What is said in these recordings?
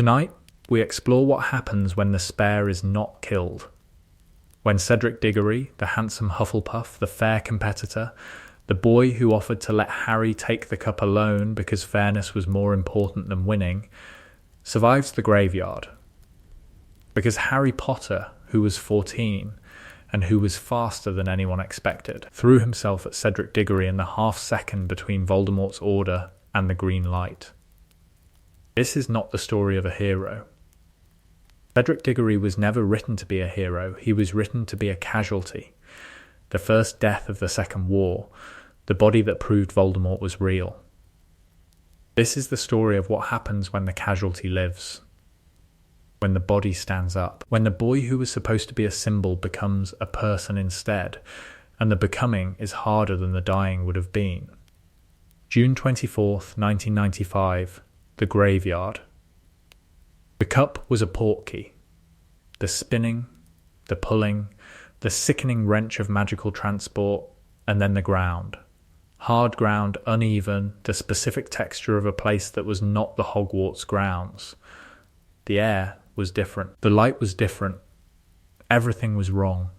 Tonight, we explore what happens when the spare is not killed. When Cedric Diggory, the handsome Hufflepuff, the fair competitor, the boy who offered to let Harry take the cup alone because fairness was more important than winning, survives the graveyard. Because Harry Potter, who was 14, and who was faster than anyone expected, threw himself at Cedric Diggory in the half-second between Voldemort's order and the green light. This is not the story of a hero. Cedric Diggory was never written to be a hero, he was written to be a casualty. The first death of the Second War, the body that proved Voldemort was real. This is the story of what happens when the casualty lives. When the body stands up, when the boy who was supposed to be a symbol becomes a person instead, and the becoming is harder than the dying would have been. June 24th, 1995, the graveyard. The cup was a portkey. The spinning, the pulling, the sickening wrench of magical transport, and then the ground. Hard ground, uneven, the specific texture of a place that was not the Hogwarts grounds. The air was different. The light was different. Everything was wrong.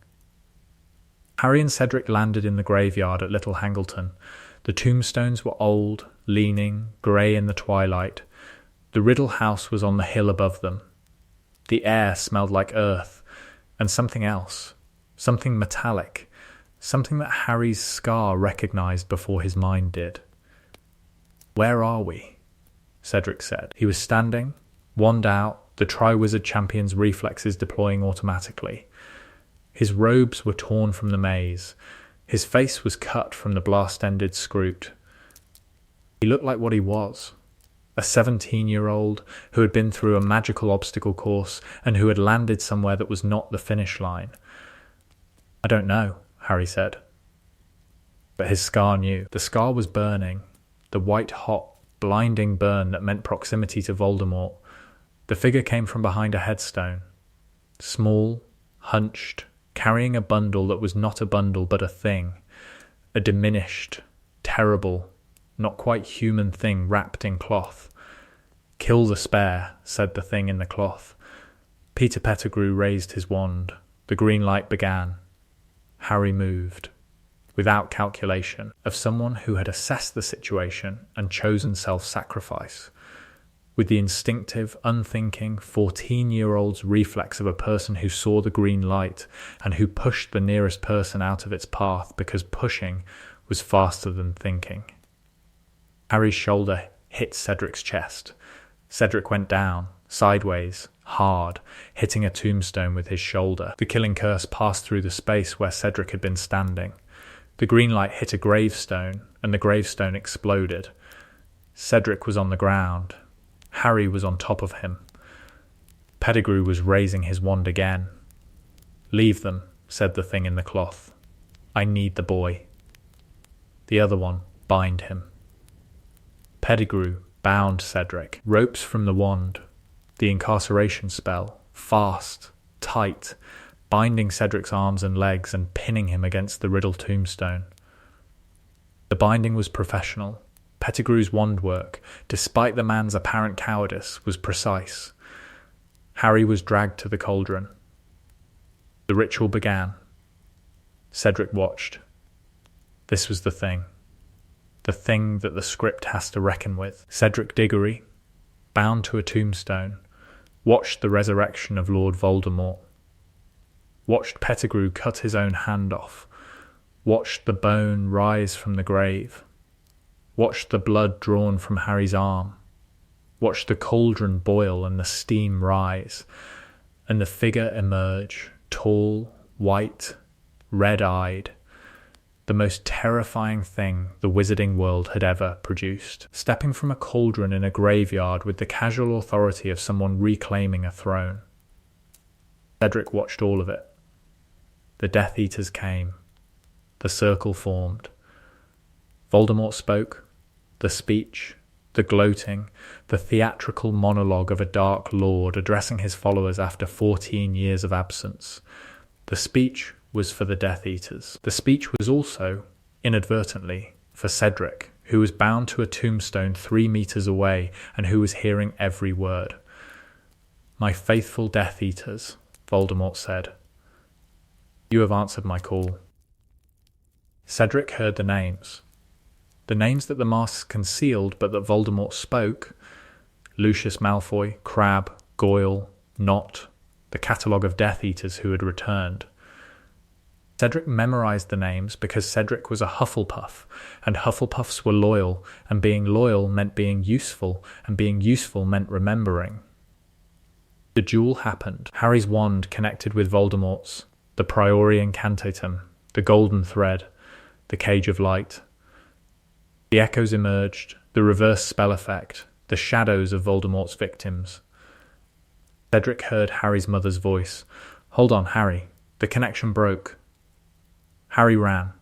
Harry and Cedric landed in the graveyard at Little Hangleton. The tombstones were old, leaning, grey in the twilight. The Riddle house was on the hill above them. The air smelled like earth, and something else, something metallic, something that Harry's scar recognised before his mind did. "Where are we?" Cedric said. He was standing, wand out, the Triwizard champion's reflexes deploying automatically. His robes were torn from the maze. His face was cut from the blast-ended scroot. He looked like what he was. A 17-year-old who had been through a magical obstacle course and who had landed somewhere that was not the finish line. "I don't know," Harry said. But his scar knew. The scar was burning. The white-hot, blinding burn that meant proximity to Voldemort. The figure came from behind a headstone. Small, hunched, carrying a bundle that was not a bundle but a thing. A diminished, terrible, not quite human thing wrapped in cloth. "Kill the spare," said the thing in the cloth. Peter Pettigrew raised his wand. The green light began. Harry moved, without calculation, of someone who had assessed the situation and chosen self-sacrifice. With the instinctive, unthinking, 14-year-old's reflex of a person who saw the green light and who pushed the nearest person out of its path because pushing was faster than thinking. Harry's shoulder hit Cedric's chest. Cedric went down, sideways, hard, hitting a tombstone with his shoulder. The killing curse passed through the space where Cedric had been standing. The green light hit a gravestone, and the gravestone exploded. Cedric was on the ground. Harry was on top of him. Pettigrew was raising his wand again. "Leave them," said the thing in the cloth. "I need the boy." The other one, "Bind him." Pettigrew bound Cedric. Ropes from the wand. The incarceration spell. Fast, tight, binding Cedric's arms and legs and pinning him against the Riddle tombstone. The binding was professional. Pettigrew's wand work, despite the man's apparent cowardice, was precise. Harry was dragged to the cauldron. The ritual began. Cedric watched. This was the thing that the script has to reckon with. Cedric Diggory, bound to a tombstone, watched the resurrection of Lord Voldemort. Watched Pettigrew cut his own hand off. Watched the bone rise from the grave. Watched the blood drawn from Harry's arm. Watched the cauldron boil and the steam rise, and the figure emerge, tall, white, red-eyed, the most terrifying thing the wizarding world had ever produced, stepping from a cauldron in a graveyard with the casual authority of someone reclaiming a throne. Cedric watched all of it. The Death Eaters came. The circle formed. Voldemort spoke. The speech, the gloating, the theatrical monologue of a dark lord addressing his followers after 14 years of absence. The speech was for the Death Eaters. The speech was also, inadvertently, for Cedric, who was bound to a tombstone 3 meters away and who was hearing every word. My faithful Death Eaters, Voldemort said. You have answered my call. Cedric heard the names. The names that the masks concealed but that Voldemort spoke. Lucius Malfoy, Crabbe, Goyle, Nott, the catalogue of Death Eaters who had returned. Cedric memorized the names because Cedric was a Hufflepuff, and Hufflepuffs were loyal, and being loyal meant being useful, and being useful meant remembering. The duel happened. Harry's wand connected with Voldemort's, the Priori Incantatem, the Golden Thread, the Cage of Light. The echoes emerged, the reverse spell effect, the shadows of Voldemort's victims. Cedric heard Harry's mother's voice. Hold on, Harry. The connection broke. Harry ran.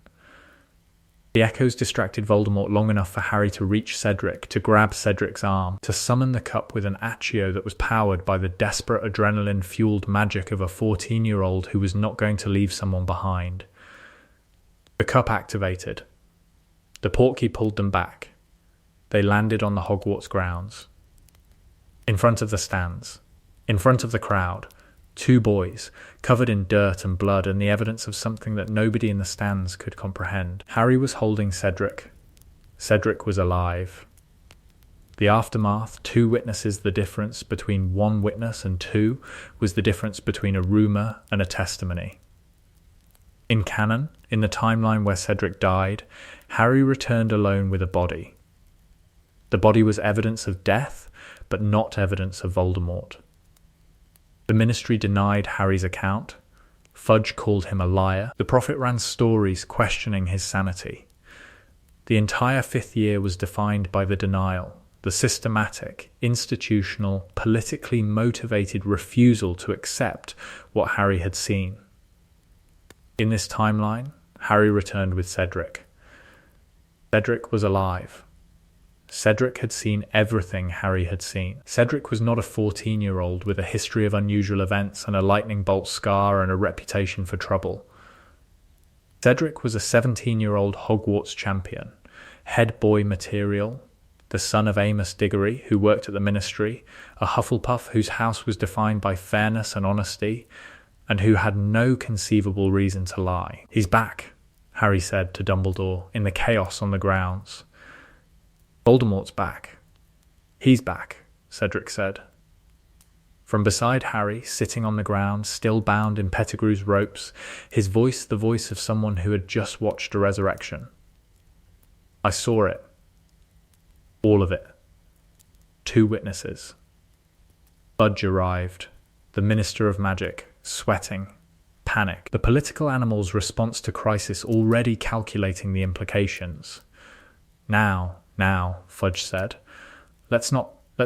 The echoes distracted Voldemort long enough for Harry to reach Cedric, to grab Cedric's arm, to summon the cup with an accio that was powered by the desperate adrenaline-fueled magic of a 14-year-old who was not going to leave someone behind. The cup activated. The portkey pulled them back. They landed on the Hogwarts grounds. In front of the stands. In front of the crowd. 2 boys, covered in dirt and blood and the evidence of something that nobody in the stands could comprehend. Harry was holding Cedric. Cedric was alive. The aftermath, 2 witnesses. The difference between 1 witness and 2 was the difference between a rumour and a testimony. In canon, in the timeline where Cedric died, Harry returned alone with a body. The body was evidence of death, but not evidence of Voldemort. The Ministry denied Harry's account. Fudge called him a liar. The Prophet ran stories questioning his sanity. The entire 5th year was defined by the denial, the systematic, institutional, politically motivated refusal to accept what Harry had seen. In this timeline, Harry returned with Cedric. Cedric was alive. Cedric had seen everything Harry had seen. Cedric was not a 14-year-old with a history of unusual events and a lightning bolt scar and a reputation for trouble. Cedric was a 17-year-old Hogwarts champion, head boy material, the son of Amos Diggory, who worked at the Ministry, a Hufflepuff whose house was defined by fairness and honesty, and who had no conceivable reason to lie. He's back, Harry said to Dumbledore in the chaos on the grounds. Voldemort's back. He's back, Cedric said. From beside Harry, sitting on the ground, still bound in Pettigrew's ropes, his voice the voice of someone who had just watched a resurrection. I saw it. All of it. 2 witnesses. Fudge arrived, the Minister of Magic, sweating, panic. The political animal's response to crisis already calculating the implications. Now, Fudge said. Let's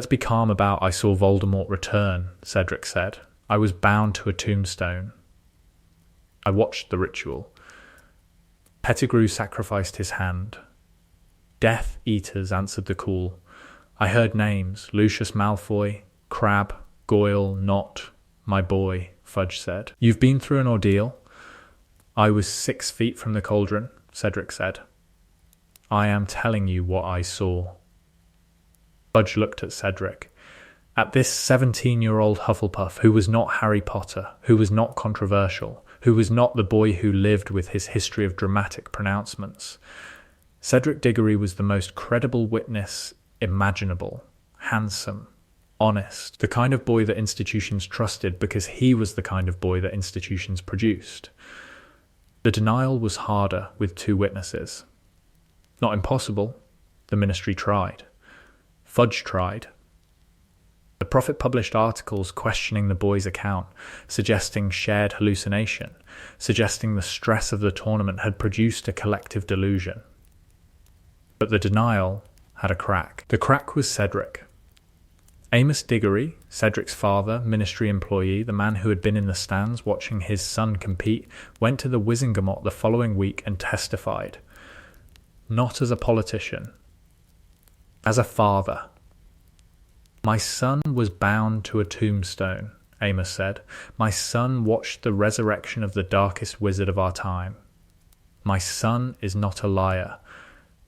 be calm about I saw Voldemort return, Cedric said. I was bound to a tombstone. I watched the ritual. Pettigrew sacrificed his hand. Death Eaters answered the call. I heard names, Lucius Malfoy, Crabbe, Goyle, Nott, my boy, Fudge said. You've been through an ordeal. I was 6 feet from the cauldron, Cedric said. I am telling you what I saw. Fudge looked at Cedric. At this 17-year-old Hufflepuff who was not Harry Potter, who was not controversial, who was not the boy who lived with his history of dramatic pronouncements. Cedric Diggory was the most credible witness imaginable, handsome, honest, the kind of boy that institutions trusted because he was the kind of boy that institutions produced. The denial was harder with 2 witnesses. Not impossible. The Ministry tried. Fudge tried. The Prophet published articles questioning the boy's account, suggesting shared hallucination, suggesting the stress of the tournament had produced a collective delusion. But the denial had a crack. The crack was Cedric. Amos Diggory, Cedric's father, Ministry employee, the man who had been in the stands watching his son compete, went to the Wizengamot the following week and testified. Not as a politician, as a father. My son was bound to a tombstone, Amos said. My son watched the resurrection of the darkest wizard of our time. My son is not a liar.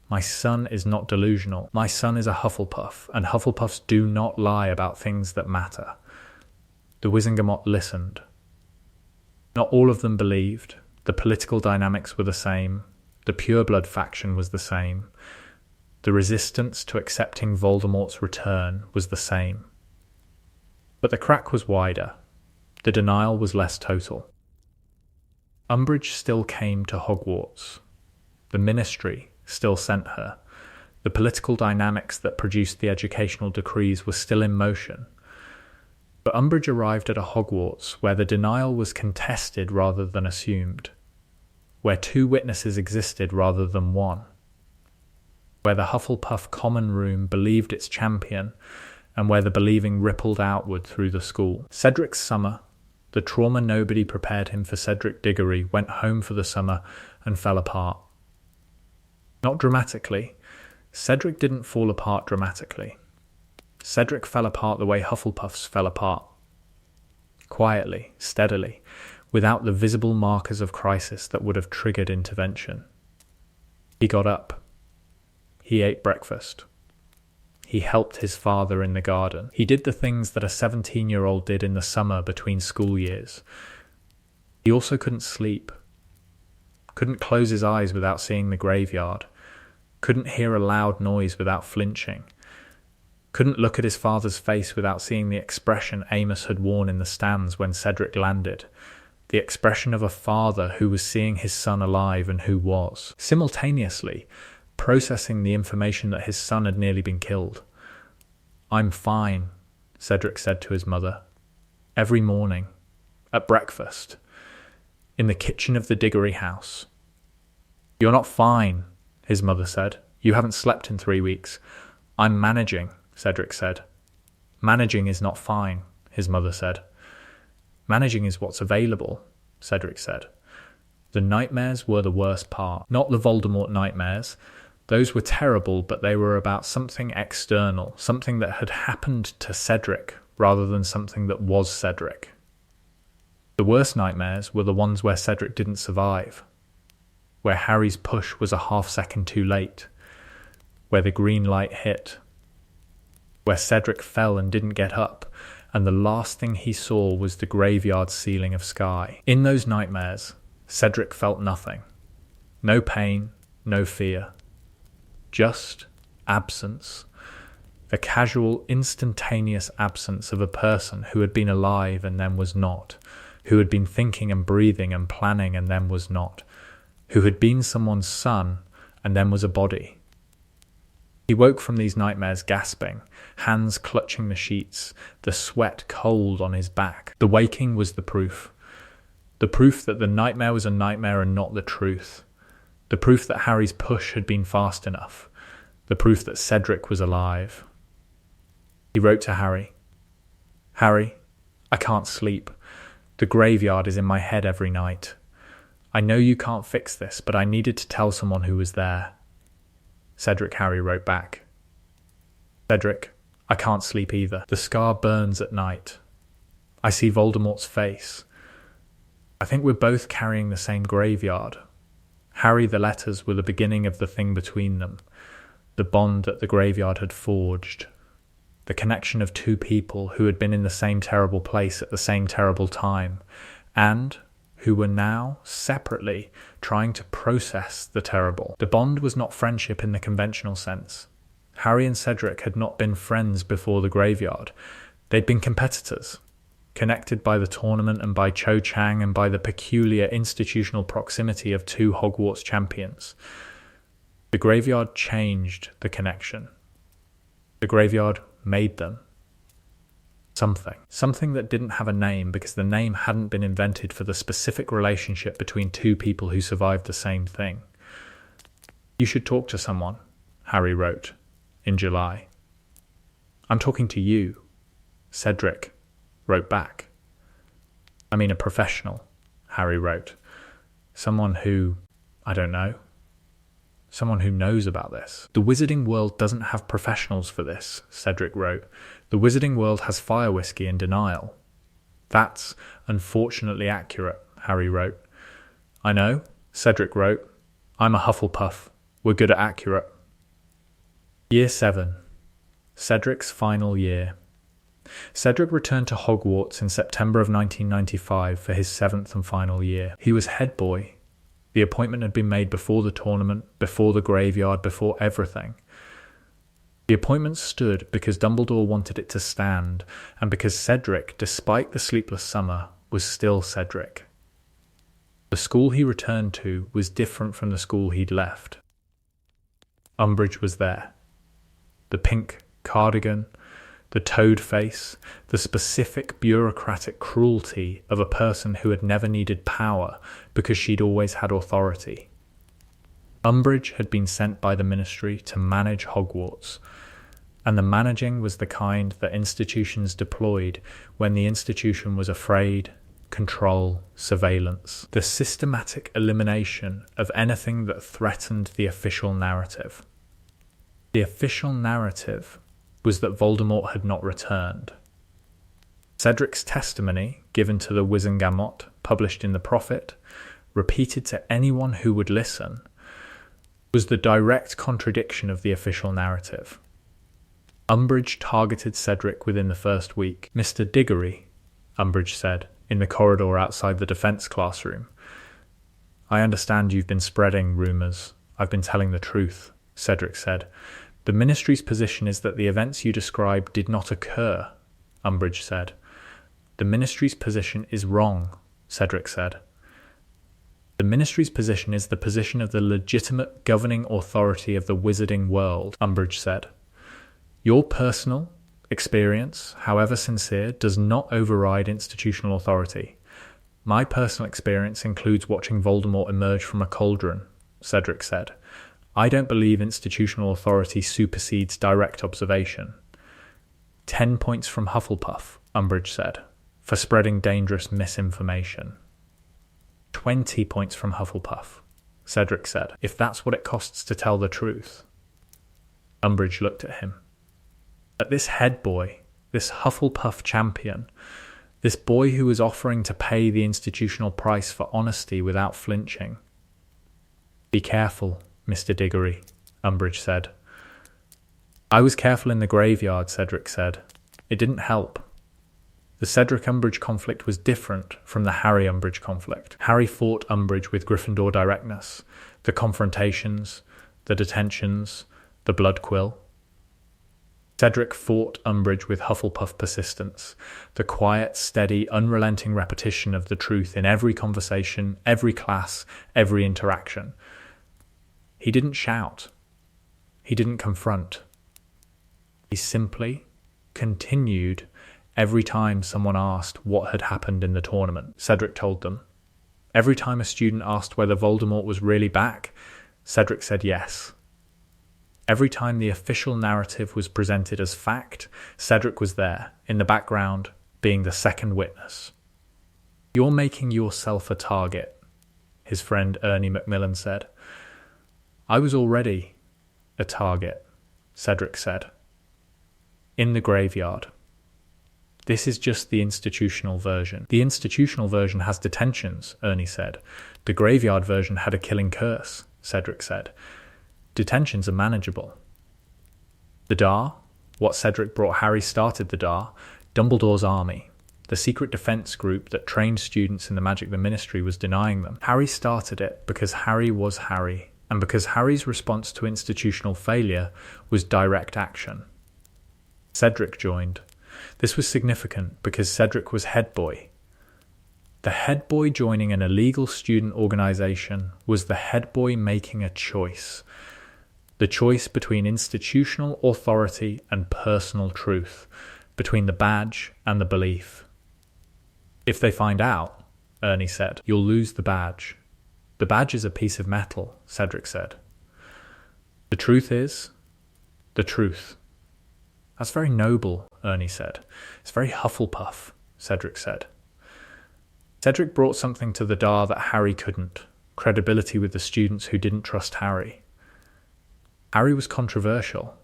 My son is not delusional. My son is a Hufflepuff, and Hufflepuffs do not lie about things that matter. The Wizengamot listened. Not all of them believed. The political dynamics were the same. The pureblood faction was the same. The resistance to accepting Voldemort's return was the same. But the crack was wider. The denial was less total. Umbridge still came to Hogwarts. The Ministry still sent her. The political dynamics that produced the educational decrees were still in motion. But Umbridge arrived at a Hogwarts where the denial was contested rather than assumed, where two witnesses existed rather than one, where the Hufflepuff common room believed its champion, and where the believing rippled outward through the school. Cedric's summer, the trauma nobody prepared him for Cedric Diggory, went home for the summer and fell apart. Not dramatically. Cedric didn't fall apart dramatically. Cedric fell apart the way Hufflepuffs fell apart. Quietly, steadily, without the visible markers of crisis that would have triggered intervention. He got up. He ate breakfast. He helped his father in the garden. He did the things that a 17-year-old did in the summer between school years. He also couldn't sleep. Couldn't close his eyes without seeing the graveyard. Couldn't hear a loud noise without flinching. Couldn't look at his father's face without seeing the expression Amos had worn in the stands when Cedric landed. The expression of a father who was seeing his son alive and who was, simultaneously, processing the information that his son had nearly been killed. "I'm fine," Cedric said to his mother. Every morning, at breakfast, in the kitchen of the Diggory house. "You're not fine," his mother said. "You haven't slept in 3 weeks." "I'm managing," Cedric said. "Managing is not fine," his mother said. "Managing is what's available," Cedric said. The nightmares were the worst part. Not the Voldemort nightmares. Those were terrible, but they were about something external, something that had happened to Cedric rather than something that was Cedric. The worst nightmares were the ones where Cedric didn't survive, where Harry's push was a half-second too late, where the green light hit, where Cedric fell and didn't get up, and the last thing he saw was the graveyard ceiling of sky. In those nightmares, Cedric felt nothing. No pain, no fear. Just absence. The casual, instantaneous absence of a person who had been alive and then was not, who had been thinking and breathing and planning and then was not, who had been someone's son and then was a body. He woke from these nightmares gasping, hands clutching the sheets, the sweat cold on his back. The waking was the proof. The proof that the nightmare was a nightmare and not the truth. The proof that Harry's push had been fast enough. The proof that Cedric was alive. He wrote to Harry. "Harry, I can't sleep. The graveyard is in my head every night. I know you can't fix this, but I needed to tell someone who was there." Cedric Harry wrote back. "Cedric, I can't sleep either. The scar burns at night. I see Voldemort's face. I think we're both carrying the same graveyard. Harry, the letters were the beginning of the thing between them, the bond that the graveyard had forged, the connection of two people who had been in the same terrible place at the same terrible time, and who were now, separately, trying to process the terrible. The bond was not friendship in the conventional sense. Harry and Cedric had not been friends before the graveyard. They'd been competitors, connected by the tournament and by Cho Chang and by the peculiar institutional proximity of two Hogwarts champions. The graveyard changed the connection. The graveyard made them. Something that didn't have a name because the name hadn't been invented for the specific relationship between two people who survived the same thing. "You should talk to someone," Harry wrote, in July. "I'm talking to you," Cedric wrote back. "I mean a professional," Harry wrote. "Someone who, I don't know. Someone who knows about this." "The wizarding world doesn't have professionals for this," Cedric wrote. "The wizarding world has fire whiskey and denial." "That's unfortunately accurate," Harry wrote. "I know," Cedric wrote. "I'm a Hufflepuff. We're good at accurate." Year 7. Cedric's final year. Cedric returned to Hogwarts in September of 1995 for his 7th and final year. He was head boy. The appointment had been made before the tournament, before the graveyard, before everything. The appointment stood because Dumbledore wanted it to stand, and because Cedric, despite the sleepless summer, was still Cedric. The school he returned to was different from the school he'd left. Umbridge was there. The pink cardigan, the toad face, the specific bureaucratic cruelty of a person who had never needed power because she'd always had authority. Umbridge had been sent by the Ministry to manage Hogwarts, and the managing was the kind that institutions deployed when the institution was afraid, control, surveillance. The systematic elimination of anything that threatened the official narrative. The official narrative was that Voldemort had not returned. Cedric's testimony, given to the Wizengamot, published in The Prophet, repeated to anyone who would listen, was the direct contradiction of the official narrative. Umbridge targeted Cedric within the first week. "Mr. Diggory," Umbridge said, in the corridor outside the defence classroom. "I understand you've been spreading rumours. I've been telling the truth," Cedric said. "The Ministry's position is that the events you described did not occur," Umbridge said. "The Ministry's position is wrong," Cedric said. "The Ministry's position is the position of the legitimate governing authority of the wizarding world," Umbridge said. "Your personal experience, however sincere, does not override institutional authority. My personal experience includes watching Voldemort emerge from a cauldron," Cedric said. "I don't believe institutional authority supersedes direct observation." 10 points from Hufflepuff, Umbridge said, for spreading dangerous misinformation. 20 points from Hufflepuff, Cedric said, if that's what it costs to tell the truth. Umbridge looked at him. At this head boy, this Hufflepuff champion, this boy who was offering to pay the institutional price for honesty without flinching. "Be careful, Mr. Diggory," Umbridge said. "I was careful in the graveyard," Cedric said. "It didn't help." The Cedric-Umbridge conflict was different from the Harry-Umbridge conflict. Harry fought Umbridge with Gryffindor directness, the confrontations, the detentions, the blood quill. Cedric fought Umbridge with Hufflepuff persistence, the quiet, steady, unrelenting repetition of the truth in every conversation, every class, every interaction. He didn't shout. He didn't confront. He simply continued every time someone asked what had happened in the tournament. Cedric told them. Every time a student asked whether Voldemort was really back, Cedric said yes. Every time the official narrative was presented as fact, Cedric was there, in the background, being the second witness. "You're making yourself a target," his friend Ernie Macmillan said. "I was already a target," Cedric said. "In the graveyard. This is just the institutional version." "The institutional version has detentions," Ernie said. "The graveyard version had a killing curse," Cedric said. "Detentions are manageable." The Dar, what Cedric brought Harry started the Dar, Dumbledore's army. The secret defense group that trained students in the magic the Ministry was denying them. Harry started it because Harry was Harry, and because Harry's response to institutional failure was direct action. Cedric joined. This was significant because Cedric was head boy. The head boy joining an illegal student organization was the head boy making a choice. The choice between institutional authority and personal truth, between the badge and the belief. "If they find out," Ernie said, "you'll lose the badge." "The badge is a piece of metal," Cedric said. "The truth is the truth." "That's very noble," Ernie said. "It's very Hufflepuff," Cedric said. Cedric brought something to the Dar that Harry couldn't, credibility with the students who didn't trust Harry. Harry was controversial.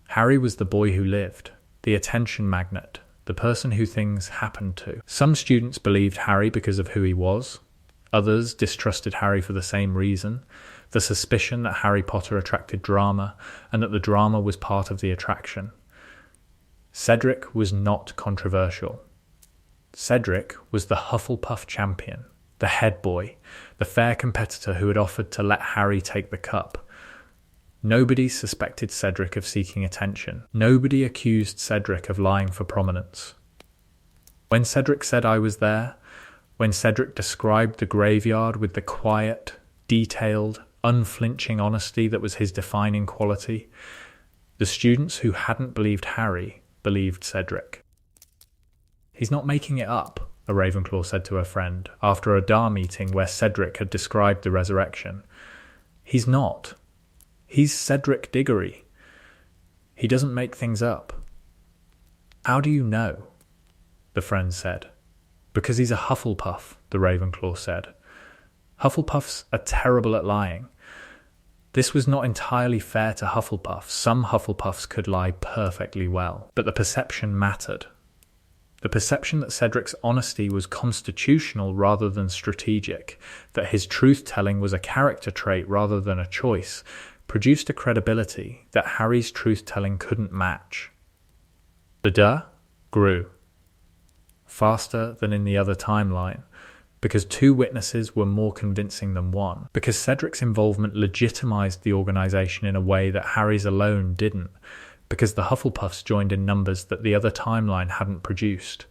Harry was the boy who lived, the attention magnet, the person who things happened to. Some students believed Harry because of who he was. Others distrusted Harry for the same reason, the suspicion that Harry Potter attracted drama and that the drama was part of the attraction. Cedric was not controversial. Cedric was the Hufflepuff champion, the head boy, the fair competitor who had offered to let Harry take the cup. Nobody suspected Cedric of seeking attention. Nobody accused Cedric of lying for prominence. When Cedric said I was there, when Cedric described the graveyard with the quiet, detailed, unflinching honesty that was his defining quality, the students who hadn't believed Harry believed Cedric. "He's not making it up," a Ravenclaw said to her friend after a DAR meeting where Cedric had described the resurrection. "He's not. He's Cedric Diggory. He doesn't make things up." "How do you know?" the friend said. "Because he's a Hufflepuff," the Ravenclaw said. "Hufflepuffs are terrible at lying. This was not entirely fair to Hufflepuff. Some Hufflepuffs could lie perfectly well, but the perception mattered. The perception that Cedric's honesty was constitutional rather than strategic, that his truth-telling was a character trait rather than a choice, produced a credibility that Harry's truth-telling couldn't match. The DAR grew, faster than in the other timeline, because two witnesses were more convincing than one, because Cedric's involvement legitimized the organization in a way that Harry's alone didn't, because the Hufflepuffs joined in numbers that the other timeline hadn't produced.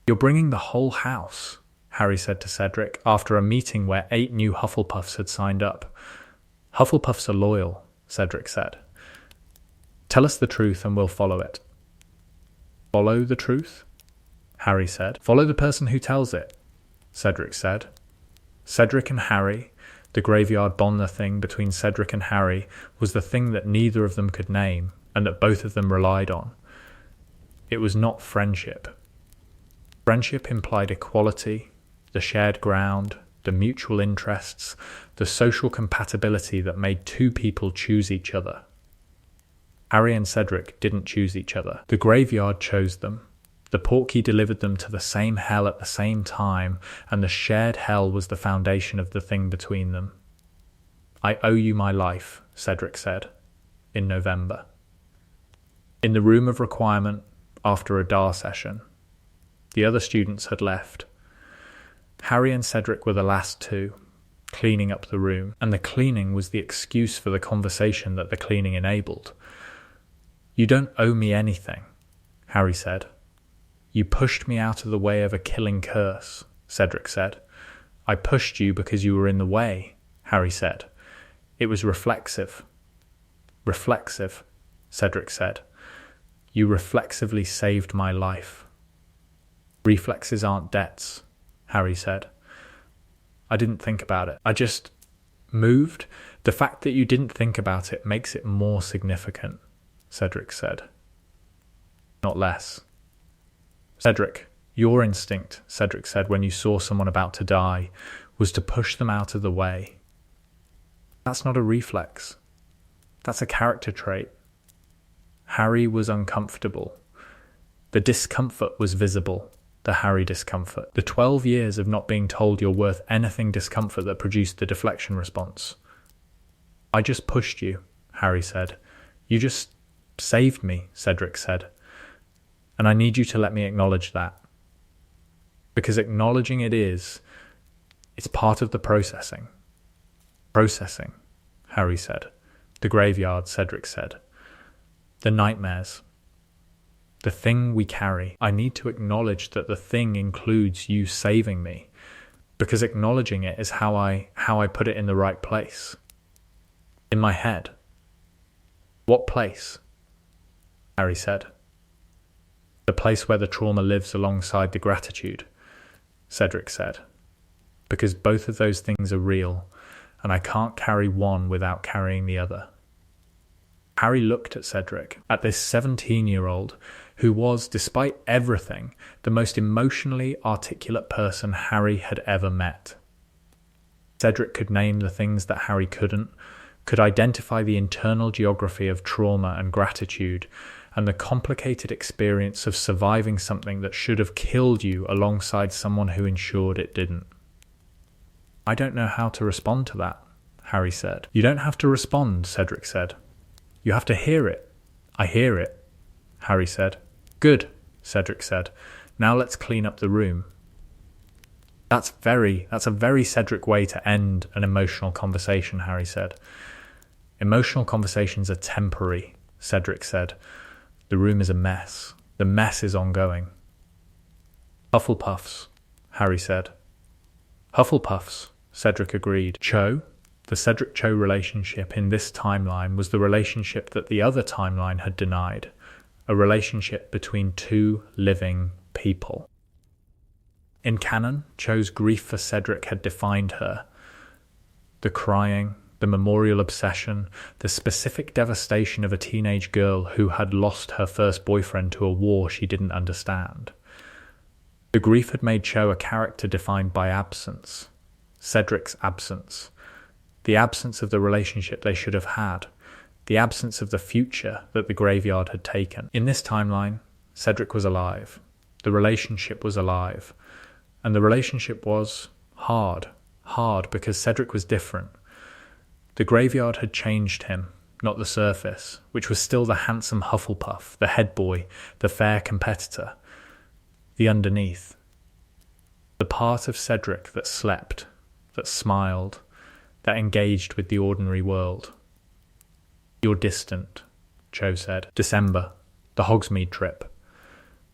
"You're bringing the whole house," Harry said to Cedric after a meeting where 8 new Hufflepuffs had signed up. "Hufflepuffs are loyal," Cedric said. "Tell us the truth and we'll follow it." "Follow the truth?" Harry said. "Follow the person who tells it," Cedric said. Cedric and Harry, the graveyard bond thing between Cedric and Harry, was the thing that neither of them could name and that both of them relied on. It was not friendship. Friendship implied equality, the shared ground, the mutual interests, the social compatibility that made two people choose each other. Harry and Cedric didn't choose each other. The graveyard chose them. The Portkey delivered them to the same hell at the same time, and the shared hell was the foundation of the thing between them. "I owe you my life," Cedric said, in November. In the room of requirement, after a DAR session, the other students had left. Harry and Cedric were the last two, cleaning up the room, and the cleaning was the excuse for the conversation that the cleaning enabled. "You don't owe me anything," Harry said. "You pushed me out of the way of a killing curse," Cedric said. "I pushed you because you were in the way," Harry said. "It was reflexive." "Reflexive," Cedric said. "You reflexively saved my life." "Reflexes aren't debts," Harry said. "I didn't think about it. I just moved. The fact that you didn't think about it makes it more significant," Cedric said. "Not less." "Cedric, your instinct," Cedric said when you saw someone about to die, "was to push them out of the way." "That's not a reflex. That's a character trait." Harry was uncomfortable. The discomfort was visible, the Harry discomfort. The 12 years of not being told you're worth anything discomfort that produced the deflection response. "I just pushed you," Harry said. "You just saved me," Cedric said. "And I need you to let me acknowledge that. Because acknowledging it's part of the processing." "Processing," Harry said. "The graveyard," Cedric said. "The nightmares. The thing we carry. I need to acknowledge that the thing includes you saving me, because acknowledging it is how I put it in the right place. In my head." "What place?" Harry said. "The place where the trauma lives alongside the gratitude," Cedric said. "Because both of those things are real, and I can't carry one without carrying the other." Harry looked at Cedric, at this 17-year-old who was, despite everything, the most emotionally articulate person Harry had ever met. Cedric could name the things that Harry couldn't, could identify the internal geography of trauma and gratitude, and the complicated experience of surviving something that should have killed you alongside someone who ensured it didn't. "I don't know how to respond to that," Harry said. "You don't have to respond," Cedric said. "You have to hear it." "I hear it," Harry said. Good, Cedric said. Now let's clean up the room. That's a very Cedric way to end an emotional conversation, Harry said. Emotional conversations are temporary, Cedric said. The room is a mess. The mess is ongoing. Hufflepuffs, Harry said. Hufflepuffs, Cedric agreed. Cho, the Cedric-Cho relationship in this timeline was the relationship that the other timeline had denied, a relationship between two living people. In canon, Cho's grief for Cedric had defined her. The crying, the memorial obsession, the specific devastation of a teenage girl who had lost her first boyfriend to a war she didn't understand. The grief had made Cho a character defined by absence, Cedric's absence, the absence of the relationship they should have had, the absence of the future that the graveyard had taken. In this timeline, Cedric was alive, the relationship was alive, and the relationship was hard because Cedric was different. The graveyard had changed him, not the surface, which was still the handsome Hufflepuff, the head boy, the fair competitor. The underneath. The part of Cedric that slept, that smiled, that engaged with the ordinary world. You're distant, Cho said. December, the Hogsmeade trip.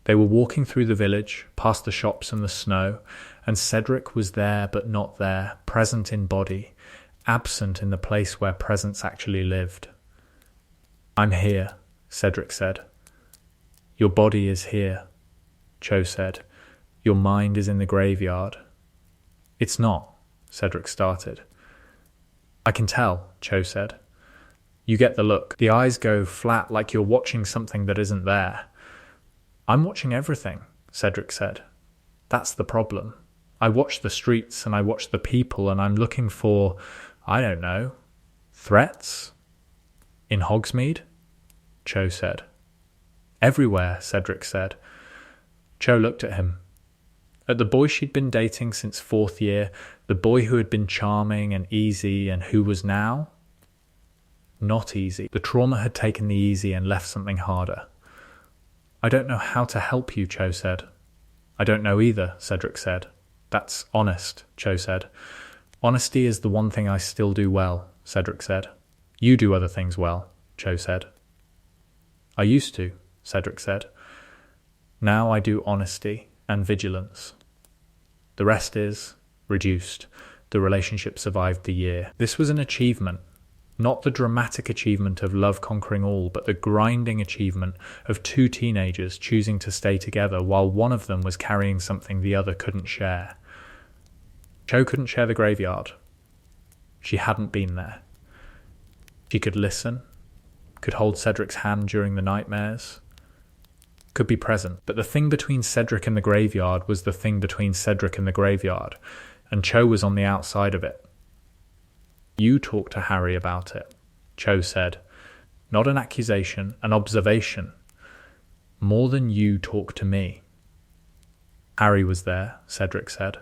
They were walking through the village, past the shops and the snow, and Cedric was there but not there, present in body, absent in the place where presence actually lived. I'm here, Cedric said. Your body is here, Cho said. Your mind is in the graveyard. It's not, Cedric started. I can tell, Cho said. You get the look. The eyes go flat like you're watching something that isn't there. I'm watching everything, Cedric said. That's the problem. I watch the streets and I watch the people and I'm looking for, I don't know, threats? In Hogsmeade? Cho said. Everywhere, Cedric said. Cho looked at him. At the boy she'd been dating since fourth year, the boy who had been charming and easy and who was now not easy. The trauma had taken the easy and left something harder. I don't know how to help you, Cho said. I don't know either, Cedric said. That's honest, Cho said. Honesty is the one thing I still do well, Cedric said. You do other things well, Cho said. I used to, Cedric said. Now I do honesty and vigilance. The rest is reduced. The relationship survived the year. This was an achievement, not the dramatic achievement of love conquering all, but the grinding achievement of two teenagers choosing to stay together while one of them was carrying something the other couldn't share. Cho couldn't share the graveyard. She hadn't been there. She could listen, could hold Cedric's hand during the nightmares, could be present. But the thing between Cedric and the graveyard was the thing between Cedric and the graveyard, and Cho was on the outside of it. You talk to Harry about it, Cho said. Not an accusation, an observation. More than you talk to me. Harry was there, Cedric said.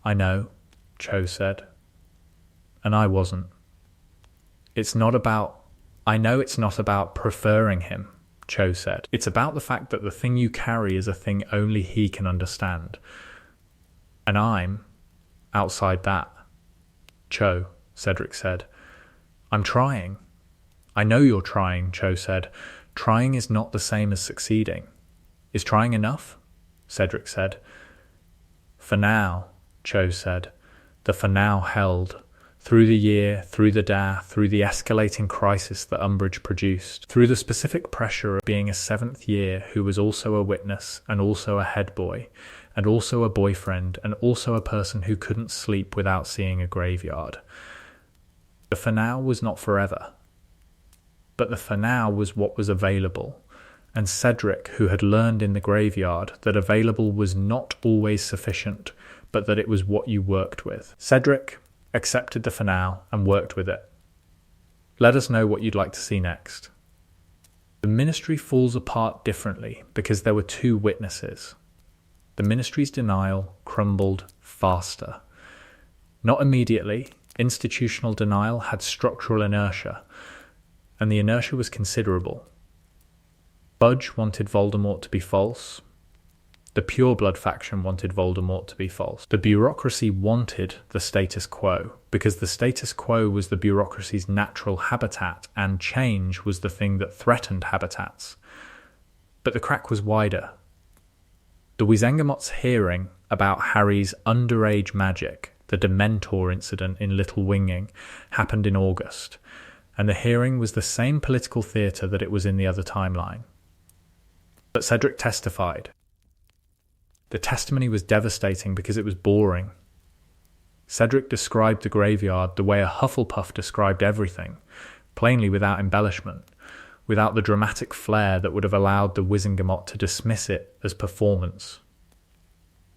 I know, Cho said. And I wasn't. I know it's not about preferring him, Cho said. It's about the fact that the thing you carry is a thing only he can understand. And I'm outside that. Cho, Cedric said. I'm trying. I know you're trying, Cho said. Trying is not the same as succeeding. Is trying enough? Cedric said. For now, Cho said. The for now held. Through the year, through the day, through the escalating crisis that Umbridge produced, through the specific pressure of being a seventh year who was also a witness and also a head boy, and also a boyfriend, and also a person who couldn't sleep without seeing a graveyard. The for now was not forever. But the for now was what was available, and Cedric, who had learned in the graveyard that available was not always sufficient, but that it was what you worked with. Cedric accepted the for now and worked with it. Let us know what you'd like to see next. The ministry falls apart differently because there were two witnesses. The ministry's denial crumbled faster. Not immediately. Institutional denial had structural inertia, and the inertia was considerable. Budge wanted Voldemort to be false. The Pureblood faction wanted Voldemort to be false. The bureaucracy wanted the status quo, because the status quo was the bureaucracy's natural habitat, and change was the thing that threatened habitats. But the crack was wider. The Wizengamot's hearing about Harry's underage magic, the Dementor incident in Little Winging, happened in August, and the hearing was the same political theatre that it was in the other timeline. But Cedric testified. The testimony was devastating because it was boring. Cedric described the graveyard the way a Hufflepuff described everything, plainly without embellishment, without the dramatic flair that would have allowed the Wizengamot to dismiss it as performance.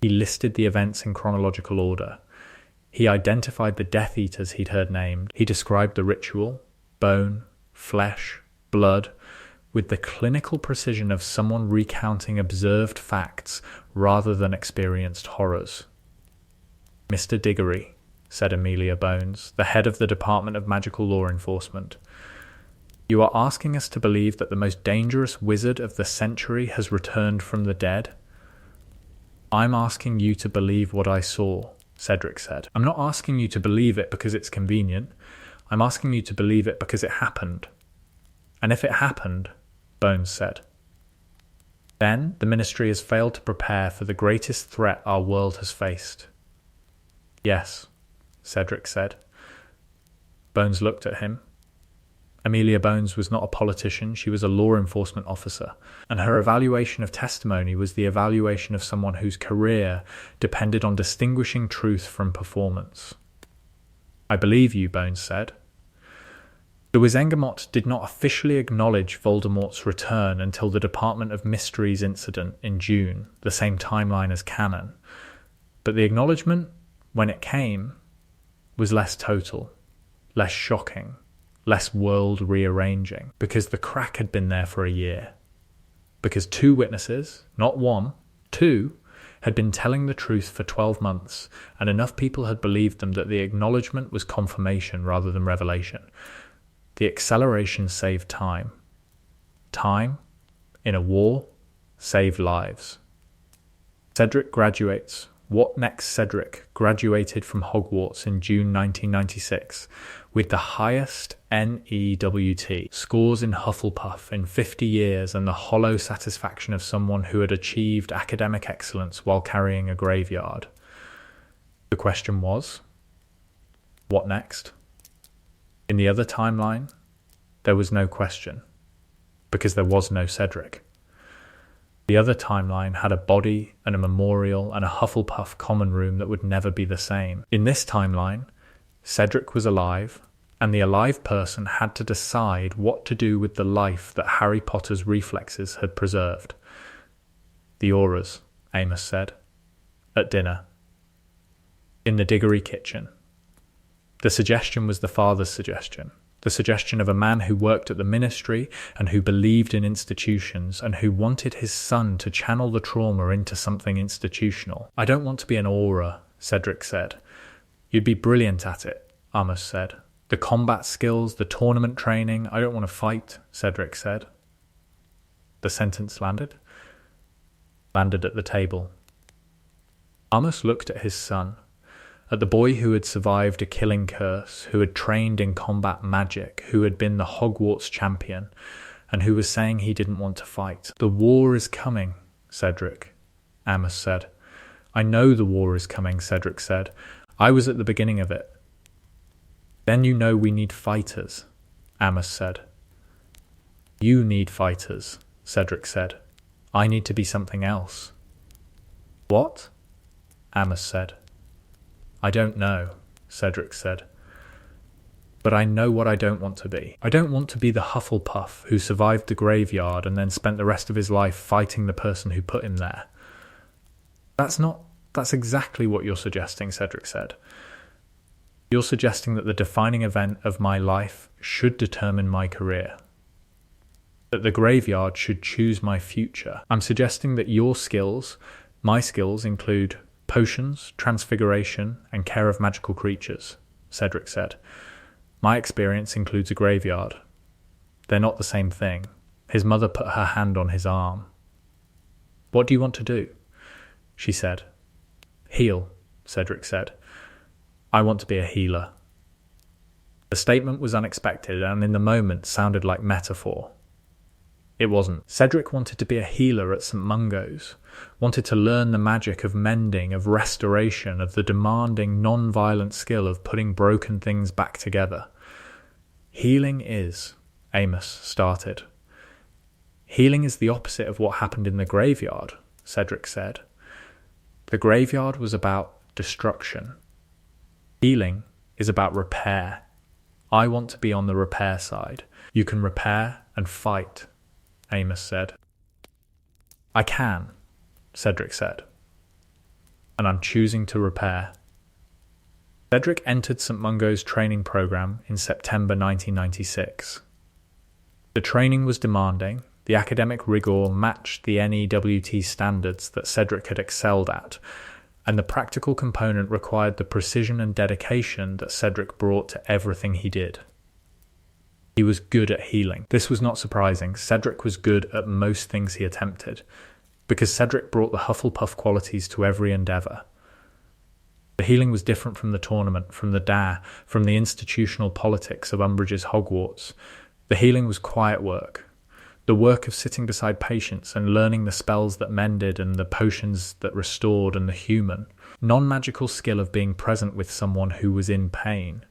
He listed the events in chronological order. He identified the Death Eaters he'd heard named. He described the ritual, bone, flesh, blood, with the clinical precision of someone recounting observed facts rather than experienced horrors. "Mr. Diggory," said Amelia Bones, the head of the Department of Magical Law Enforcement, "you are asking us to believe that the most dangerous wizard of the century has returned from the dead?" "I'm asking you to believe what I saw," Cedric said. "I'm not asking you to believe it because it's convenient. I'm asking you to believe it because it happened. And if it happened," Bones said, "then the Ministry has failed to prepare for the greatest threat our world has faced." "Yes," Cedric said. Bones looked at him. Amelia Bones was not a politician, she was a law enforcement officer, and her evaluation of testimony was the evaluation of someone whose career depended on distinguishing truth from performance. "I believe you," Bones said. The Wizengamot did not officially acknowledge Voldemort's return until the Department of Mysteries incident in June, the same timeline as canon. But the acknowledgement, when it came, was less total, less shocking, less world-rearranging, because the crack had been there for a year. Because 2 witnesses, not 1, 2, had been telling the truth for 12 months, and enough people had believed them that the acknowledgement was confirmation rather than revelation. The acceleration saved time. Time, in a war, saved lives. Cedric graduates. What Next Cedric graduated from Hogwarts in June 1996 with the highest NEWT scores in Hufflepuff in 50 years and the hollow satisfaction of someone who had achieved academic excellence while carrying a graveyard. The question was, what next? In the other timeline, there was no question, because there was no Cedric. The other timeline had a body and a memorial and a Hufflepuff common room that would never be the same. In this timeline, Cedric was alive, and the alive person had to decide what to do with the life that Harry Potter's reflexes had preserved. "The auras," Amos said, at dinner. In the Diggory kitchen. The suggestion was the father's suggestion, the suggestion of a man who worked at the ministry and who believed in institutions and who wanted his son to channel the trauma into something institutional. "I don't want to be an aura," Cedric said. "You'd be brilliant at it," Amos said. "The combat skills, the tournament training, I don't want to fight," Cedric said. The sentence landed at the table. Amos looked at his son, at the boy who had survived a killing curse, who had trained in combat magic, who had been the Hogwarts champion, and who was saying he didn't want to fight. "The war is coming, Cedric," Amos said. "I know the war is coming," Cedric said. "I was at the beginning of it." "Then you know we need fighters," Amos said. "You need fighters," Cedric said. "I need to be something else." "What?" Amos said. "I don't know," Cedric said. "But I know what I don't want to be. I don't want to be the Hufflepuff who survived the graveyard and then spent the rest of his life fighting the person who put him there." That's exactly what you're suggesting," Cedric said. "You're suggesting that the defining event of my life should determine my career. That the graveyard should choose my future. I'm suggesting that my skills include potions, transfiguration, and care of magical creatures," Cedric said. "My experience includes a graveyard. They're not the same thing." His mother put her hand on his arm. "What do you want to do?" she said. "Heal," Cedric said. "I want to be a healer." The statement was unexpected and in the moment sounded like metaphor. It wasn't. Cedric wanted to be a healer at St. Mungo's, wanted to learn the magic of mending, of restoration, of the demanding, non-violent skill of putting broken things back together. "Healing is," Amos started. "Healing is the opposite of what happened in the graveyard," Cedric said. "The graveyard was about destruction. Healing is about repair. I want to be on the repair side. You can repair and fight," Amos said. "I can," Cedric said. "And I'm choosing to repair." Cedric entered St. Mungo's training program in September 1996. The training was demanding. The academic rigor matched the NEWT standards that Cedric had excelled at, and the practical component required the precision and dedication that Cedric brought to everything he did. He was good at healing. This was not surprising. Cedric was good at most things he attempted, because Cedric brought the Hufflepuff qualities to every endeavour. The healing was different from the tournament, from the DA, from the institutional politics of Umbridge's Hogwarts. The healing was quiet work. The work of sitting beside patients and learning the spells that mended and the potions that restored and the human, non-magical skill of being present with someone who was in pain.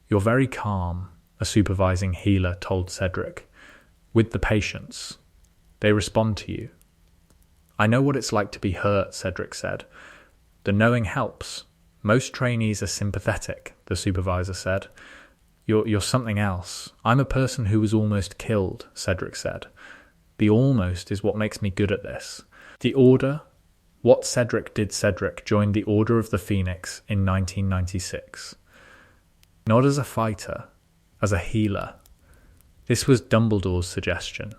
"You're very calm," a supervising healer told Cedric, "with the patients. They respond to you." "I know what it's like to be hurt," Cedric said. "The knowing helps. Most trainees are sympathetic," the supervisor said. You're something else. I'm a person who was almost killed," Cedric said. "The almost is what makes me good at this." The Order, what Cedric did Cedric, joined the Order of the Phoenix in 1996. Not as a fighter, as a healer. This was Dumbledore's suggestion.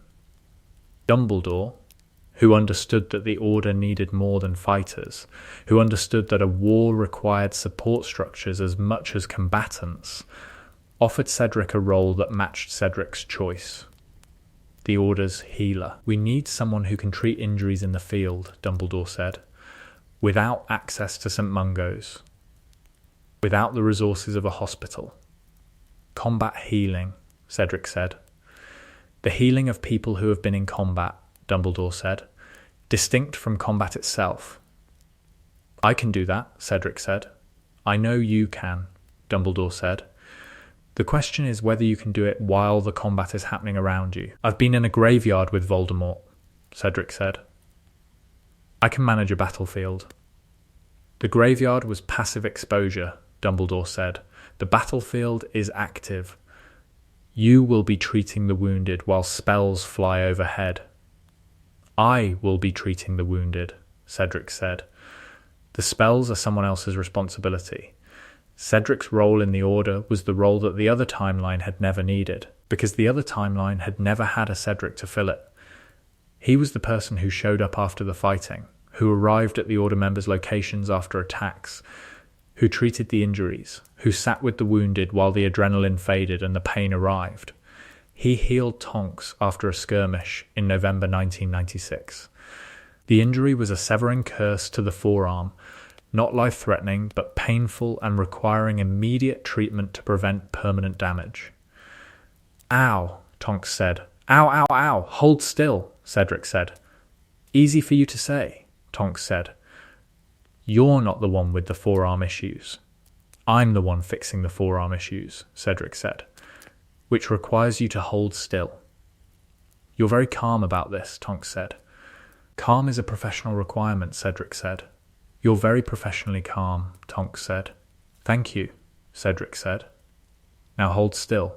Dumbledore, who understood that the Order needed more than fighters, who understood that a war required support structures as much as combatants, offered Cedric a role that matched Cedric's choice. The Order's healer. "We need someone who can treat injuries in the field," Dumbledore said, "without access to St. Mungo's, without the resources of a hospital. Combat healing," Cedric said. "The healing of people who have been in combat," Dumbledore said, "distinct from combat itself." "I can do that," Cedric said. "I know you can," Dumbledore said. "The question is whether you can do it while the combat is happening around you." "I've been in a graveyard with Voldemort," Cedric said. "I can manage a battlefield." "The graveyard was passive exposure," Dumbledore said. "The battlefield is active. You will be treating the wounded while spells fly overhead." "I will be treating the wounded," Cedric said. "The spells are someone else's responsibility." Cedric's role in the Order was the role that the other timeline had never needed, because the other timeline had never had a Cedric to fill it. He was the person who showed up after the fighting, who arrived at the Order members' locations after attacks, who treated the injuries, who sat with the wounded while the adrenaline faded and the pain arrived. He healed Tonks after a skirmish in November 1996. The injury was a severing curse to the forearm, not life-threatening, but painful and requiring immediate treatment to prevent permanent damage. "Ow," Tonks said. "Ow, ow, ow, hold still," Cedric said. "Easy for you to say," Tonks said. "You're not the one with the forearm issues. I'm the one fixing the forearm issues," Cedric said, "which requires you to hold still." "You're very calm about this," Tonks said. "Calm is a professional requirement," Cedric said. "You're very professionally calm," Tonks said. "Thank you," Cedric said. "Now hold still."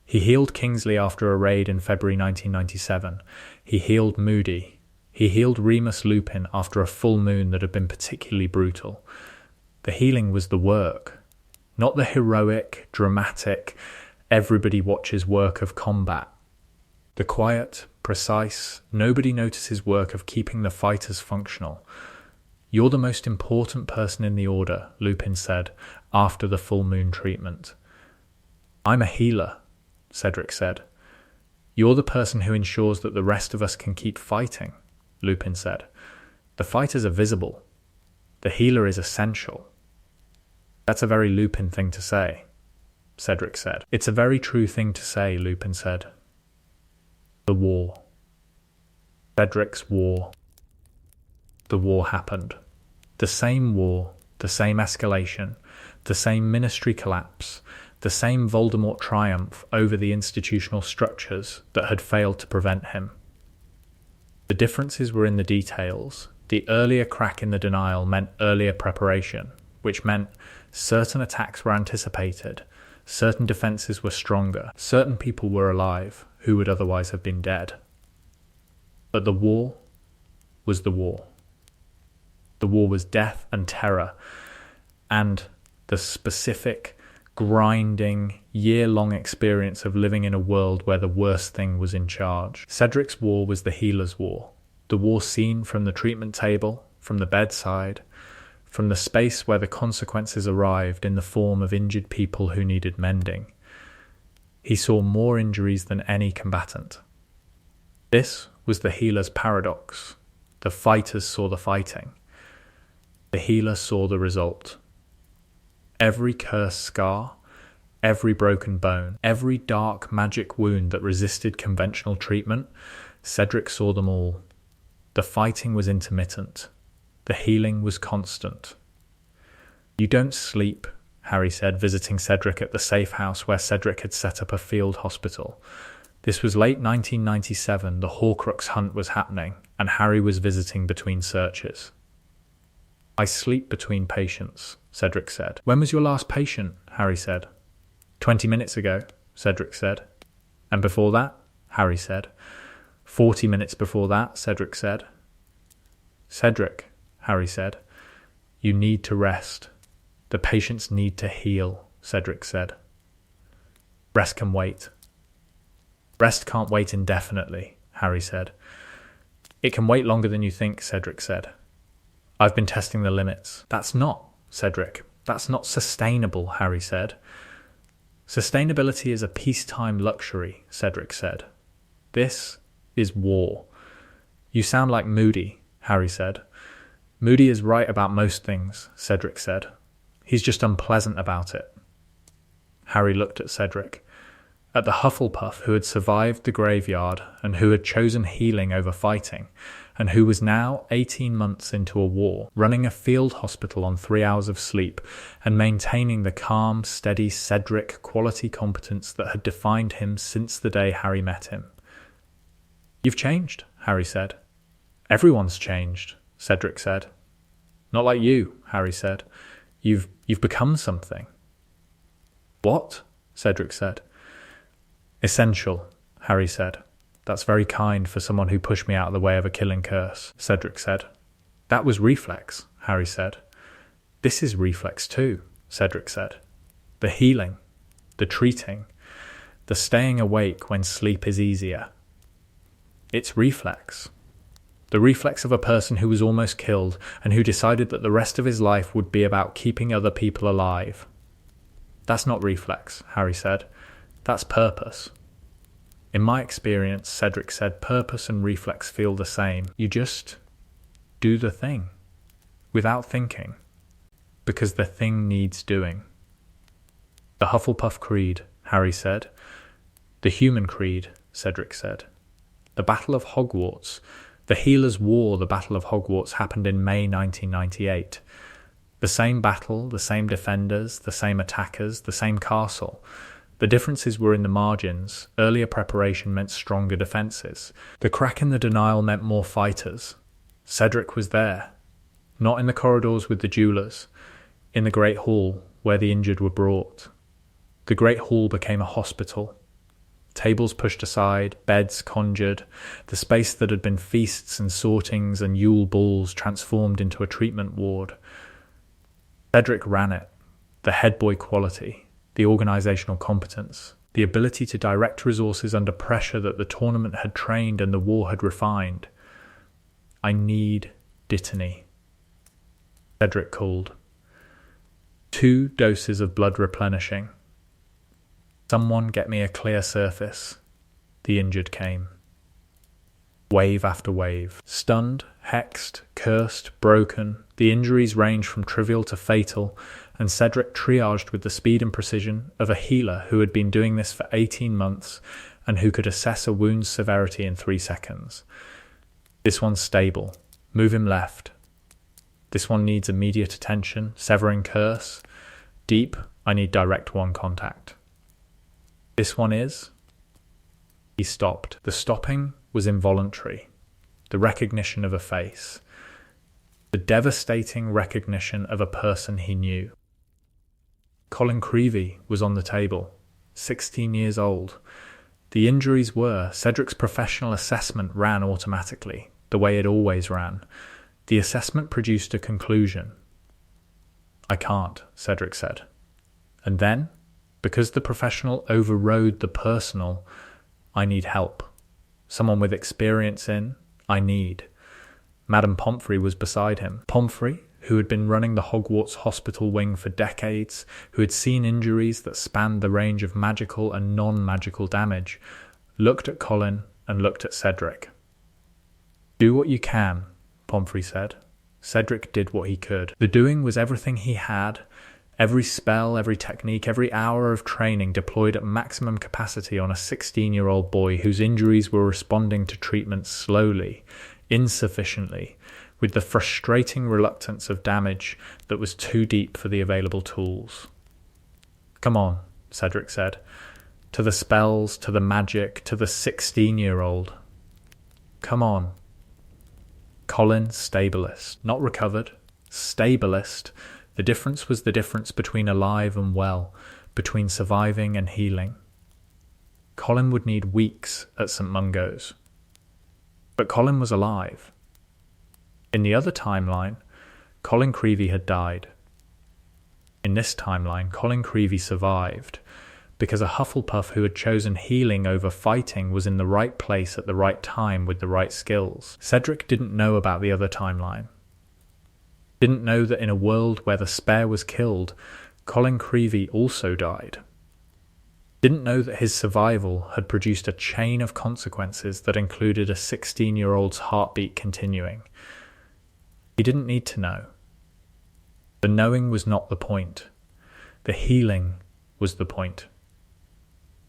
He healed Kingsley after a raid in February 1997. He healed Moody. He healed Remus Lupin after a full moon that had been particularly brutal. The healing was the work, not the heroic, dramatic, everybody watches work of combat. The quiet, precise, nobody notices work of keeping the fighters functional. "You're the most important person in the Order," Lupin said, after the full moon treatment. "I'm a healer," Cedric said. You're the person who ensures that the rest of us can keep fighting, Lupin said. The fighters are visible. The healer is essential. That's a very Lupin thing to say, Cedric said. It's a very true thing to say, Lupin said. The war. Cedric's war. The war happened. The same war, the same escalation, the same ministry collapse, the same Voldemort triumph over the institutional structures that had failed to prevent him. The differences were in the details. The earlier crack in the denial meant earlier preparation, which meant certain attacks were anticipated, certain defences were stronger, certain people were alive who would otherwise have been dead. But the war was the war. The war was death and terror, and the specific, grinding, year-long experience of living in a world where the worst thing was in charge. Cedric's war was the healer's war, the war seen from the treatment table, from the bedside, from the space where the consequences arrived in the form of injured people who needed mending. He saw more injuries than any combatant. This was the healer's paradox. The fighters saw the fighting. The healer saw the result. Every cursed scar, every broken bone, every dark magic wound that resisted conventional treatment, Cedric saw them all. The fighting was intermittent. The healing was constant. You don't sleep, Harry said, visiting Cedric at the safe house where Cedric had set up a field hospital. This was late 1997, the Horcrux hunt was happening, and Harry was visiting between searches. I sleep between patients, Cedric said. When was your last patient? Harry said. 20 minutes ago, Cedric said. And before that? Harry said. 40 minutes before that, Cedric said. Cedric, Harry said, you need to rest. The patients need to heal, Cedric said. Rest can wait. Rest can't wait indefinitely, Harry said. It can wait longer than you think, Cedric said. I've been testing the limits. That's not, Cedric. That's not sustainable, Harry said. Sustainability is a peacetime luxury, Cedric said. This is war. You sound like Moody, Harry said. Moody is right about most things, Cedric said. He's just unpleasant about it. Harry looked at Cedric. At the Hufflepuff who had survived the graveyard and who had chosen healing over fighting, and who was now 18 months into a war, running a field hospital on 3 hours of sleep and maintaining the calm, steady Cedric quality competence that had defined him since the day Harry met him. You've changed, Harry said. Everyone's changed, Cedric said. Not like you, Harry said. You've become something. What? Cedric said. Essential, Harry said. That's very kind for someone who pushed me out of the way of a killing curse, Cedric said. That was reflex, Harry said. This is reflex too, Cedric said. The healing, the treating, the staying awake when sleep is easier. It's reflex. The reflex of a person who was almost killed and who decided that the rest of his life would be about keeping other people alive. That's not reflex, Harry said. That's purpose. In my experience, Cedric said, purpose and reflex feel the same. You just do the thing without thinking because the thing needs doing. The Hufflepuff Creed, Harry said. The Human Creed, Cedric said. The Battle of Hogwarts, the Healer's War, the Battle of Hogwarts happened in May 1998. The same battle, the same defenders, the same attackers, the same castle. The differences were in the margins. Earlier preparation meant stronger defences. The crack in the denial meant more fighters. Cedric was there. Not in the corridors with the jewellers. In the Great Hall, where the injured were brought. The Great Hall became a hospital. Tables pushed aside, beds conjured. The space that had been feasts and sortings and Yule balls transformed into a treatment ward. Cedric ran it. The head boy quality. The organisational competence, the ability to direct resources under pressure that the tournament had trained and the war had refined. I need Dittany. Cedric called. 2 doses of blood replenishing. Someone get me a clear surface. the injured came. Wave after wave. Stunned, hexed, cursed, broken, the injuries ranged from trivial to fatal, and Cedric triaged with the speed and precision of a healer who had been doing this for 18 months and who could assess a wound's severity in 3 seconds. This one's stable. Move him left. This one needs immediate attention, severing curse. Deep, I need direct one contact. This one is... He stopped. The stopping was involuntary. The recognition of a face. The devastating recognition of a person he knew. Colin Creevey was on the table, 16 years old. The injuries were, Cedric's professional assessment ran automatically, the way it always ran. The assessment produced a conclusion. I can't, Cedric said. And then, because the professional overrode the personal, I need help. Someone with experience in, I need. Madame Pomfrey was beside him. Pomfrey, who had been running the Hogwarts hospital wing for decades, who had seen injuries that spanned the range of magical and non-magical damage, looked at Colin and looked at Cedric. Do what you can, Pomfrey said. Cedric did what he could. The doing was everything he had, every spell, every technique, every hour of training deployed at maximum capacity on a 16-year-old boy whose injuries were responding to treatment slowly, insufficiently, with the frustrating reluctance of damage that was too deep for the available tools. Come on, Cedric said. To the spells, to the magic, to the 16-year-old. Come on. Colin, stabalist. Not recovered. Stabalist. The difference was the difference between alive and well, between surviving and healing. Colin would need weeks at St. Mungo's. But Colin was alive. In the other timeline, Colin Creevey had died. In this timeline, Colin Creevey survived, because a Hufflepuff who had chosen healing over fighting was in the right place at the right time with the right skills. Cedric didn't know about the other timeline. Didn't know that in a world where the spare was killed, Colin Creevey also died. Didn't know that his survival had produced a chain of consequences that included a 16-year-old's heartbeat continuing. He didn't need to know. The knowing was not the point. The healing was the point.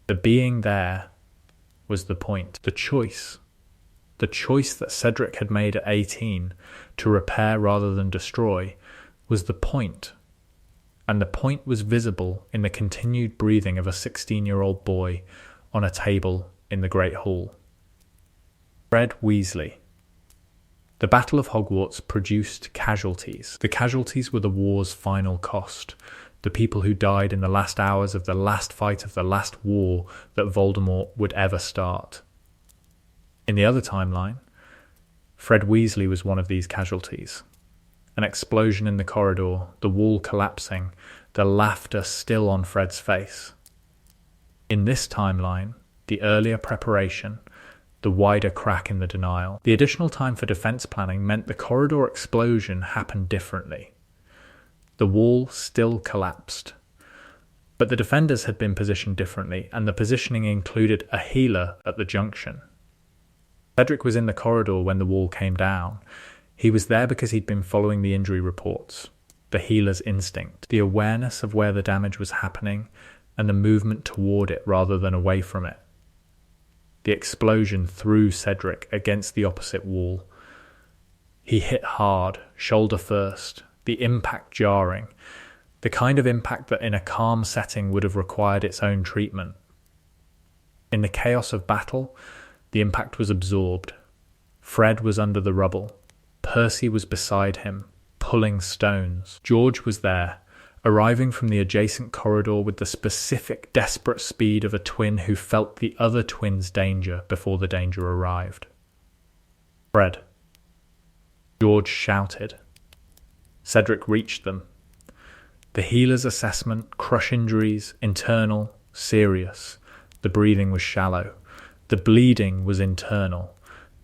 The being there was the point. The choice that Cedric had made at 18 to repair rather than destroy was the point. And the point was visible in the continued breathing of a 16-year-old boy on a table in the Great Hall. Fred Weasley. The Battle of Hogwarts produced casualties. The casualties were the war's final cost. The people who died in the last hours of the last fight of the last war that Voldemort would ever start. In the other timeline, Fred Weasley was one of these casualties. An explosion in the corridor, the wall collapsing, the laughter still on Fred's face. In this timeline, the earlier preparation, the wider crack in the denial. The additional time for defense planning meant the corridor explosion happened differently. The wall still collapsed. But the defenders had been positioned differently, and the positioning included a healer at the junction. Cedric was in the corridor when the wall came down. He was there because he'd been following the injury reports, the healer's instinct, the awareness of where the damage was happening, and the movement toward it rather than away from it. The explosion threw Cedric against the opposite wall. He hit hard, shoulder first, the impact jarring, the kind of impact that in a calm setting would have required its own treatment. In the chaos of battle, the impact was absorbed. Fred was under the rubble. Percy was beside him, pulling stones. George was there, arriving from the adjacent corridor with the specific desperate speed of a twin who felt the other twin's danger before the danger arrived. Fred. George shouted. Cedric reached them. The healer's assessment, crush injuries, internal, serious. The breathing was shallow. The bleeding was internal.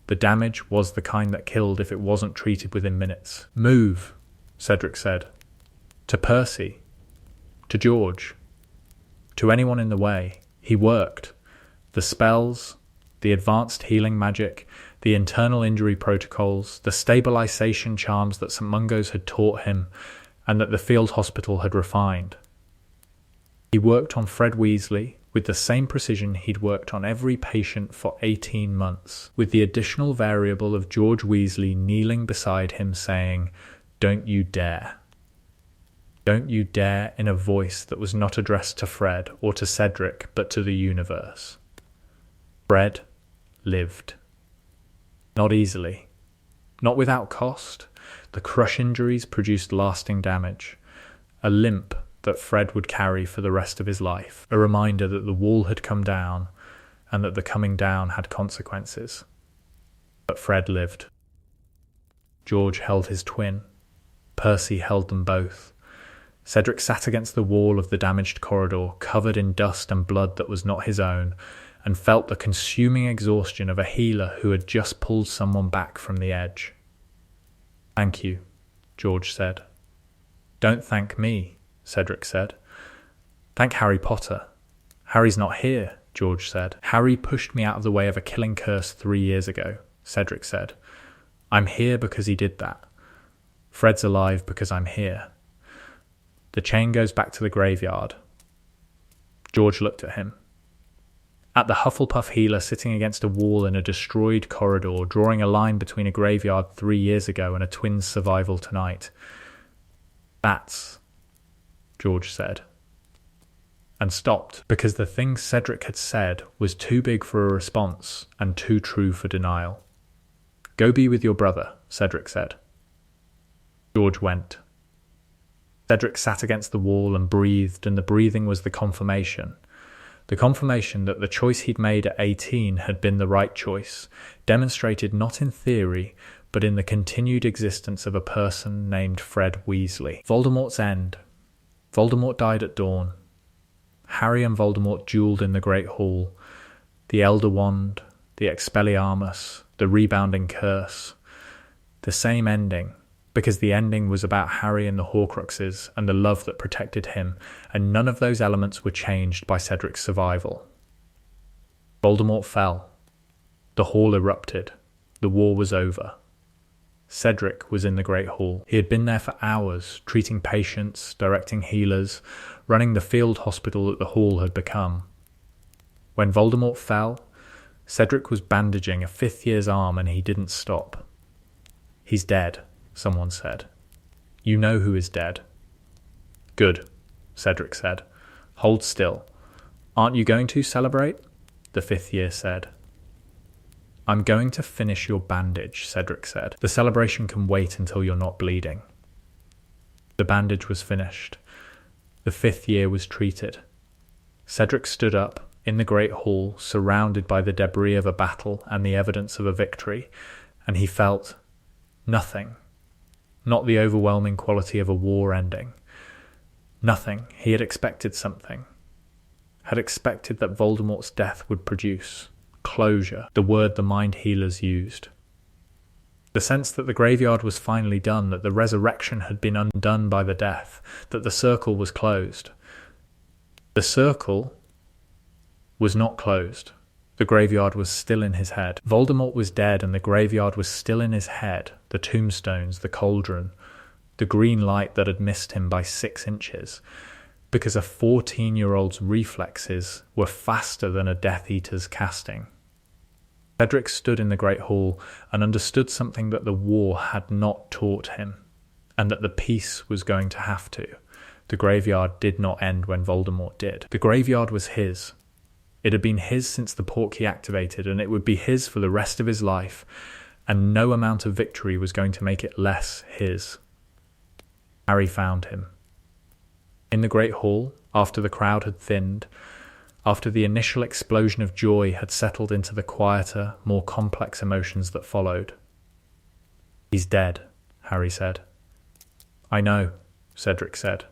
The damage was the kind that killed if it wasn't treated within minutes. Move, Cedric said. To Percy. To George. To anyone in the way. He worked. The spells, the advanced healing magic, the internal injury protocols, the stabilization charms that St. Mungo's had taught him and that the field hospital had refined. He worked on Fred Weasley with the same precision he'd worked on every patient for 18 months, with the additional variable of George Weasley kneeling beside him saying, "Don't you dare." Don't you dare, in a voice that was not addressed to Fred or to Cedric, but to the universe. Fred lived. Not easily. Not without cost. The crush injuries produced lasting damage. A limp that Fred would carry for the rest of his life. A reminder that the wall had come down and that the coming down had consequences. But Fred lived. George held his twin. Percy held them both. Cedric sat against the wall of the damaged corridor, covered in dust and blood that was not his own, and felt the consuming exhaustion of a healer who had just pulled someone back from the edge. "Thank you," George said. "Don't thank me," Cedric said. "Thank Harry Potter." "Harry's not here," George said. "Harry pushed me out of the way of a killing curse 3 years ago," Cedric said. "I'm here because he did that. Fred's alive because I'm here. The chain goes back to the graveyard." George looked at him. At the Hufflepuff healer sitting against a wall in a destroyed corridor, drawing a line between a graveyard 3 years ago and a twin's survival tonight. "That's," George said. And stopped, because the thing Cedric had said was too big for a response and too true for denial. "Go be with your brother," Cedric said. George went. Cedric sat against the wall and breathed, and the breathing was the confirmation. The confirmation that the choice he'd made at 18 had been the right choice, demonstrated not in theory, but in the continued existence of a person named Fred Weasley. Voldemort's end. Voldemort died at dawn. Harry and Voldemort duelled in the Great Hall. The Elder Wand, the Expelliarmus, the rebounding curse. The same ending, because the ending was about Harry and the Horcruxes and the love that protected him, and none of those elements were changed by Cedric's survival. Voldemort fell. The hall erupted. The war was over. Cedric was in the Great Hall. He had been there for hours, treating patients, directing healers, running the field hospital that the hall had become. When Voldemort fell, Cedric was bandaging a 5th year's arm and he didn't stop. "He's dead," someone said. "You know who is dead." "Good," Cedric said. "Hold still. Aren't you going to celebrate?" the 5th year said. "I'm going to finish your bandage," Cedric said. "The celebration can wait until you're not bleeding." The bandage was finished. The 5th year was treated. Cedric stood up in the Great Hall, surrounded by the debris of a battle and the evidence of a victory, and he felt nothing. Not the overwhelming quality of a war ending. Nothing. He had expected something. Had expected that Voldemort's death would produce closure, the word the mind healers used. The sense that the graveyard was finally done, that the resurrection had been undone by the death, that the circle was closed. The circle was not closed. The graveyard was still in his head. Voldemort was dead and the graveyard was still in his head. The tombstones, the cauldron, the green light that had missed him by 6 inches. Because a 14-year-old's reflexes were faster than a Death Eater's casting. Cedric stood in the Great Hall and understood something that the war had not taught him, and that the peace was going to have to. The graveyard did not end when Voldemort did. The graveyard was his. It had been his since the Portkey activated, and it would be his for the rest of his life, and no amount of victory was going to make it less his. Harry found him. In the Great Hall, after the crowd had thinned, after the initial explosion of joy had settled into the quieter, more complex emotions that followed. "He's dead," Harry said. "I know," Cedric said.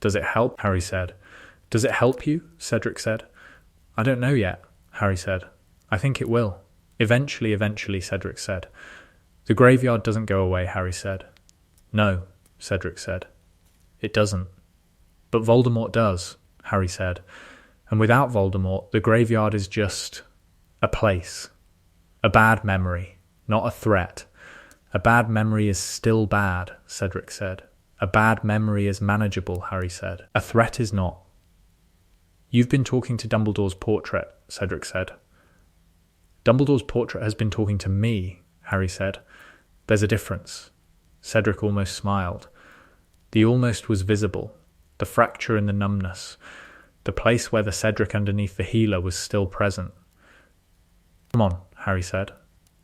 "Does it help?" Harry said. "Does it help you?" Cedric said. "I don't know yet," Harry said. "I think it will. Eventually, Cedric said. "The graveyard doesn't go away," Harry said. "No," Cedric said. "It doesn't. But Voldemort does," Harry said. "And without Voldemort, the graveyard is just A place. A bad memory, not a threat. A bad memory is still bad, Cedric said. A bad memory is manageable, Harry said. A threat is not. You've been talking to Dumbledore's portrait, Cedric said. Dumbledore's portrait has been talking to me, Harry said. There's a difference. Cedric almost smiled. The almost was visible, the fracture in the numbness, the place where the Cedric underneath the healer was still present. Come on, Harry said.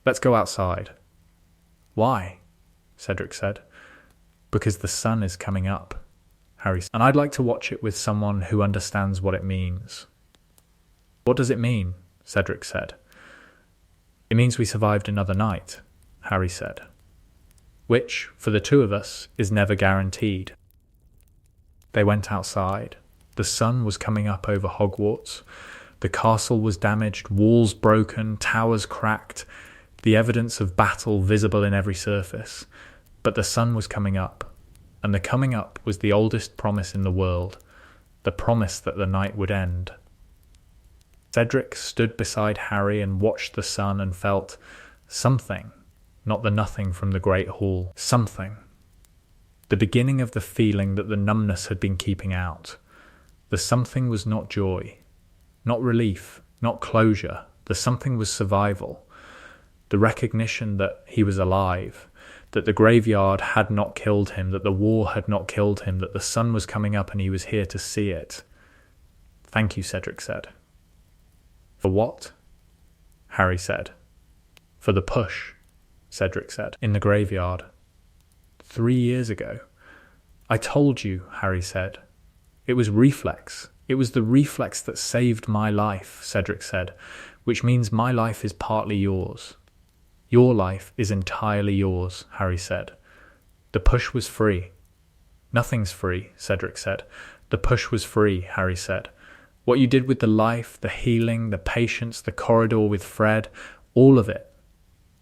Let's go outside. Why? Cedric said. Because the sun is coming up, Harry said. And I'd like to watch it with someone who understands what it means. What does it mean? Cedric said. It means we survived another night, Harry said. Which, for the two of us, is never guaranteed. They went outside. The sun was coming up over Hogwarts. The castle was damaged, walls broken, towers cracked, the evidence of battle visible in every surface. But the sun was coming up, and the coming up was the oldest promise in the world, the promise that the night would end. Cedric stood beside Harry and watched the sun and felt something, not the nothing from the Great Hall, something. The beginning of the feeling that the numbness had been keeping out. The something was not joy, not relief, not closure. The something was survival. The recognition that he was alive, that the graveyard had not killed him, that the war had not killed him, that the sun was coming up and he was here to see it. Thank you, Cedric said. For what? Harry said. For the push, Cedric said, in the graveyard. 3 years ago. I told you, Harry said. It was reflex. It was the reflex that saved my life, Cedric said, which means my life is partly yours. Your life is entirely yours, Harry said. The push was free. Nothing's free, Cedric said. The push was free, Harry said. What you did with the life, the healing, the patience, the corridor with Fred, all of it,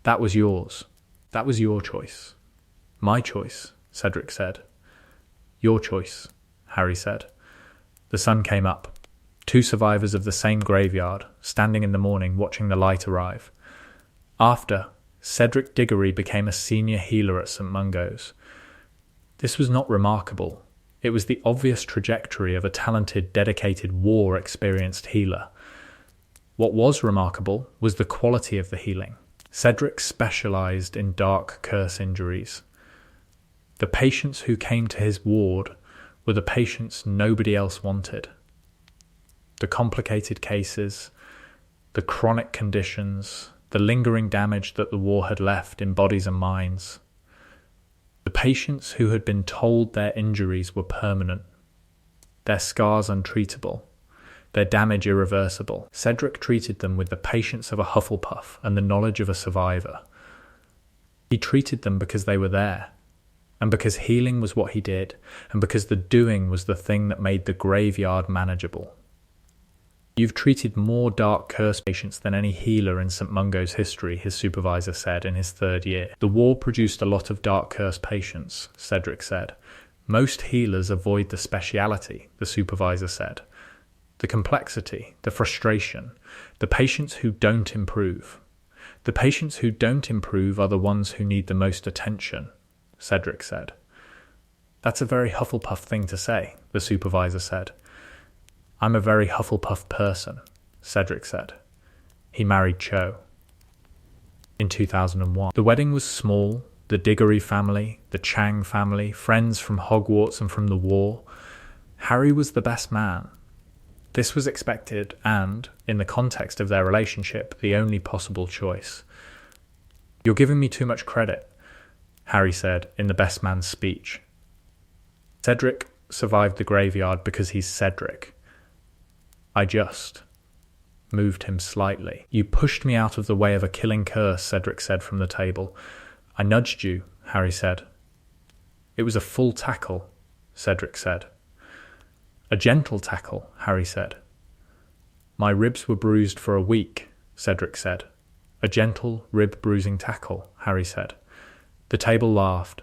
that was yours. That was your choice. My choice, Cedric said. Your choice, Harry said. The sun came up. 2 survivors of the same graveyard, standing in the morning watching the light arrive. After, Cedric Diggory became a senior healer at St. Mungo's. This was not remarkable. It was the obvious trajectory of a talented, dedicated, war-experienced healer. What was remarkable was the quality of the healing. Cedric specialized in dark curse injuries. The patients who came to his ward were the patients nobody else wanted. The complicated cases, the chronic conditions, the lingering damage that the war had left in bodies and minds. The patients who had been told their injuries were permanent, their scars untreatable, their damage irreversible. Cedric treated them with the patience of a Hufflepuff and the knowledge of a survivor. He treated them because they were there, and because healing was what he did, and because the doing was the thing that made the graveyard manageable. You've treated more dark curse patients than any healer in St. Mungo's history, his supervisor said in his 3rd year. The war produced a lot of dark curse patients, Cedric said. Most healers avoid the speciality, the supervisor said. The complexity, the frustration, the patients who don't improve. The patients who don't improve are the ones who need the most attention, Cedric said. That's a very Hufflepuff thing to say, the supervisor said. I'm a very Hufflepuff person, Cedric said. He married Cho. In 2001. The wedding was small, the Diggory family, the Chang family, friends from Hogwarts and from the war. Harry was the best man. This was expected and, in the context of their relationship, the only possible choice. You're giving me too much credit, Harry said in the best man's speech. Cedric survived the graveyard because he's Cedric. I just moved him slightly. You pushed me out of the way of a killing curse, Cedric said from the table. I nudged you, Harry said. It was a full tackle, Cedric said. A gentle tackle, Harry said. My ribs were bruised for a week, Cedric said. A gentle, rib-bruising tackle, Harry said. The table laughed.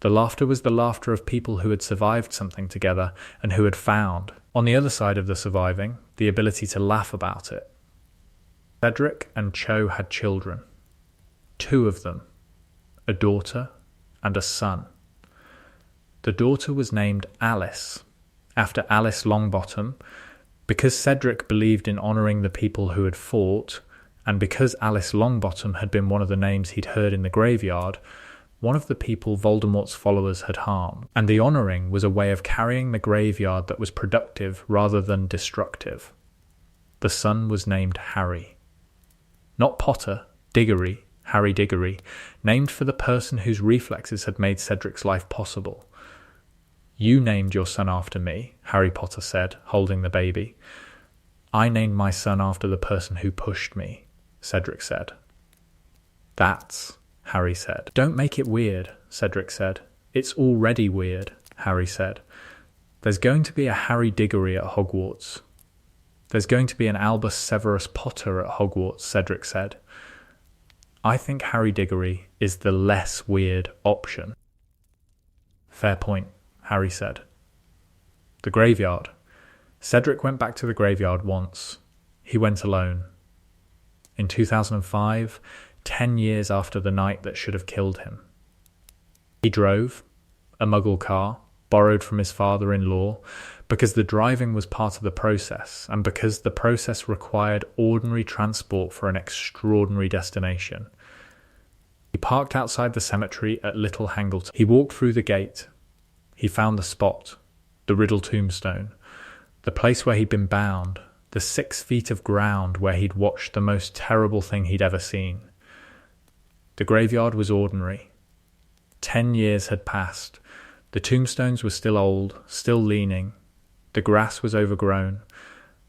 The laughter was the laughter of people who had survived something together and who had found, on the other side of the surviving, the ability to laugh about it. Cedric and Cho had children. 2 of them, a daughter and a son. The daughter was named Alice, after Alice Longbottom, because Cedric believed in honouring the people who had fought, and because Alice Longbottom had been one of the names he'd heard in the graveyard, one of the people Voldemort's followers had harmed, and the honouring was a way of carrying the graveyard that was productive rather than destructive. The son was named Harry. Not Potter, Diggory, Harry Diggory, named for the person whose reflexes had made Cedric's life possible. You named your son after me, Harry Potter said, holding the baby. I named my son after the person who pushed me, Cedric said. That's, Harry said. Don't make it weird, Cedric said. It's already weird, Harry said. There's going to be a Harry Diggory at Hogwarts. There's going to be an Albus Severus Potter at Hogwarts, Cedric said. I think Harry Diggory is the less weird option. Fair point, Harry said. The graveyard. Cedric went back to the graveyard once. He went alone. In 2005, 10 years after the night that should have killed him. He drove, a Muggle car, borrowed from his father-in-law, because the driving was part of the process, and because the process required ordinary transport for an extraordinary destination. He parked outside the cemetery at Little Hangleton. He walked through the gate. He found the spot, the Riddle tombstone, the place where he'd been bound, the 6 feet of ground where he'd watched the most terrible thing he'd ever seen. The graveyard was ordinary. 10 years had passed. The tombstones were still old, still leaning. The grass was overgrown.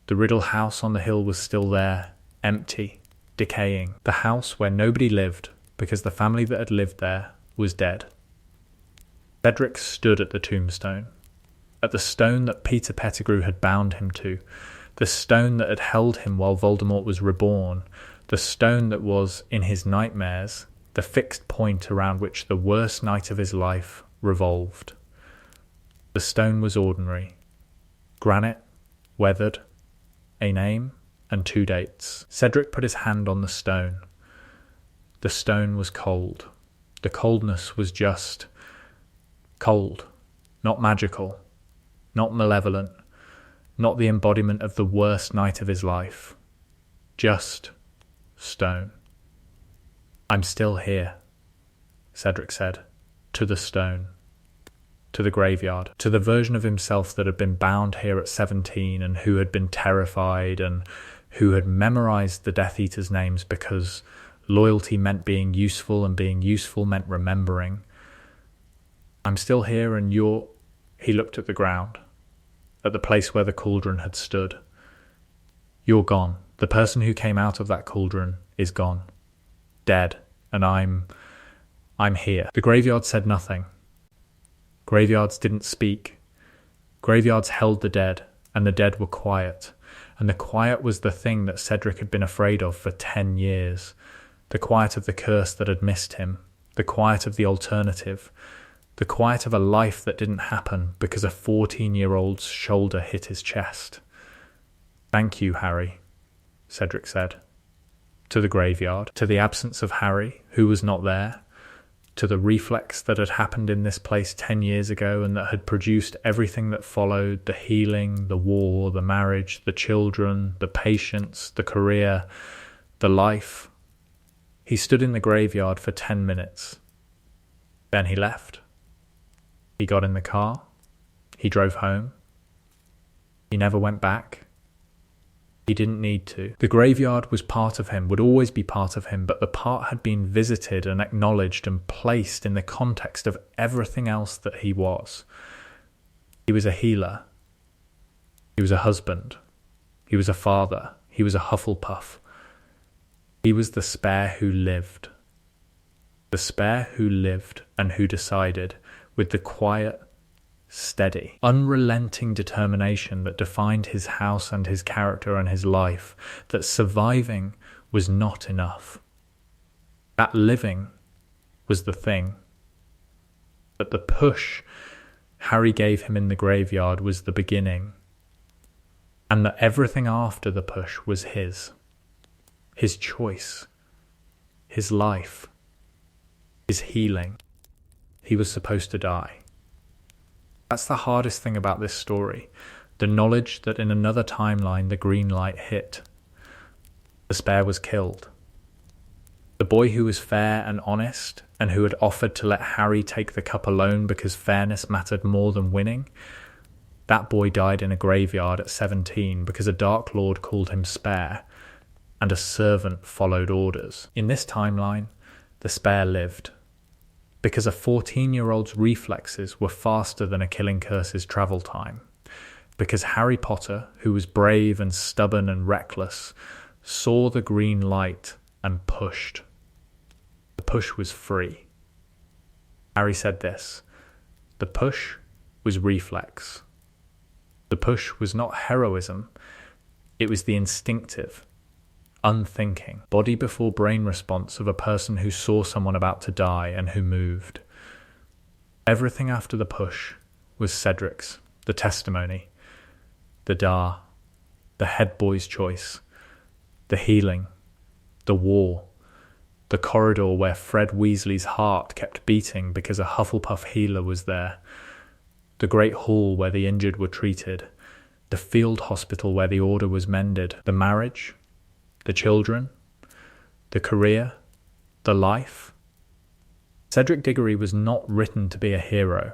The Riddle house on the hill was still there, empty, decaying. The house where nobody lived, because the family that had lived there was dead. Cedric stood at the tombstone, at the stone that Peter Pettigrew had bound him to, the stone that had held him while Voldemort was reborn, the stone that was, in his nightmares, the fixed point around which the worst night of his life revolved. The stone was ordinary. Granite, weathered, a name, and 2 dates. Cedric put his hand on the stone. The stone was cold. The coldness was just cold, not magical, not malevolent, not the embodiment of the worst night of his life. Just stone. I'm still here, Cedric said, to the stone, to the graveyard, to the version of himself that had been bound here at 17 and who had been terrified and who had memorized the Death Eaters' names because loyalty meant being useful and being useful meant remembering. I'm still here and you're... He looked at the ground, at the place where the cauldron had stood. You're gone. The person who came out of that cauldron is gone. Dead. And I'm here. The graveyard said nothing. Graveyards didn't speak. Graveyards held the dead, and the dead were quiet. And the quiet was the thing that Cedric had been afraid of for 10 years. The quiet of the curse that had missed him. The quiet of the alternative. The quiet of a life that didn't happen because a 14-year-old's shoulder hit his chest. Thank you, Harry, Cedric said. To the graveyard, to the absence of Harry, who was not there, to the reflex that had happened in this place 10 years ago and that had produced everything that followed, the healing, the war, the marriage, the children, the patience, the career, the life. He stood in the graveyard for 10 minutes. Then he left. He got in the car. He drove home. He never went back. He didn't need to. The graveyard was part of him, would always be part of him, but the part had been visited and acknowledged and placed in the context of everything else that he was. He was a healer. He was a husband. He was a father. He was a Hufflepuff. He was the spare who lived. The spare who lived and who decided, with the quiet, steady, unrelenting determination that defined his house and his character and his life, that surviving was not enough. That living was the thing. That the push Harry gave him in the graveyard was the beginning, and that everything after the push was his. his choice, his life, his healing. He was supposed to die. That's the hardest thing about this story, the knowledge that in another timeline the green light hit. The spare was killed. The boy who was fair and honest, and who had offered to let Harry take the cup alone because fairness mattered more than winning, that boy died in a graveyard at 17 because a Dark Lord called him spare, and a servant followed orders. In this timeline, the spare lived, because a 14-year-old's reflexes were faster than a killing curse's travel time, because Harry Potter, who was brave and stubborn and reckless, saw the green light and pushed. The push was free. Harry said this: the push was reflex. The push was not heroism, it was the instinctive, unthinking, body before brain response of a person who saw someone about to die and who moved. Everything after the push was Cedric's, the testimony, the dar, the head boy's choice, the healing, the war, the corridor where Fred Weasley's heart kept beating because a Hufflepuff healer was there, the great hall where the injured were treated, the field hospital where the order was mended, the marriage, the children, the career, the life. Cedric Diggory was not written to be a hero.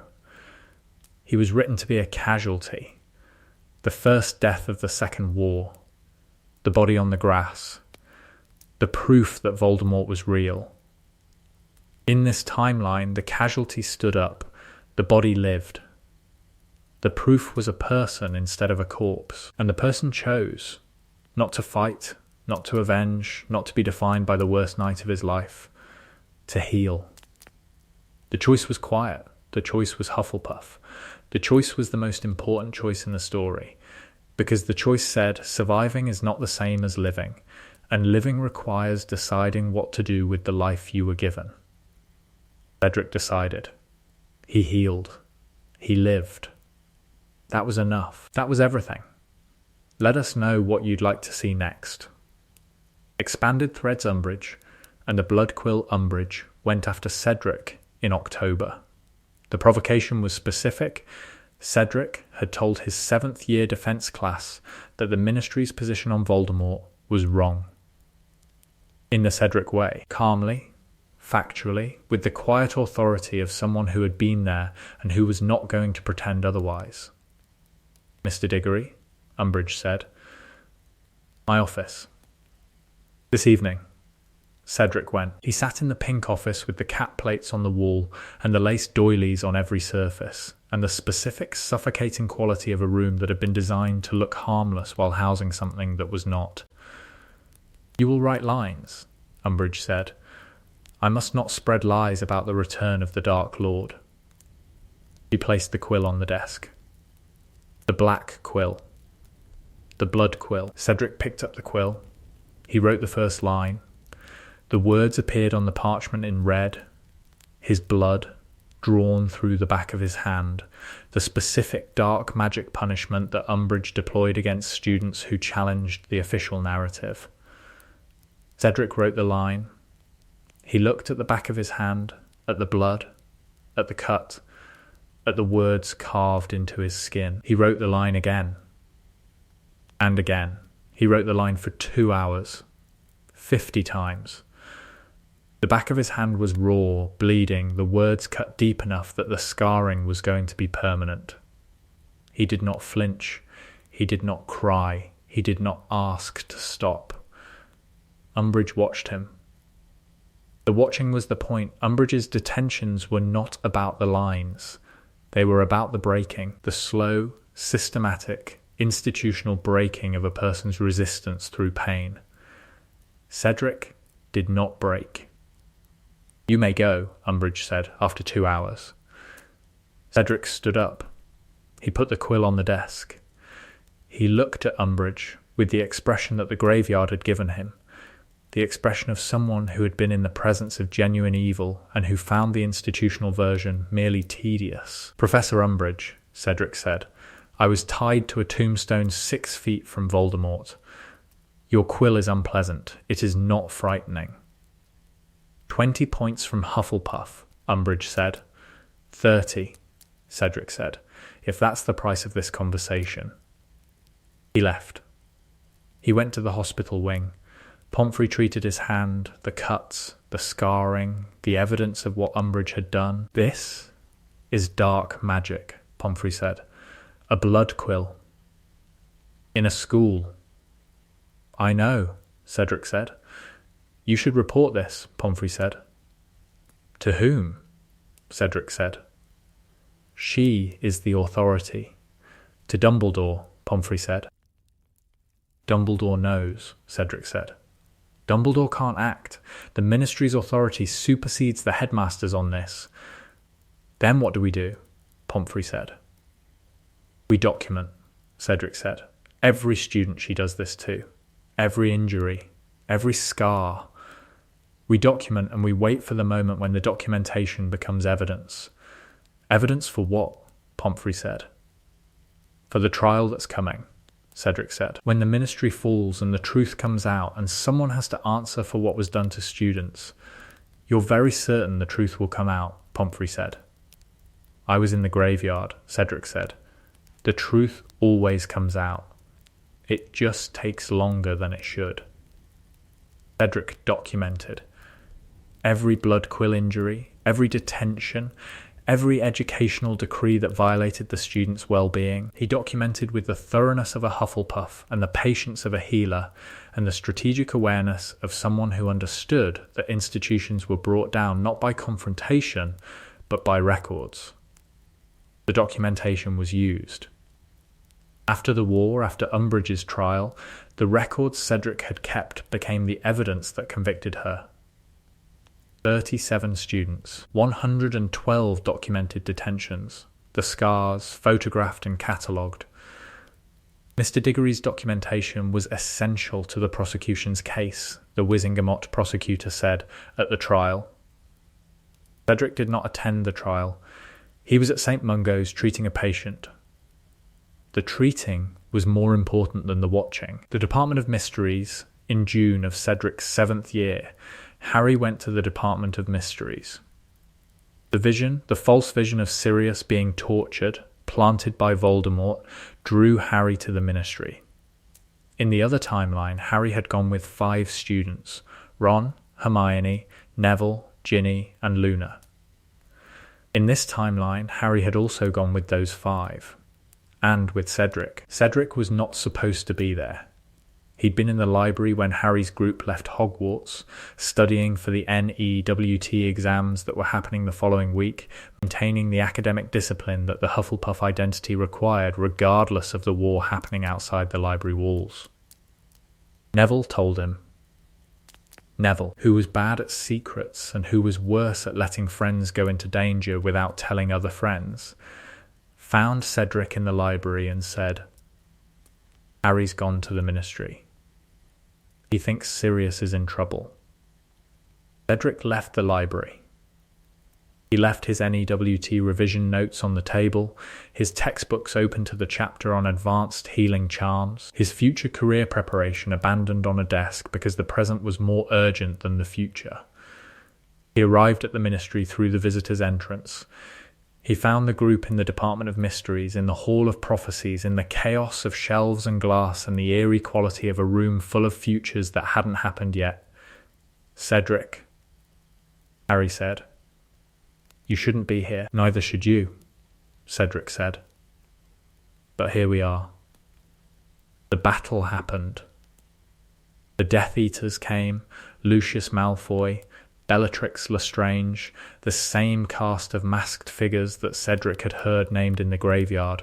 He was written to be a casualty, the first death of the Second War, the body on the grass, the proof that Voldemort was real. In this timeline, the casualty stood up, the body lived. The proof was a person instead of a corpse, and the person chose not to fight, not to avenge, not to be defined by the worst night of his life, to heal. The choice was quiet. The choice was Hufflepuff. The choice was the most important choice in the story, because the choice said surviving is not the same as living, and living requires deciding what to do with the life you were given. Cedric decided. He healed. He lived. That was enough. That was everything. Let us know what you'd like to see next. Expanded Threads Umbridge and the Bloodquill Umbridge went after Cedric in October. The provocation was specific. Cedric had told his 7th year defense class that the Ministry's position on Voldemort was wrong. In the Cedric way, calmly, factually, with the quiet authority of someone who had been there and who was not going to pretend otherwise. Mr. Diggory, Umbridge said. My office. This evening. Cedric went. He sat in the pink office with the cat plates on the wall and the lace doilies on every surface, and the specific suffocating quality of a room that had been designed to look harmless while housing something that was not. You will write lines, Umbridge said. I must not spread lies about the return of the Dark Lord. He placed the quill on the desk. The black quill. The blood quill. Cedric picked up the quill. He wrote the first line. The words appeared on the parchment in red. His blood, drawn through the back of his hand. The specific dark magic punishment that Umbridge deployed against students who challenged the official narrative. Cedric wrote the line. He looked at the back of his hand, at the blood, at the cut, at the words carved into his skin. He wrote the line again. And again. He wrote the line for 2 hours. 50 times. The back of his hand was raw, bleeding, the words cut deep enough that the scarring was going to be permanent. He did not flinch. He did not cry. He did not ask to stop. Umbridge watched him. The watching was the point. Umbridge's detentions were not about the lines. They were about the breaking, the slow, systematic, institutional breaking of a person's resistance through pain. Cedric did not break. You may go, Umbridge said after 2 hours. Cedric stood up. He put the quill on the desk. He looked at Umbridge with the expression that the graveyard had given him, the expression of someone who had been in the presence of genuine evil and who found the institutional version merely tedious. Professor Umbridge, Cedric said, I was tied to a tombstone 6 feet from Voldemort. Your quill is unpleasant. It is not frightening. 20 points from Hufflepuff, Umbridge said. 30, Cedric said, if that's the price of this conversation. He left. He went to the hospital wing. Pomfrey treated his hand, the cuts, the scarring, the evidence of what Umbridge had done. This is dark magic, Pomfrey said. A blood quill. In a school. I know, Cedric said. You should report this, Pomfrey said. To whom? Cedric said. She is the authority. To Dumbledore, Pomfrey said. Dumbledore knows, Cedric said. Dumbledore can't act. The Ministry's authority supersedes the headmasters on this. Then what do we do? Pomfrey said. We document, Cedric said. Every student she does this to. Every injury. Every scar. We document and we wait for the moment when the documentation becomes evidence. Evidence for what? Pomfrey said. For the trial that's coming, Cedric said. When the Ministry falls and the truth comes out and someone has to answer for what was done to students, you're very certain the truth will come out, Pomfrey said. I was in the graveyard, Cedric said. The truth always comes out. It just takes longer than it should. Cedric documented every blood quill injury, every detention, every educational decree that violated the students' well-being. He documented with the thoroughness of a Hufflepuff and the patience of a healer and the strategic awareness of someone who understood that institutions were brought down not by confrontation, but by records. The documentation was used. After the war, after Umbridge's trial, the records Cedric had kept became the evidence that convicted her. 37 students, 112 documented detentions, the scars photographed and catalogued. Mr. Diggory's documentation was essential to the prosecution's case, the Wizengamot prosecutor said at the trial. Cedric did not attend the trial. He was at St. Mungo's treating a patient. The treating was more important than the watching. The Department of Mysteries, in June of Cedric's 7th year, Harry went to the Department of Mysteries. The false vision of Sirius being tortured, planted by Voldemort, drew Harry to the Ministry. In the other timeline, Harry had gone with 5 students: Ron, Hermione, Neville, Ginny, and Luna. In this timeline, Harry had also gone with those 5. And with Cedric. Cedric was not supposed to be there. He'd been in the library when Harry's group left Hogwarts, studying for the NEWT exams that were happening the following week, maintaining the academic discipline that the Hufflepuff identity required regardless of the war happening outside the library walls. Neville told him. Neville, who was bad at secrets and who was worse at letting friends go into danger without telling other friends, found Cedric in the library and said, Harry's gone to the Ministry. He thinks Sirius is in trouble. Cedric left the library. He left his NEWT revision notes on the table, his textbooks open to the chapter on advanced healing charms, his future career preparation abandoned on a desk because the present was more urgent than the future. He arrived at the Ministry through the visitor's entrance. He found the group in the Department of Mysteries, in the Hall of Prophecies, in the chaos of shelves and glass and the eerie quality of a room full of futures that hadn't happened yet. Cedric, Harry said. You shouldn't be here. Neither should you, Cedric said. But here we are. The battle happened. The Death Eaters came, Lucius Malfoy, Bellatrix Lestrange, the same cast of masked figures that Cedric had heard named in the graveyard.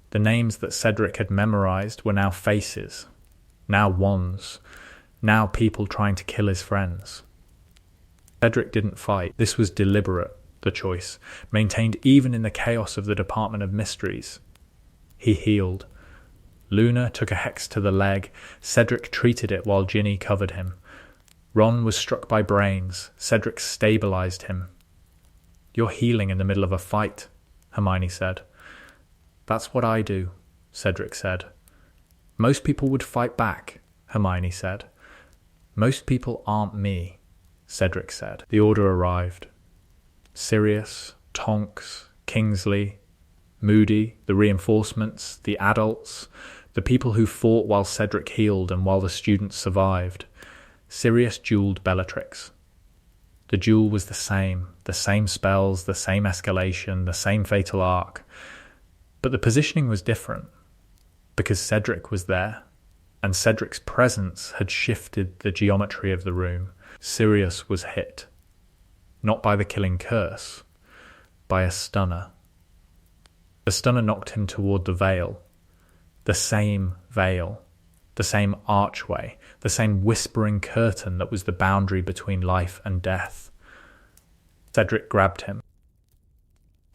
The names that Cedric had memorized were now faces, now wands, now people trying to kill his friends. Cedric didn't fight. This was deliberate, the choice, maintained even in the chaos of the Department of Mysteries. He healed. Luna took a hex to the leg. Cedric treated it while Ginny covered him. Ron was struck by brains. Cedric stabilized him. You're healing in the middle of a fight, Hermione said. That's what I do, Cedric said. Most people would fight back, Hermione said. Most people aren't me, Cedric said. The order arrived. Sirius, Tonks, Kingsley, Moody, the reinforcements, the adults, the people who fought while Cedric healed and while the students survived. Sirius dueled Bellatrix. The duel was the same spells, the same escalation, the same fatal arc. But the positioning was different, because Cedric was there, and Cedric's presence had shifted the geometry of the room. Sirius was hit, not by the killing curse, by a stunner. The stunner knocked him toward the veil, the same archway, the same whispering curtain that was the boundary between life and death. Cedric grabbed him.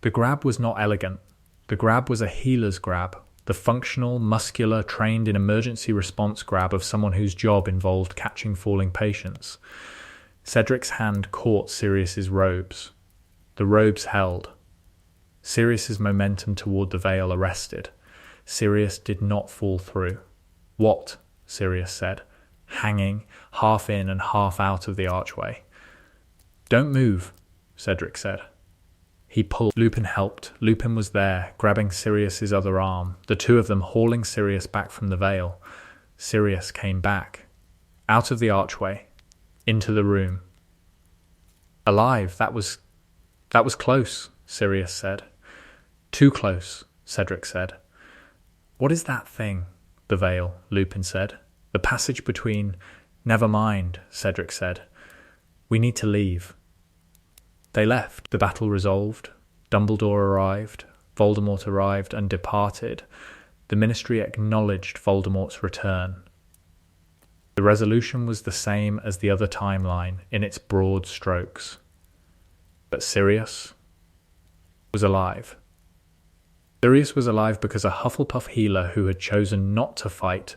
The grab was not elegant. The grab was a healer's grab, the functional, muscular, trained in emergency response grab of someone whose job involved catching falling patients. Cedric's hand caught Sirius's robes. The robes held. Sirius's momentum toward the veil arrested. Sirius did not fall through. What? Sirius said, hanging, half in and half out of the archway. Don't move, Cedric said. He pulled. Lupin helped. Lupin was there, grabbing Sirius's other arm, the two of them hauling Sirius back from the veil. Sirius came back, out of the archway, into the room. Alive, that was close, Sirius said. Too close, Cedric said. What is that thing? The veil, Lupin said. The passage between... Never mind, Cedric said. We need to leave. They left. The battle resolved. Dumbledore arrived. Voldemort arrived and departed. The Ministry acknowledged Voldemort's return. The resolution was the same as the other timeline in its broad strokes. But Sirius was alive. Sirius was alive because a Hufflepuff healer who had chosen not to fight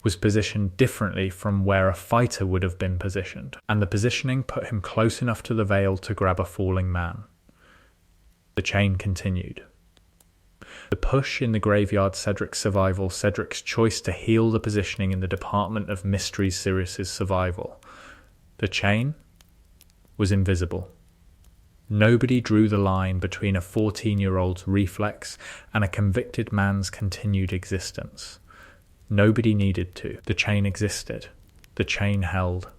was positioned differently from where a fighter would have been positioned, and the positioning put him close enough to the veil to grab a falling man. The chain continued. The push in the graveyard, Cedric's survival, Cedric's choice to heal the positioning in the Department of Mysteries, Sirius's survival. The chain was invisible. Nobody drew the line between a 14-year-old's reflex and a convicted man's continued existence. Nobody needed to. The chain existed. The chain held.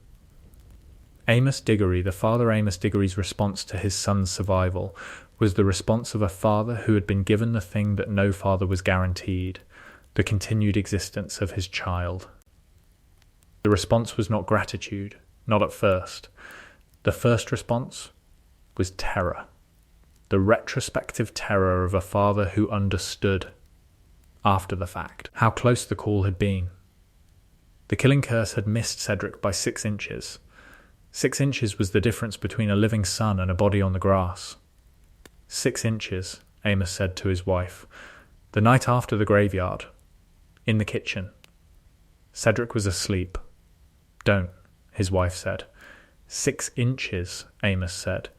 Amos Diggory, the father Amos Diggory's response to his son's survival, was the response of a father who had been given the thing that no father was guaranteed, the continued existence of his child. The response was not gratitude, not at first. The first response was terror, the retrospective terror of a father who understood, after the fact, how close the call had been. The killing curse had missed Cedric by 6 inches. 6 inches was the difference between a living son and a body on the grass. 6 inches, Amos said to his wife, the night after the graveyard, in the kitchen. Cedric was asleep. Don't, his wife said. 6 inches, Amos said.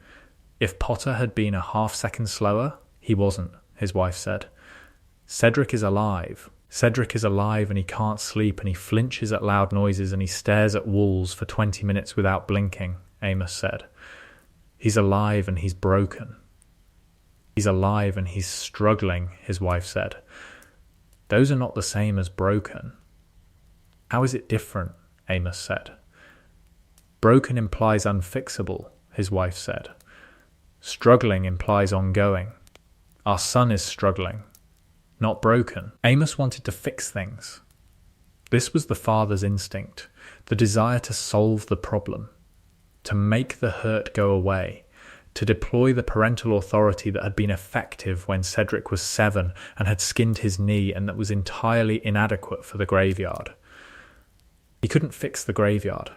If Potter had been a half-second slower, he wasn't, his wife said. Cedric is alive. Cedric is alive and he can't sleep and he flinches at loud noises and he stares at walls for 20 minutes without blinking, Amos said. He's alive and he's broken. He's alive and he's struggling, his wife said. Those are not the same as broken. How is it different? Amos said. Broken implies unfixable, his wife said. Struggling implies ongoing. Our son is struggling, not broken. Amos wanted to fix things. This was the father's instinct, the desire to solve the problem, to make the hurt go away, to deploy the parental authority that had been effective when Cedric was 7 and had skinned his knee and that was entirely inadequate for the graveyard. He couldn't fix the graveyard.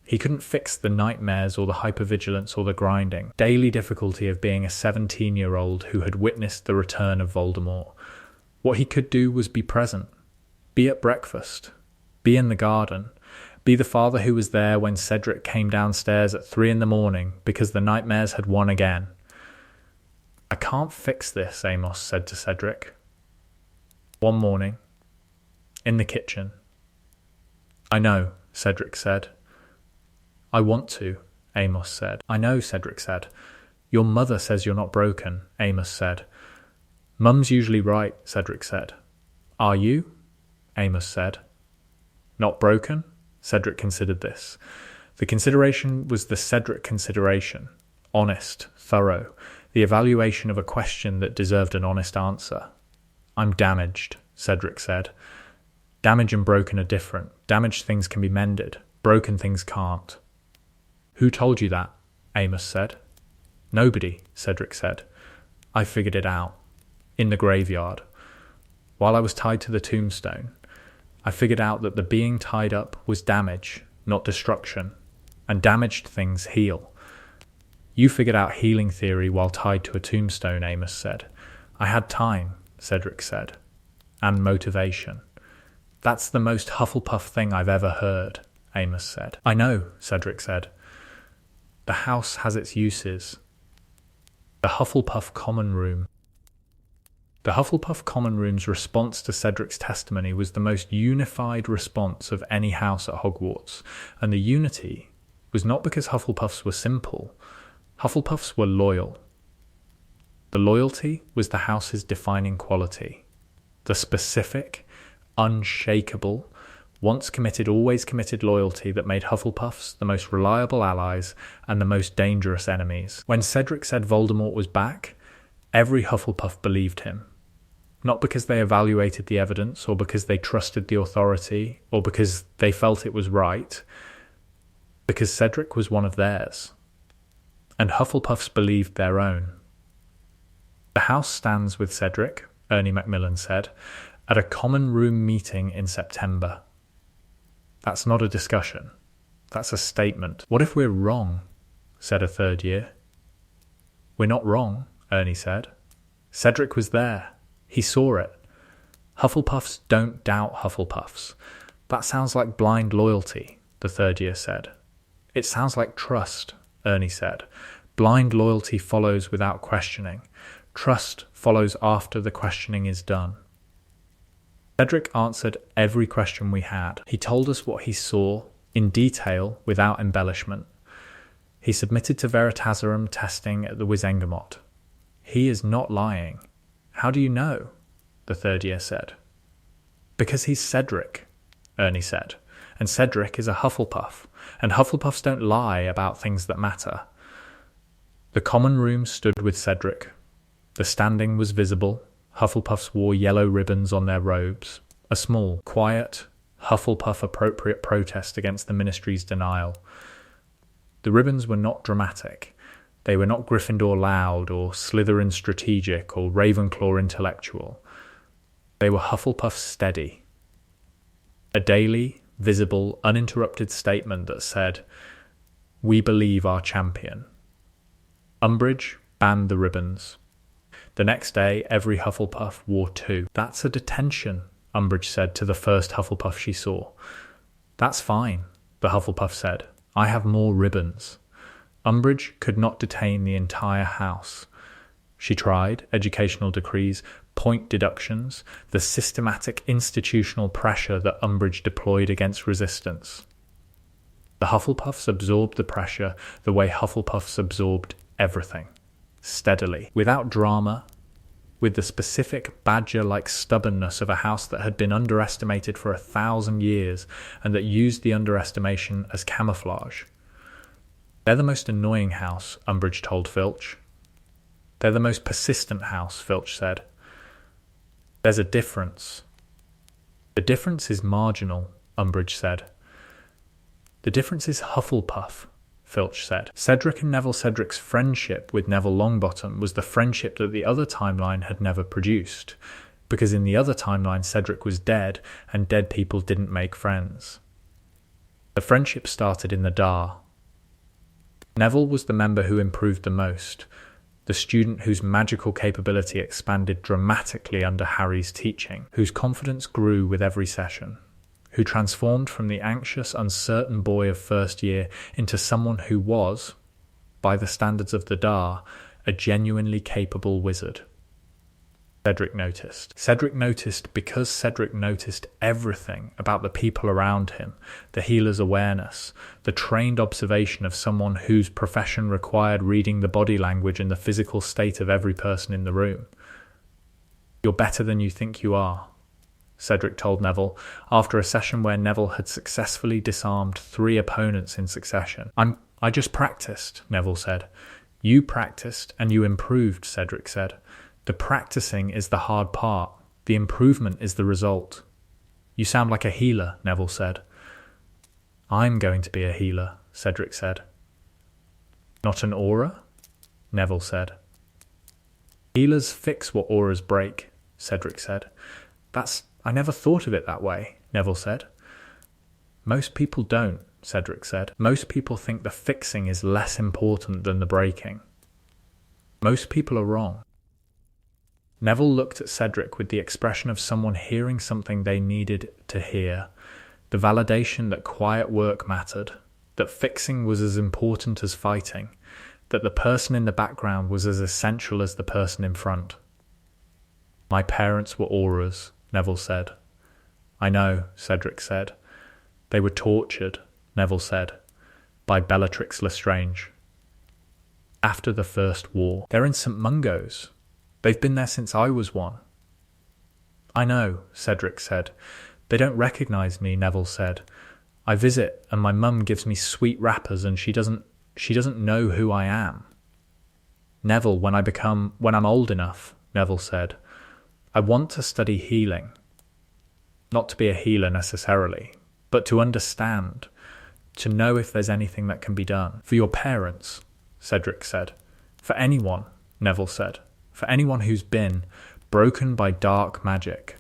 He couldn't fix the nightmares or the hypervigilance or the grinding, daily difficulty of being a 17-year-old who had witnessed the return of Voldemort. What he could do was be present, be at breakfast, be in the garden, be the father who was there when Cedric came downstairs at 3 a.m. because the nightmares had won again. I can't fix this, Amos said to Cedric. One morning, in the kitchen, I know, Cedric said. I want to, Amos said. I know, Cedric said. Your mother says you're not broken, Amos said. Mum's usually right, Cedric said. Are you? Amos said. Not broken? Cedric considered this. The consideration was the Cedric consideration. Honest, thorough, the evaluation of a question that deserved an honest answer. I'm damaged, Cedric said. Damage and broken are different. Damaged things can be mended. Broken things can't. Who told you that? Amos said. Nobody, Cedric said. I figured it out. In the graveyard. While I was tied to the tombstone, I figured out that the being tied up was damage, not destruction, and damaged things heal. You figured out healing theory while tied to a tombstone, Amos said. I had time, Cedric said, and motivation. That's the most Hufflepuff thing I've ever heard, Amos said. I know, Cedric said. The house has its uses. The Hufflepuff Common Room. The Hufflepuff Common Room's response to Cedric's testimony was the most unified response of any house at Hogwarts, and the unity was not because Hufflepuffs were simple. Hufflepuffs were loyal. The loyalty was the house's defining quality. The specific, unshakable, once committed, always committed loyalty that made Hufflepuffs the most reliable allies and the most dangerous enemies. When Cedric said Voldemort was back, every Hufflepuff believed him. Not because they evaluated the evidence, or because they trusted the authority, or because they felt it was right, because Cedric was one of theirs. And Hufflepuffs believed their own. The house stands with Cedric, Ernie Macmillan said, at a common room meeting in September. That's not a discussion. That's a statement. What if we're wrong? Said a third year. We're not wrong, Ernie said. Cedric was there. He saw it. Hufflepuffs don't doubt Hufflepuffs. That sounds like blind loyalty, the third year said. It sounds like trust, Ernie said. Blind loyalty follows without questioning. Trust follows after the questioning is done. Cedric answered every question we had. He told us what he saw, in detail, without embellishment. He submitted to Veritaserum testing at the Wizengamot. He is not lying. How do you know? The third year said. Because he's Cedric, Ernie said. And Cedric is a Hufflepuff. And Hufflepuffs don't lie about things that matter. The common room stood with Cedric. The standing was visible. Hufflepuffs wore yellow ribbons on their robes. A small, quiet, Hufflepuff-appropriate protest against the Ministry's denial. The ribbons were not dramatic. They were not Gryffindor loud or Slytherin strategic or Ravenclaw intellectual. They were Hufflepuff steady. A daily, visible, uninterrupted statement that said, "We believe our champion." Umbridge banned the ribbons. The next day, every Hufflepuff wore 2. "That's a detention," Umbridge said to the first Hufflepuff she saw. "That's fine," the Hufflepuff said. "I have more ribbons." Umbridge could not detain the entire house. She tried educational decrees, point deductions, the systematic institutional pressure that Umbridge deployed against resistance. The Hufflepuffs absorbed the pressure the way Hufflepuffs absorbed everything, steadily, without drama, with the specific badger-like stubbornness of a house that had been underestimated for 1,000 years and that used the underestimation as camouflage. "They're the most annoying house," Umbridge told Filch. "They're the most persistent house," Filch said. "There's a difference." "The difference is marginal," Umbridge said. "The difference is Hufflepuff," Filch said. Cedric and Neville Cedric's friendship with Neville Longbottom was the friendship that the other timeline had never produced, because in the other timeline Cedric was dead, and dead people didn't make friends. The friendship started in the Dar. Neville was the member who improved the most, the student whose magical capability expanded dramatically under Harry's teaching, whose confidence grew with every session, who transformed from the anxious, uncertain boy of first year into someone who was, by the standards of the Dar, a genuinely capable wizard. Cedric noticed. Cedric noticed because Cedric noticed everything about the people around him, the healer's awareness, the trained observation of someone whose profession required reading the body language and the physical state of every person in the room. "You're better than you think you are," Cedric told Neville after a session where Neville had successfully disarmed 3 opponents in succession. I just practiced," Neville said. "You practiced and you improved," Cedric said. "The practicing is the hard part. The improvement is the result." "You sound like a healer," Neville said. "I'm going to be a healer," Cedric said. "Not an aura?" Neville said. "Healers fix what auras break," Cedric said. I never thought of it that way," Neville said. "Most people don't," Cedric said. "Most people think the fixing is less important than the breaking. Most people are wrong." Neville looked at Cedric with the expression of someone hearing something they needed to hear, the validation that quiet work mattered, that fixing was as important as fighting, that the person in the background was as essential as the person in front. "My parents were auras," Neville said. "I know," Cedric said. "They were tortured," Neville said, "by Bellatrix Lestrange. After the First War. They're in St. Mungo's. They've been there since I was 1. "I know," Cedric said. "They don't recognize me," Neville said. "I visit and my mum gives me sweet wrappers and she doesn't know who I am." "Neville, when I'm old enough," Neville said, "I want to study healing. Not to be a healer necessarily, but to understand, to know if there's anything that can be done." "For your parents," Cedric said. "For anyone," Neville said. "For anyone who's been broken by dark magic."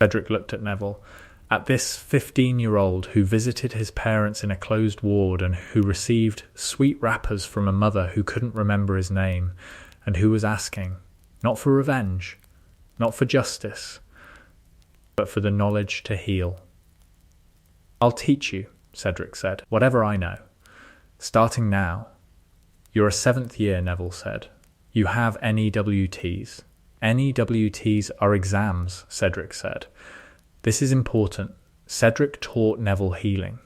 Cedric looked at Neville, at this 15-year-old who visited his parents in a closed ward and who received sweet wrappers from a mother who couldn't remember his name and who was asking, not for revenge, not for justice, but for the knowledge to heal. "I'll teach you," Cedric said, "whatever I know. Starting now." "You're a 7th year," Neville said. "You have NEWTs. NEWTs are exams," Cedric said. "This is important." Cedric taught Neville healing.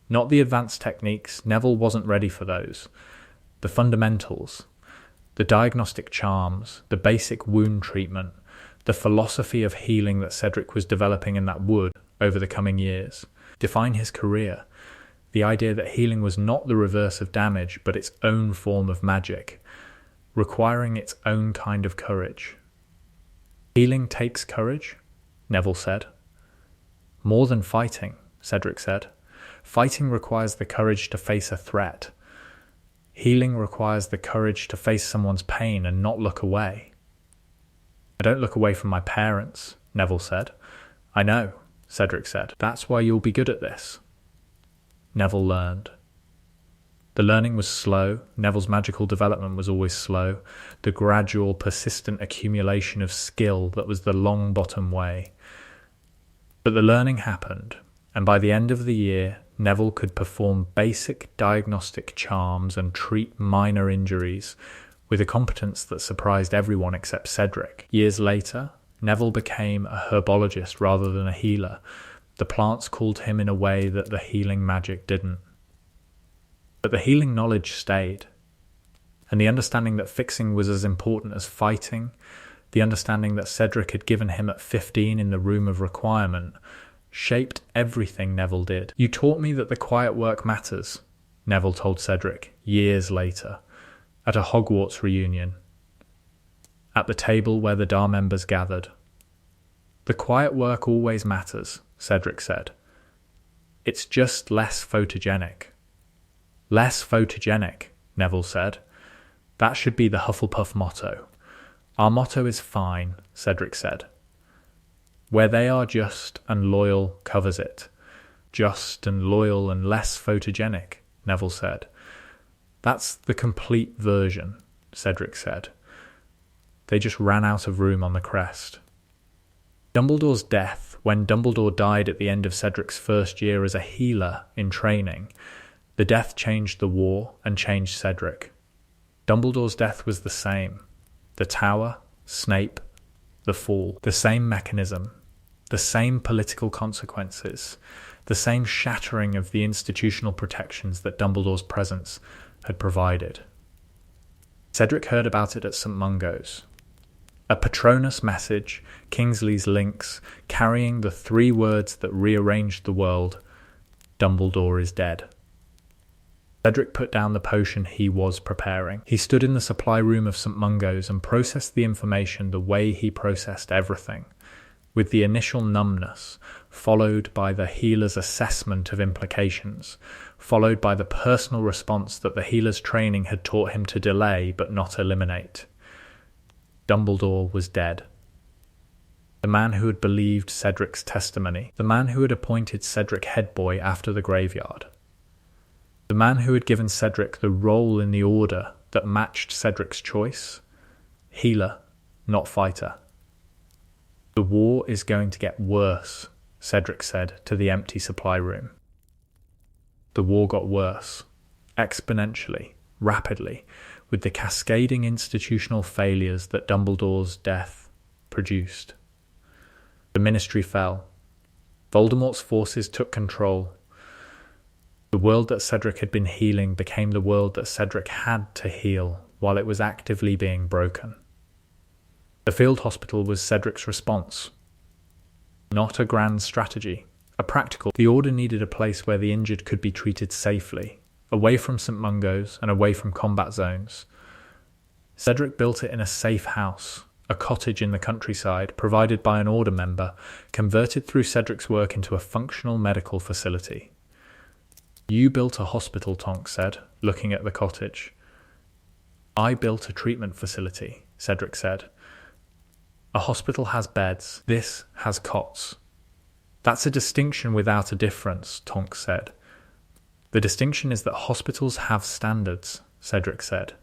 Not the advanced techniques, Neville wasn't ready for those. The fundamentals, the diagnostic charms, the basic wound treatment, the philosophy of healing that Cedric was developing and that would, over the coming years, define his career. The idea that healing was not the reverse of damage, but its own form of magic, requiring its own kind of courage. "Healing takes courage," Neville said. "More than fighting," Cedric said. "Fighting requires the courage to face a threat. Healing requires the courage to face someone's pain and not look away." "I don't look away from my parents," Neville said. "I know," Cedric said. "That's why you'll be good at this." Neville learned. The learning was slow. Neville's magical development was always slow. The gradual, persistent accumulation of skill that was the Longbottom way. But the learning happened, and by the end of the year, Neville could perform basic diagnostic charms and treat minor injuries with a competence that surprised everyone except Cedric. Years later, Neville became a herbologist rather than a healer. The plants called him in a way that the healing magic didn't. But the healing knowledge stayed, and the understanding that fixing was as important as fighting, the understanding that Cedric had given him at 15 in the room of requirement, shaped everything Neville did. "You taught me that the quiet work matters," Neville told Cedric years later, at a Hogwarts reunion, at the table where the DAR members gathered. "The quiet work always matters," Cedric said. "It's just less photogenic." "Less photogenic," Neville said. "That should be the Hufflepuff motto." "Our motto is fine," Cedric said. "Where they are just and loyal covers it." "Just and loyal and less photogenic," Neville said. "That's the complete version," Cedric said. They just ran out of room on the crest. Dumbledore's death, when Dumbledore died at the end of Cedric's first year as a healer in training, the death changed the war and changed Cedric. Dumbledore's death was the same. The tower, Snape, the fall. The same mechanism, the same political consequences, the same shattering of the institutional protections that Dumbledore's presence had provided. Cedric heard about it at St. Mungo's. A Patronus message, Kingsley's links, carrying the 3 words that rearranged the world: Dumbledore is dead. Cedric put down the potion he was preparing. He stood in the supply room of St. Mungo's and processed the information the way he processed everything, with the initial numbness, followed by the healer's assessment of implications, followed by the personal response that the healer's training had taught him to delay but not eliminate. Dumbledore was dead. The man who had believed Cedric's testimony, the man who had appointed Cedric head boy after the graveyard, the man who had given Cedric the role in the order that matched Cedric's choice: healer, not fighter. The war is going to get worse, Cedric said to the empty supply room. The war got worse, exponentially, rapidly, with the cascading institutional failures that Dumbledore's death produced. The Ministry fell. Voldemort's forces took control. The world that Cedric had been healing became the world that Cedric had to heal while it was actively being broken. The field hospital was Cedric's response. Not a grand strategy, a practical. The Order needed a place where the injured could be treated safely, away from St. Mungo's and away from combat zones. Cedric built it in a safe house, a cottage in the countryside, provided by an Order member, converted through Cedric's work into a functional medical facility. You built a hospital, Tonks said, looking at the cottage. I built a treatment facility, Cedric said. A hospital has beds. This has cots. That's a distinction without a difference, Tonks said. The distinction is that hospitals have standards, Cedric said.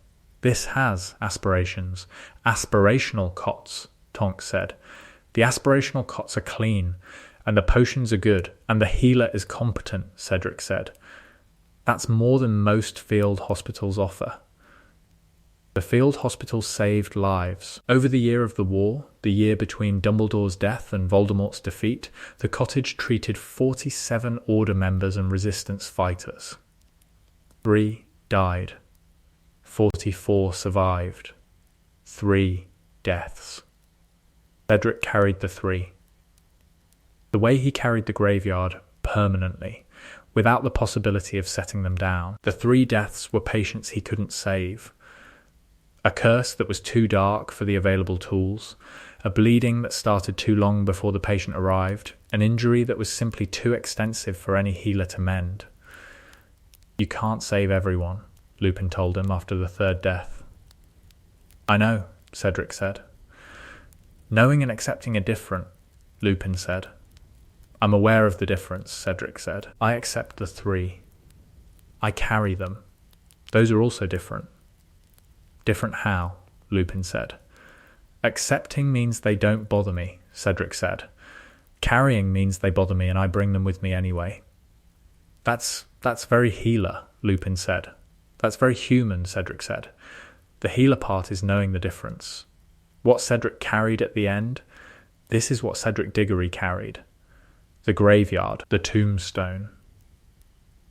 This has aspirations. Aspirational cots, Tonks said. The aspirational cots are clean, and the potions are good, and the healer is competent, Cedric said. That's more than most field hospitals offer. The field hospital saved lives. Over the year of the war, the year between Dumbledore's death and Voldemort's defeat, the cottage treated 47 Order members and Resistance fighters. 3 died. 44 survived. 3 deaths. Cedric carried the 3. The way he carried the graveyard, permanently, without the possibility of setting them down. The 3 deaths were patients he couldn't save. A curse that was too dark for the available tools, a bleeding that started too long before the patient arrived, an injury that was simply too extensive for any healer to mend. You can't save everyone, Lupin told him after the 3rd death. I know, Cedric said. Knowing and accepting are different, Lupin said. I'm aware of the difference, Cedric said. I accept the 3. I carry them. Those are also different. Different how? Lupin said. Accepting means they don't bother me, Cedric said. Carrying means they bother me and I bring them with me anyway. That's very healer, Lupin said. That's very human, Cedric said. The healer part is knowing the difference. What Cedric carried at the end, this is what Cedric Diggory carried. The graveyard, the tombstone.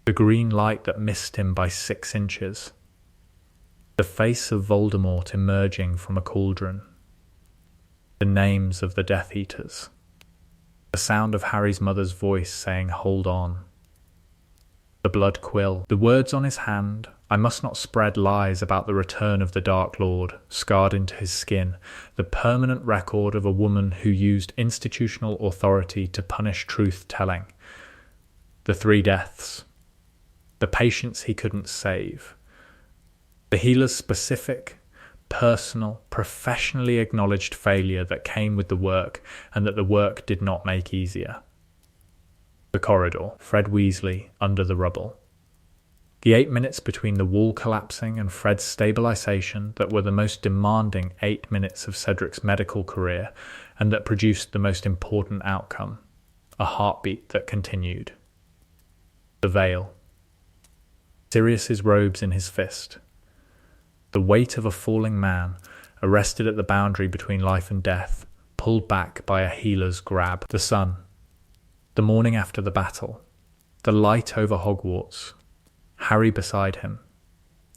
The green light that missed him by 6 inches. The face of Voldemort emerging from a cauldron. The names of the Death Eaters. The sound of Harry's mother's voice saying, "Hold on." The blood quill. The words on his hand, "I must not spread lies about the return of the Dark Lord," scarred into his skin. The permanent record of a woman who used institutional authority to punish truth-telling. The 3 deaths. The patients he couldn't save. The healer's specific, personal, professionally acknowledged failure that came with the work and that the work did not make easier. The corridor, Fred Weasley under the rubble. The 8 minutes between the wall collapsing and Fred's stabilisation that were the most demanding 8 minutes of Cedric's medical career and that produced the most important outcome, a heartbeat that continued. The veil. Sirius's robes in his fist. The weight of a falling man, arrested at the boundary between life and death, pulled back by a healer's grab. The sun, the morning after the battle, the light over Hogwarts, Harry beside him,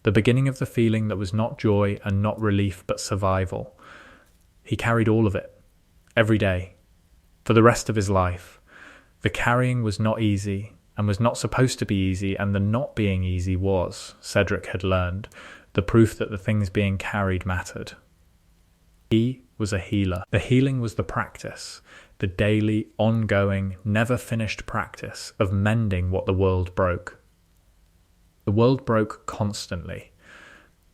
the beginning of the feeling that was not joy and not relief but survival. He carried all of it, every day, for the rest of his life. The carrying was not easy, and was not supposed to be easy, and the not being easy was, Cedric had learned, the proof that the things being carried mattered. He was a healer. The healing was the practice, the daily, ongoing, never-finished practice of mending what the world broke. The world broke constantly.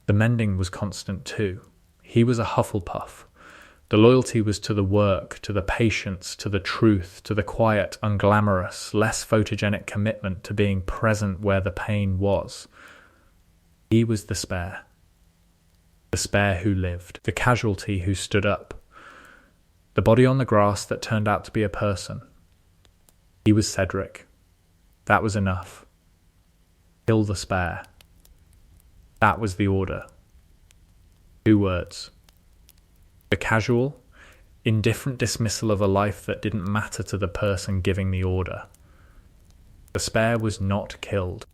The mending was constant too. He was a Hufflepuff. The loyalty was to the work, to the patience, to the truth, to the quiet, unglamorous, less photogenic commitment to being present where the pain was. He was the spare who lived, the casualty who stood up, the body on the grass that turned out to be a person. He was Cedric. That was enough. Kill the spare. That was the order. 2 words. The casual, indifferent dismissal of a life that didn't matter to the person giving the order. The spare was not killed.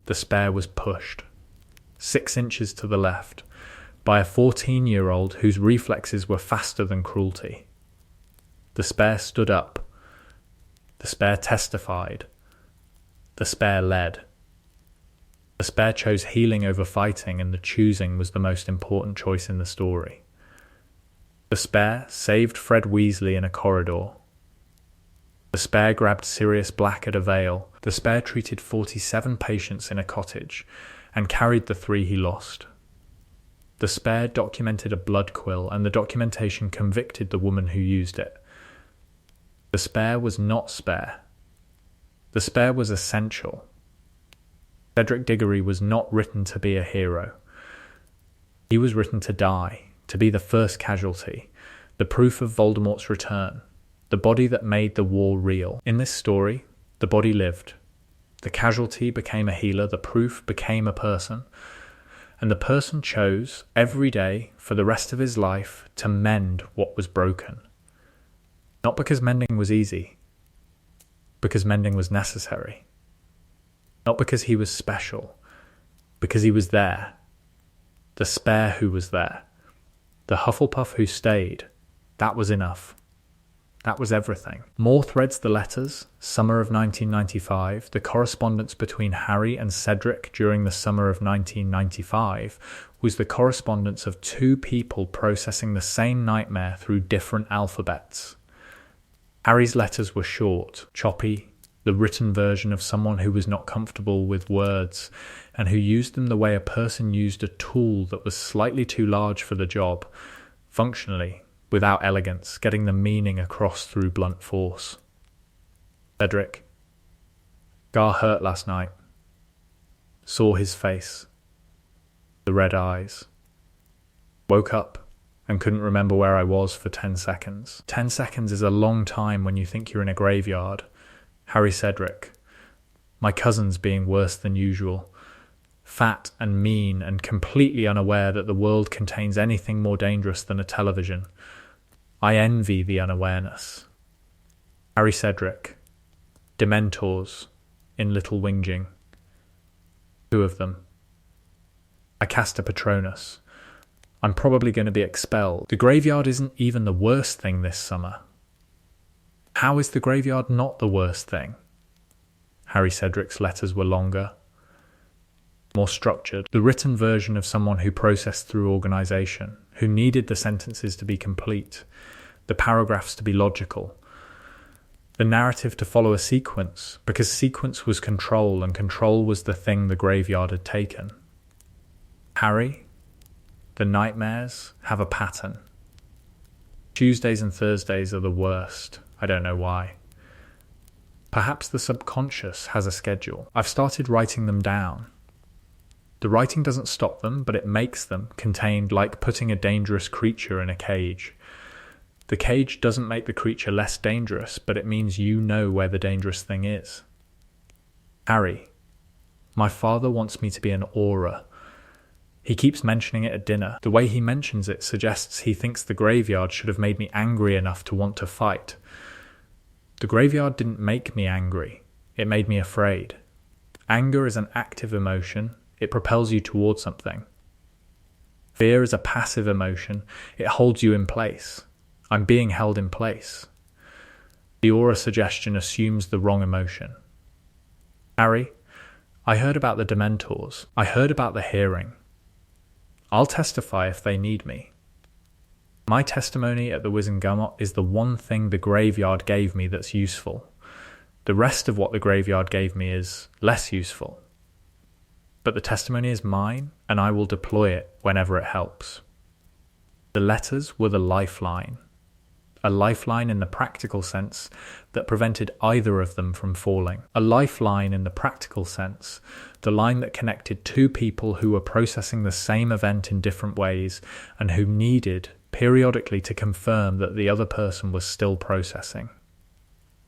The spare was pushed, 6 inches to the left, by a 14-year-old whose reflexes were faster than cruelty. The spare stood up. The spare testified. The spare led. The spare chose healing over fighting, and the choosing was the most important choice in the story. The spare saved Fred Weasley in a corridor. The spare grabbed Sirius Black at a veil. The spare treated 47 patients in a cottage and carried the 3 he lost. The spare documented a blood quill, and the documentation convicted the woman who used it. The spare was not spare. The spare was essential. Cedric Diggory was not written to be a hero. He was written to die, to be the first casualty, the proof of Voldemort's return, the body that made the war real. In this story, the body lived. The casualty became a healer, the proof became a person, and the person chose, every day, for the rest of his life, to mend what was broken. Not because mending was easy, because mending was necessary. Not because he was special, because he was there. The spare who was there. The Hufflepuff who stayed. That was enough. That was everything. More threads the letters, summer of 1995, the correspondence between Harry and Cedric during the summer of 1995 was the correspondence of 2 people processing the same nightmare through different alphabets. Harry's letters were short, choppy, the written version of someone who was not comfortable with words and who used them the way a person used a tool that was slightly too large for the job, functionally, without elegance, getting the meaning across through blunt force. Cedric. Gar hurt last night. Saw his face. The red eyes. Woke up and couldn't remember where I was for 10 seconds. 10 seconds is a long time when you think you're in a graveyard. Harry Cedric. My cousins being worse than usual. Fat and mean and completely unaware that the world contains anything more dangerous than a television. I envy the unawareness. Harry Cedric. Dementors in Little Whinging. 2 of them. I cast a Patronus. I'm probably going to be expelled. The graveyard isn't even the worst thing this summer. How is the graveyard not the worst thing? Harry Cedric's letters were longer, more structured, the written version of someone who processed through organisation, who needed the sentences to be complete, the paragraphs to be logical, the narrative to follow a sequence, because sequence was control, and control was the thing the graveyard had taken. Harry, the nightmares have a pattern. Tuesdays and Thursdays are the worst. I don't know why. Perhaps the subconscious has a schedule. I've started writing them down. The writing doesn't stop them, but it makes them contained, like putting a dangerous creature in a cage. The cage doesn't make the creature less dangerous, but it means you know where the dangerous thing is. Harry, my father wants me to be an aura. He keeps mentioning it at dinner. The way he mentions it suggests he thinks the graveyard should have made me angry enough to want to fight. The graveyard didn't make me angry. It made me afraid. Anger is an active emotion. It propels you towards something. Fear is a passive emotion. It holds you in place. I'm being held in place. The aura suggestion assumes the wrong emotion. Harry, I heard about the Dementors. I heard about the hearing. I'll testify if they need me. My testimony at the Wizengamot is the one thing the graveyard gave me that's useful. The rest of what the graveyard gave me is less useful. But the testimony is mine, and I will deploy it whenever it helps. The letters were the lifeline. A lifeline in the practical sense that prevented either of them from falling. A lifeline in the practical sense, the line that connected two people who were processing the same event in different ways and who needed periodically to confirm that the other person was still processing.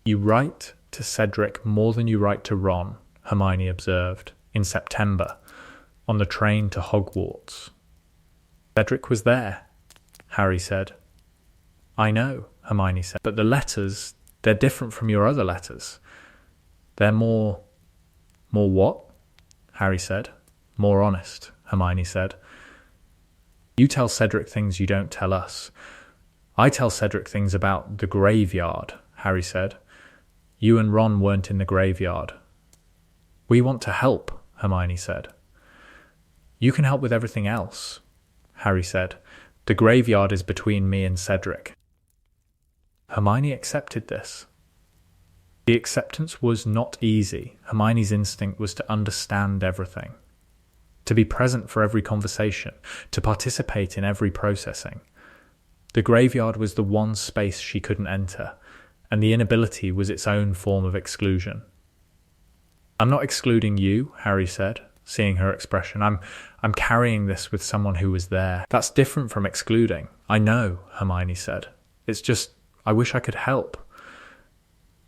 You write to Cedric more than you write to Ron, Hermione observed, in September, on the train to Hogwarts. Cedric was there, Harry said. I know, Hermione said, but the letters, they're different from your other letters. They're more what? Harry said. More honest, Hermione said. You tell Cedric things you don't tell us. I tell Cedric things about the graveyard, Harry said. You and Ron weren't in the graveyard. We want to help, Hermione said. You can help with everything else, Harry said. The graveyard is between me and Cedric. Hermione accepted this. The acceptance was not easy. Hermione's instinct was to understand everything, to be present for every conversation, to participate in every processing. The graveyard was the one space she couldn't enter, and the inability was its own form of exclusion. I'm not excluding you, Harry said, seeing her expression. I'm carrying this with someone who was there. That's different from excluding. I know, Hermione said. It's just, I wish I could help.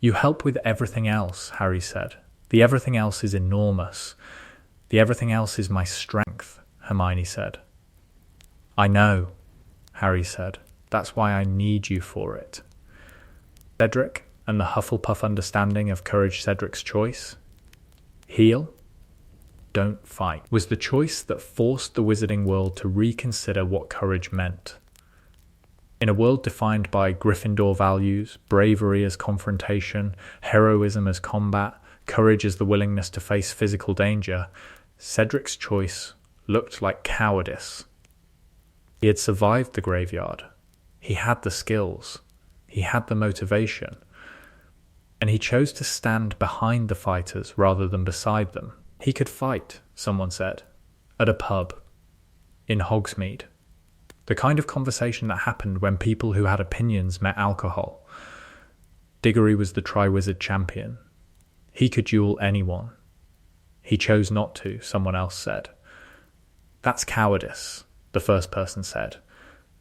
You help with everything else, Harry said. The everything else is enormous. The everything else is my strength, Hermione said. I know, Harry said. That's why I need you for it. Cedric and the Hufflepuff understanding of Courage Cedric's choice, heal, don't fight, was the choice that forced the wizarding world to reconsider what courage meant. In a world defined by Gryffindor values, bravery as confrontation, heroism as combat, courage as the willingness to face physical danger, Cedric's choice looked like cowardice. He had survived the graveyard. He had the skills. He had the motivation. And he chose to stand behind the fighters rather than beside them. He could fight, someone said, at a pub, in Hogsmeade. The kind of conversation that happened when people who had opinions met alcohol. Diggory was the Triwizard champion. He could duel anyone. He chose not to, someone else said. That's cowardice, the first person said.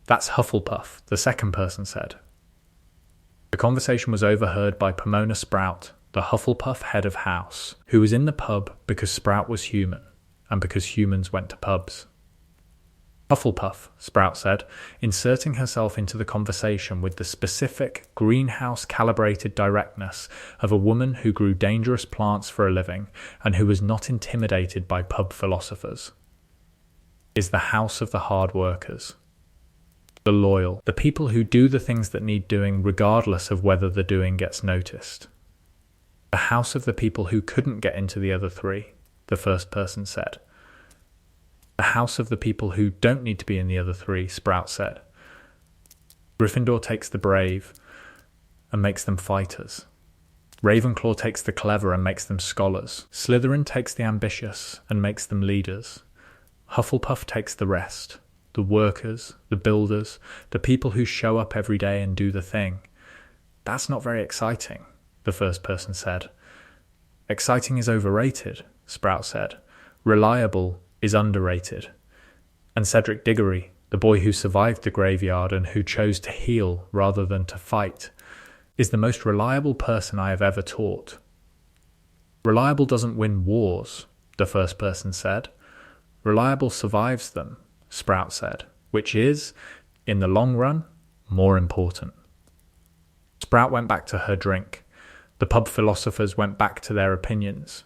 That's Hufflepuff, the second person said. The conversation was overheard by Pomona Sprout, the Hufflepuff head of house, who was in the pub because Sprout was human, and because humans went to pubs. Hufflepuff, Sprout said, inserting herself into the conversation with the specific, greenhouse-calibrated directness of a woman who grew dangerous plants for a living and who was not intimidated by pub philosophers, is the house of the hard workers, the loyal, the people who do the things that need doing regardless of whether the doing gets noticed. The house of the people who couldn't get into the other three, the first person said. The house of the people who don't need to be in the other three, Sprout said. Gryffindor takes the brave and makes them fighters. Ravenclaw takes the clever and makes them scholars. Slytherin takes the ambitious and makes them leaders. Hufflepuff takes the rest, the workers, the builders, the people who show up every day and do the thing. That's not very exciting, the first person said. Exciting is overrated, Sprout said. Reliable is underrated. And Cedric Diggory, the boy who survived the graveyard and who chose to heal rather than to fight, is the most reliable person I have ever taught. Reliable doesn't win wars, the first person said. Reliable survives them, Sprout said, which is, in the long run, more important. Sprout went back to her drink. The pub philosophers went back to their opinions.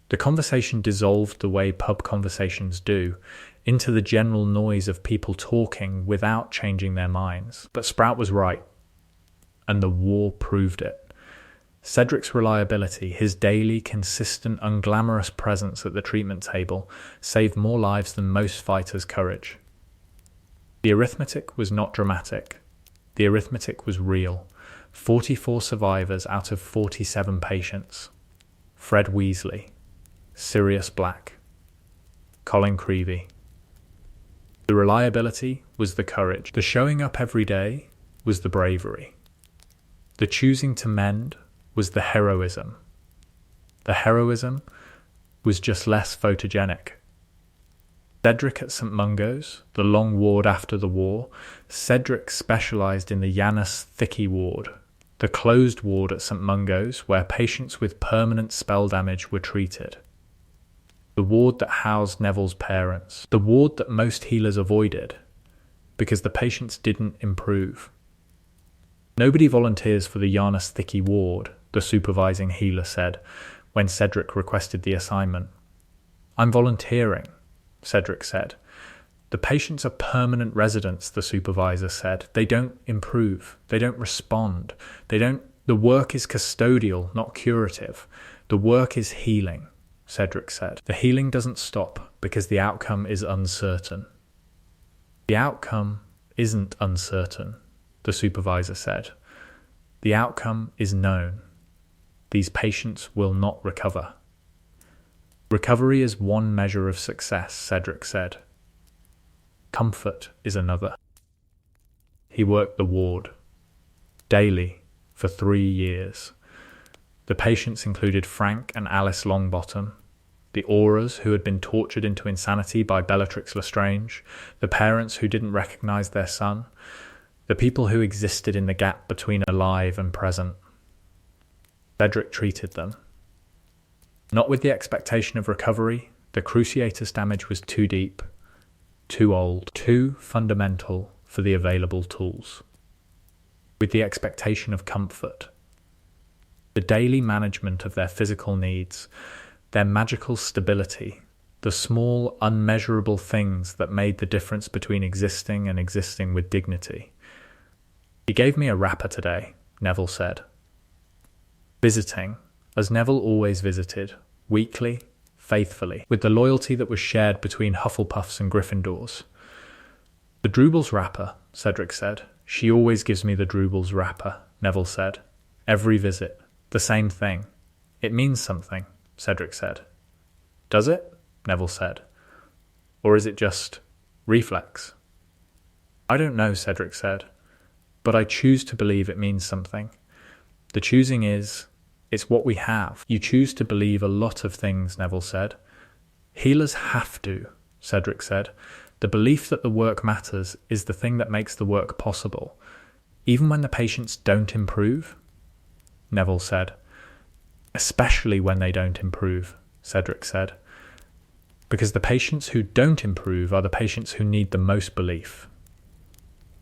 The conversation dissolved the way pub conversations do, into the general noise of people talking without changing their minds. But Sprout was right, and the war proved it. Cedric's reliability, his daily, consistent, unglamorous presence at the treatment table, saved more lives than most fighters' courage. The arithmetic was not dramatic. The arithmetic was real. 44 survivors out of 47 patients. Fred Weasley, Sirius Black, Colin Creevy. The reliability was the courage. The showing up every day was the bravery. The choosing to mend was the heroism. The heroism was just less photogenic. Cedric at St. Mungo's, the long ward after the war, Cedric specialised in the Janus Thicky ward, the closed ward at St. Mungo's where patients with permanent spell damage were treated. The ward that housed Neville's parents, the ward that most healers avoided, because the patients didn't improve. Nobody volunteers for the Janus Thicky ward, the supervising healer said, when Cedric requested the assignment. I'm volunteering, Cedric said. The patients are permanent residents, the supervisor said. They don't improve. They don't respond. The work is custodial, not curative. The work is healing, Cedric said. The healing doesn't stop because the outcome is uncertain. The outcome isn't uncertain, the supervisor said. The outcome is known. These patients will not recover. Recovery is one measure of success, Cedric said. Comfort is another. He worked the ward, daily, for 3 years. The patients included Frank and Alice Longbottom, the Auras who had been tortured into insanity by Bellatrix Lestrange, the parents who didn't recognise their son, the people who existed in the gap between alive and present. Cedric treated them. Not with the expectation of recovery. The Cruciatus damage was too deep, too old, too fundamental for the available tools. With the expectation of comfort. The daily management of their physical needs, their magical stability, the small, unmeasurable things that made the difference between existing and existing with dignity. He gave me a wrapper today, Neville said. Visiting, as Neville always visited, weekly, faithfully, with the loyalty that was shared between Hufflepuffs and Gryffindors. The Drubel's wrapper, Cedric said. She always gives me the Drubel's wrapper, Neville said. Every visit. The same thing. It means something, Cedric said. Does it? Neville said. Or is it just reflex? I don't know, Cedric said, but I choose to believe it means something. The choosing is, it's what we have. You choose to believe a lot of things, Neville said. Healers have to, Cedric said. The belief that the work matters is the thing that makes the work possible, even when the patients don't improve, Neville said. Especially when they don't improve, Cedric said. Because the patients who don't improve are the patients who need the most belief.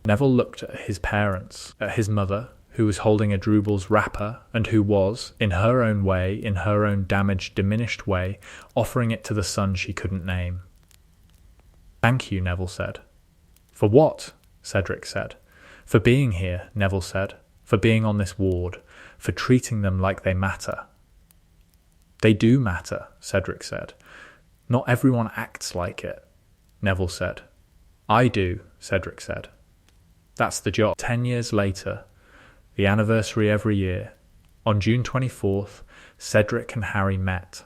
Neville looked at his parents, at his mother, who was holding a Drubel's wrapper and who was, in her own way, in her own damaged, diminished way, offering it to the son she couldn't name. Thank you, Neville said. For what? Cedric said. For being here, Neville said. For being on this ward. For treating them like they matter. They do matter, Cedric said. Not everyone acts like it, Neville said. I do, Cedric said. That's the job. 10 years later, the anniversary every year, on June 24th, Cedric and Harry met.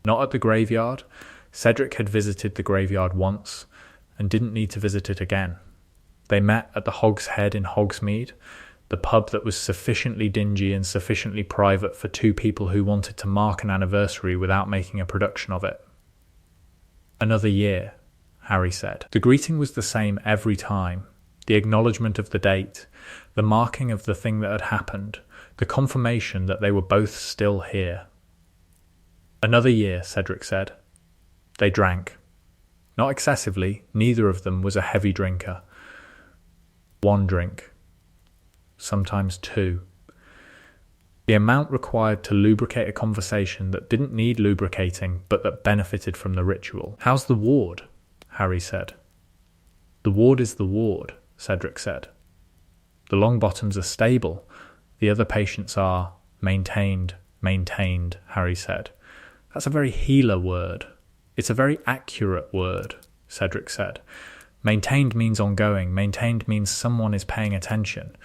Not at the graveyard. Cedric had visited the graveyard once and didn't need to visit it again. They met at the Hog's Head in Hogsmeade, the pub that was sufficiently dingy and sufficiently private for two people who wanted to mark an anniversary without making a production of it. Another year, Harry said. The greeting was the same every time. The acknowledgement of the date, the marking of the thing that had happened, the confirmation that they were both still here. Another year, Cedric said. They drank. Not excessively, neither of them was a heavy drinker. 1 drink. Sometimes 2. The amount required to lubricate a conversation that didn't need lubricating but that benefited from the ritual. "How's the ward?" Harry said. "The ward is the ward," Cedric said. "The Longbottoms are stable. The other patients are maintained, Harry said. "That's a very healer word." "It's a very accurate word," Cedric said. "Maintained means ongoing. Maintained means someone is paying attention."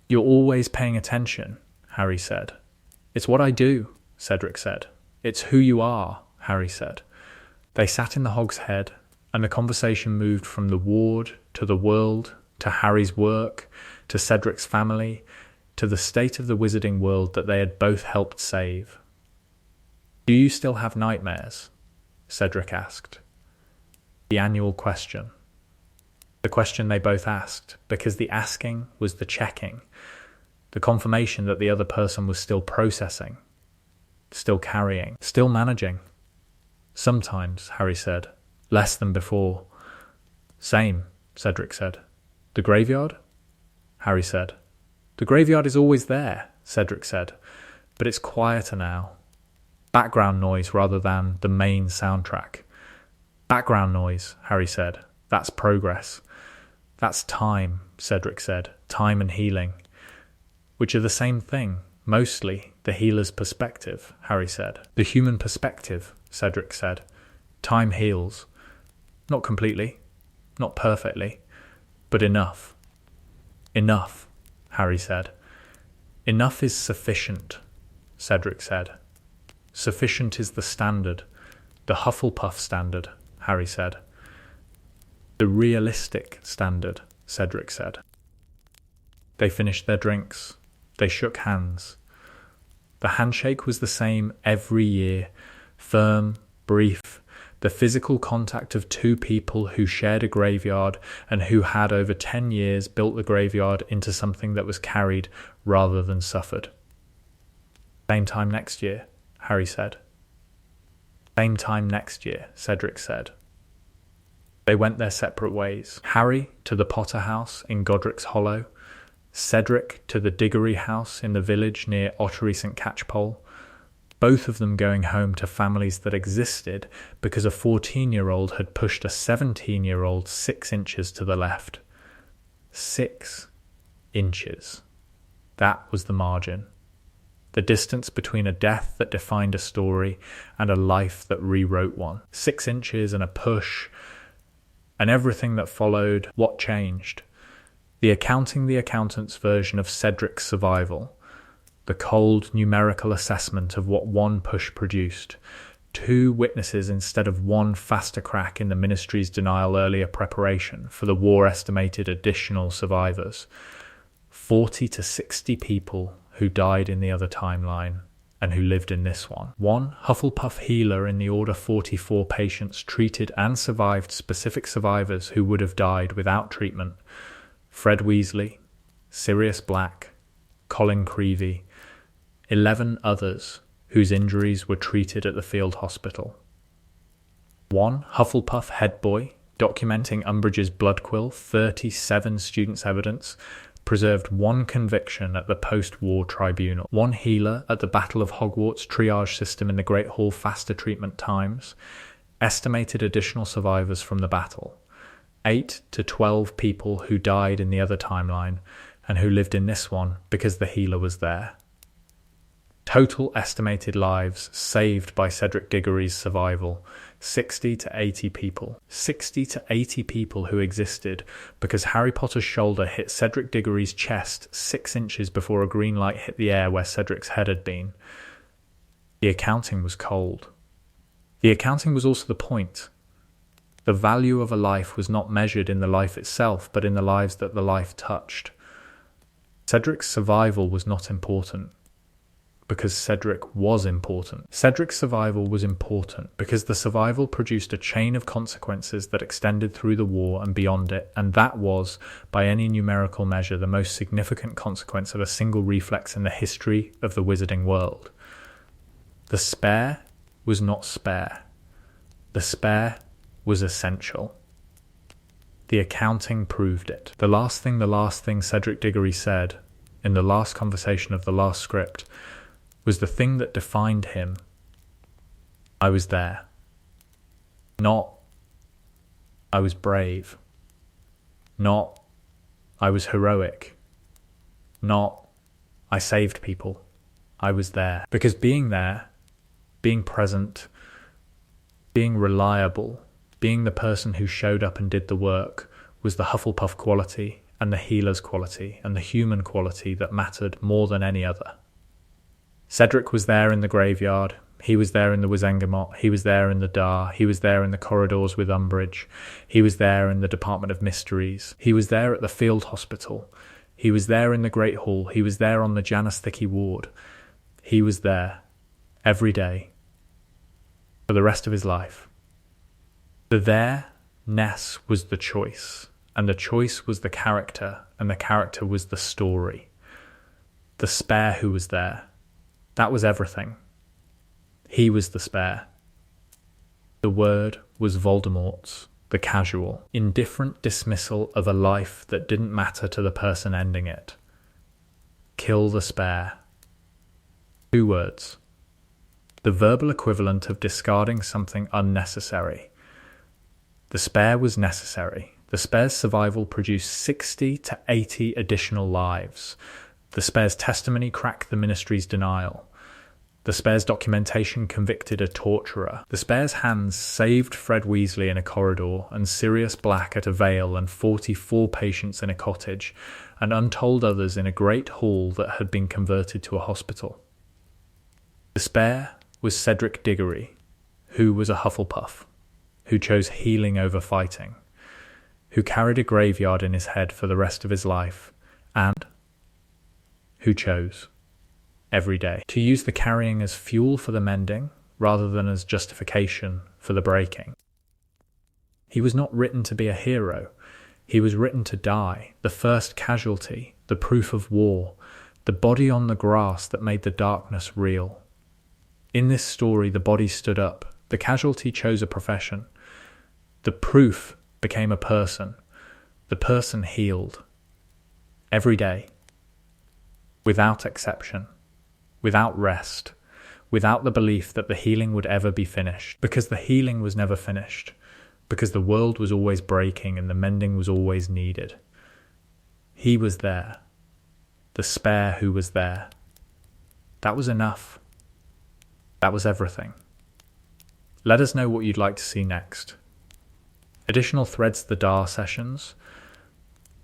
"You're always paying attention," Harry said. "It's what I do," Cedric said. "It's who you are," Harry said. They sat in the Hogshead, and the conversation moved from the ward to the world, to Harry's work, to Cedric's family, to the state of the wizarding world that they had both helped save. "Do you still have nightmares?" Cedric asked. The annual question. The question they both asked, because the asking was the checking, the confirmation that the other person was still processing, still carrying, still managing. "Sometimes," Harry said. "Less than before." "Same," Cedric said. "The graveyard?" Harry said. "The graveyard is always there," Cedric said, "but it's quieter now. Background noise rather than the main soundtrack." "Background noise," Harry said. "That's progress." "That's time," Cedric said. "Time and healing." "Which are the same thing, mostly the healer's perspective," Harry said. "The human perspective," Cedric said. "Time heals. Not completely, not perfectly, but enough." "Enough," Harry said. "Enough is sufficient," Cedric said. "Sufficient is the standard, the Hufflepuff standard," Harry said. "The realistic standard," Cedric said. They finished their drinks. They shook hands. The handshake was the same every year, firm, brief, the physical contact of 2 people who shared a graveyard and who had over 10 years built the graveyard into something that was carried rather than suffered. "Same time next year," Harry said. "Same time next year," Cedric said. They went their separate ways. Harry to the Potter house in Godric's Hollow, Cedric to the Diggory house in the village near Ottery St. Catchpole, both of them going home to families that existed because a 14-year-old had pushed a 17-year-old 6 inches to the left. 6 inches. That was the margin. The distance between a death that defined a story and a life that rewrote one. 6 inches and a push, and everything that followed. What changed? The accounting the accountant's version of Cedric's survival. The cold numerical assessment of what one push produced. 2 witnesses instead of 1 faster crack in the ministry's denial earlier preparation for the war-estimated additional survivors. 40 to 60 people who died in the other timeline and who lived in this one. 1 Hufflepuff healer in the Order 44 patients treated and survived specific survivors who would have died without treatment. Fred Weasley, Sirius Black, Colin Creevey, 11 others whose injuries were treated at the field hospital. 1 Hufflepuff head boy documenting Umbridge's blood quill, 37 students' evidence, preserved 1 conviction at the post-war tribunal. 1 healer at the Battle of Hogwarts triage system in the Great Hall faster treatment times, estimated additional survivors from the battle. 8 to 12 people who died in the other timeline and who lived in this one because the healer was there. Total estimated lives saved by Cedric Diggory's survival, 60 to 80 people. 60 to 80 people who existed because Harry Potter's shoulder hit Cedric Diggory's chest 6 inches before a green light hit the air where Cedric's head had been. The accounting was cold. The accounting was also the point. The value of a life was not measured in the life itself, but in the lives that the life touched. Cedric's survival was not important, because Cedric was important. Cedric's survival was important because the survival produced a chain of consequences that extended through the war and beyond it, and that was, by any numerical measure, the most significant consequence of a single reflex in the history of the wizarding world. The spare was not spare. The The spare was essential. The accounting proved it. The last thing Cedric Diggory said in the last conversation of the last script was the thing that defined him. I was there. Not, I was brave. Not, I was heroic. Not, I saved people. I was there. Because being there, being present, being reliable, being the person who showed up and did the work was the Hufflepuff quality and the healer's quality and the human quality that mattered more than any other. Cedric was there in the graveyard. He was there in the Wizengamot. He was there in the Dar. He was there in the corridors with Umbridge. He was there in the Department of Mysteries. He was there at the field hospital. He was there in the Great Hall. He was there on the Janus Thicky ward. He was there every day for the rest of his life. The there-ness was the choice, and the choice was the character, and the character was the story. The spare who was there, that was everything. He was the spare. The word was Voldemort's, the casual, indifferent dismissal of a life that didn't matter to the person ending it. Kill the spare. 2 words. The verbal equivalent of discarding something unnecessary. The spare was necessary. The spare's survival produced 60 to 80 additional lives. The spare's testimony cracked the Ministry's denial. The spare's documentation convicted a torturer. The spare's hands saved Fred Weasley in a corridor, and Sirius Black at a Vale, and 44 patients in a cottage, and untold others in a great hall that had been converted to a hospital. The spare was Cedric Diggory, who was a Hufflepuff, who chose healing over fighting, who carried a graveyard in his head for the rest of his life, and who chose, every day, to use the carrying as fuel for the mending rather than as justification for the breaking. He was not written to be a hero. He was written to die, the first casualty, the proof of war, the body on the grass that made the darkness real. In this story, the body stood up. The casualty chose a profession. The proof became a person. The person healed. Every day. Without exception. Without rest. Without the belief that the healing would ever be finished. Because the healing was never finished. Because the world was always breaking and the mending was always needed. He was there. The spare who was there. That was enough. That was everything. Let us know what you'd like to see next. Additional threads to the Dar sessions.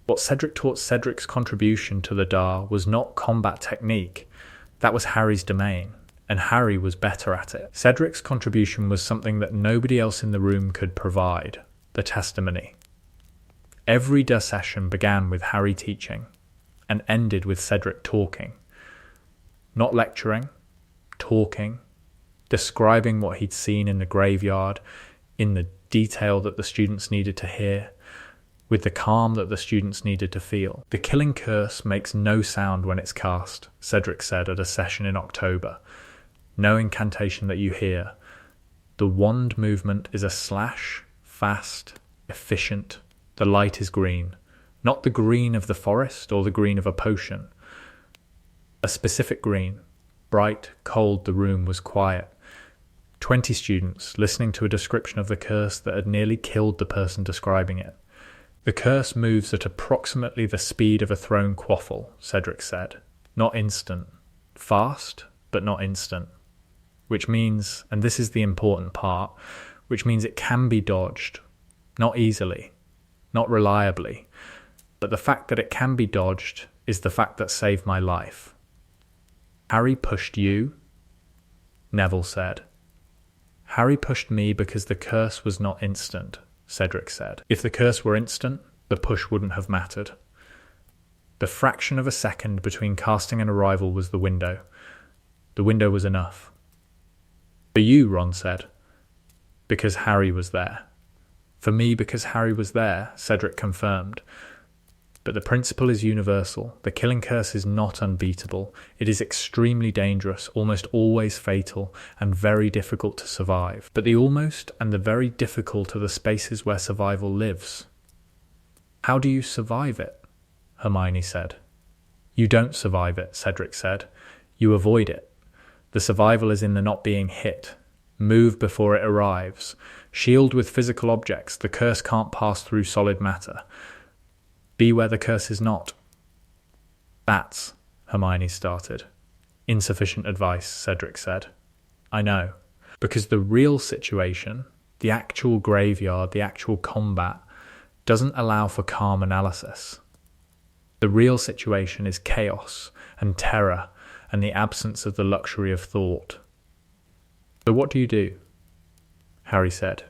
What Cedric taught Cedric's contribution to the Dar was not combat technique. That was Harry's domain, and Harry was better at it. Cedric's contribution was something that nobody else in the room could provide, the testimony. Every Dar session began with Harry teaching, and ended with Cedric talking. Not lecturing, talking, describing what he'd seen in the graveyard in the detail that the students needed to hear, with the calm that the students needed to feel. The killing curse makes no sound when it's cast, Cedric said at a session in October. No incantation that you hear. The wand movement is a slash, fast, efficient. The light is green. Not the green of the forest or the green of a potion. A specific green. Bright, cold, the room was quiet. 20 students listening to a description of the curse that had nearly killed the person describing it. The curse moves at approximately the speed of a thrown quaffle, Cedric said. Not instant. Fast, but not instant. Which means, and this is the important part, which means it can be dodged. Not easily. Not reliably. But the fact that it can be dodged is the fact that saved my life. Harry pushed you, Neville said. Harry pushed me because the curse was not instant, Cedric said. If the curse were instant, the push wouldn't have mattered. The fraction of a second between casting and arrival was the window. The window was enough. For you, Ron said, because Harry was there. For me, because Harry was there, Cedric confirmed. But the principle is universal. The killing curse is not unbeatable. It is extremely dangerous, almost always fatal, and very difficult to survive. But the almost and the very difficult are the spaces where survival lives. How do you survive it? Hermione said. You don't survive it, Cedric said. You avoid it. The survival is in the not being hit. Move before it arrives. Shield with physical objects. The curse can't pass through solid matter. Be where the curse is not. That's, Hermione started. Insufficient advice, Cedric said. I know. Because the real situation, the actual graveyard, the actual combat, doesn't allow for calm analysis. The real situation is chaos and terror and the absence of the luxury of thought. So what do you do? Harry said.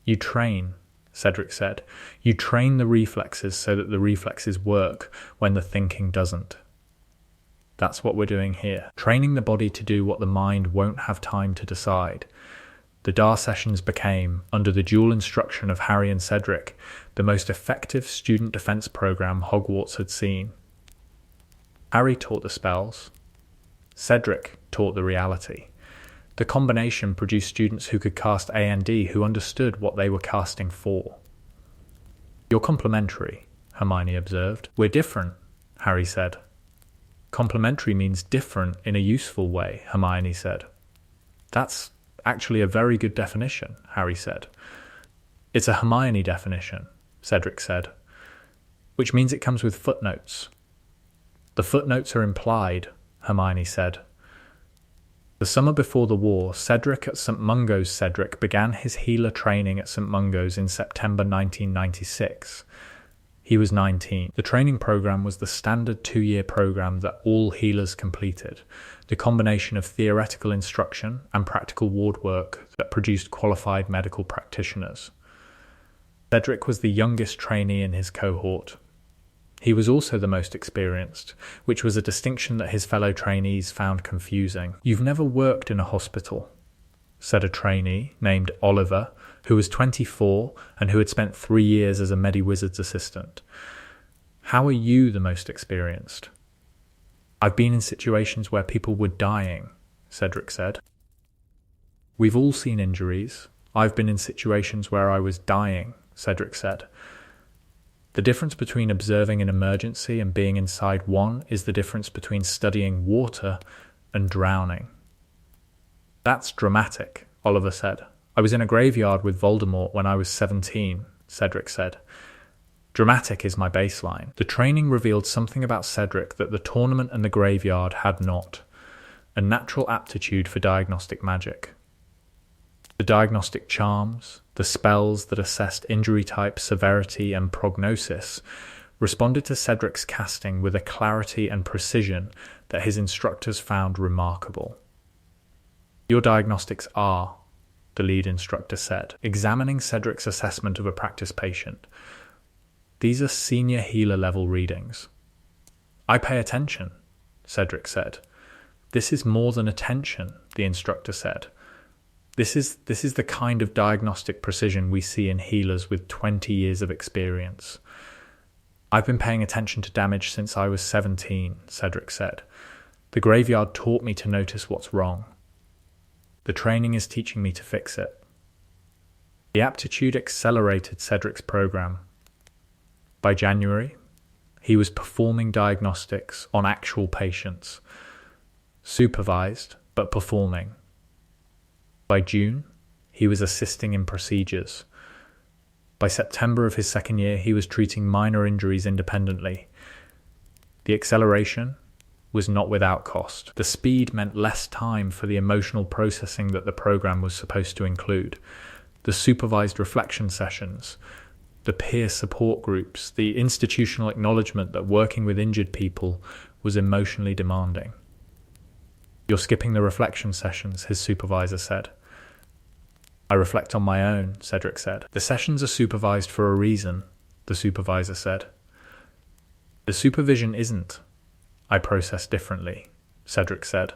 You train, Cedric said. You train the reflexes so that the reflexes work when the thinking doesn't. That's what we're doing here. Training the body to do what the mind won't have time to decide. The DAR sessions became, under the dual instruction of Harry and Cedric, the most effective student defense program Hogwarts had seen. Harry taught the spells. Cedric taught the reality. The combination produced students who could cast A&D, who understood what they were casting for. You're complementary, Hermione observed. We're different, Harry said. Complementary means different in a useful way, Hermione said. That's actually a very good definition, Harry said. It's a Hermione definition, Cedric said, which means it comes with footnotes. The footnotes are implied, Hermione said. The summer before the war, Cedric at St. Mungo's Cedric began his healer training at St. Mungo's in September 1996. He was 19. The training program was the standard 2-year program that all healers completed, the combination of theoretical instruction and practical ward work that produced qualified medical practitioners. Cedric was the youngest trainee in his cohort. He was also the most experienced, which was a distinction that his fellow trainees found confusing. You've never worked in a hospital, said a trainee named Oliver, who was 24 and who had spent 3 years as a Mediwizard's assistant. How are you the most experienced? I've been in situations where people were dying, Cedric said. We've all seen injuries. I've been in situations where I was dying, Cedric said. The difference between observing an emergency and being inside one is the difference between studying water and drowning. That's dramatic, Oliver said. I was in a graveyard with Voldemort when I was 17, Cedric said. Dramatic is my baseline. The training revealed something about Cedric that the tournament and the graveyard had not: a natural aptitude for diagnostic magic. The diagnostic charms, the spells that assessed injury type, severity, and prognosis, responded to Cedric's casting with a clarity and precision that his instructors found remarkable. Your diagnostics are, the lead instructor said, examining Cedric's assessment of a practice patient. These are senior healer level readings. I pay attention, Cedric said. This is more than attention, the instructor said. This is the kind of diagnostic precision we see in healers with 20 years of experience. I've been paying attention to damage since I was 17, Cedric said. The graveyard taught me to notice what's wrong. The training is teaching me to fix it. The aptitude accelerated Cedric's program. By January, he was performing diagnostics on actual patients, supervised but performing. By June, he was assisting in procedures. By September of his second year, he was treating minor injuries independently. The acceleration was not without cost. The speed meant less time for the emotional processing that the program was supposed to include. The supervised reflection sessions, the peer support groups, the institutional acknowledgement that working with injured people was emotionally demanding. You're skipping the reflection sessions, his supervisor said. I reflect on my own, Cedric said. The sessions are supervised for a reason, the supervisor said. The supervision isn't. I process differently, Cedric said.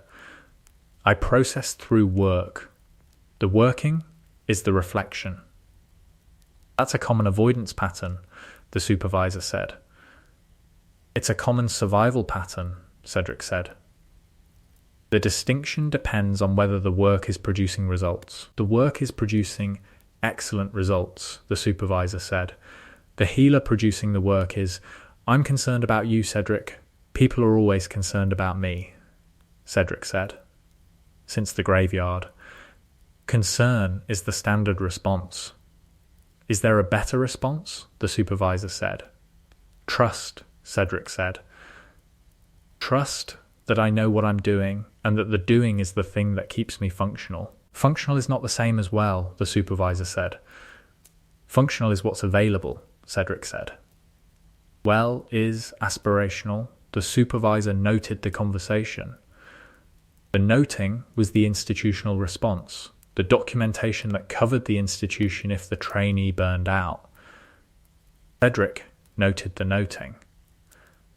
I process through work. The working is the reflection. That's a common avoidance pattern, the supervisor said. It's a common survival pattern, Cedric said. The distinction depends on whether the work is producing results. The work is producing excellent results, the supervisor said. The healer producing the work is, I'm concerned about you, Cedric. People are always concerned about me, Cedric said. Since the graveyard. Concern is the standard response. Is there a better response? The supervisor said. Trust, Cedric said. Trust that I know what I'm doing and that the doing is the thing that keeps me functional. Functional is not the same as well, the supervisor said. Functional is what's available, Cedric said. Well is aspirational. The supervisor noted the conversation. The noting was the institutional response, the documentation that covered the institution if the trainee burned out. Cedric noted the noting.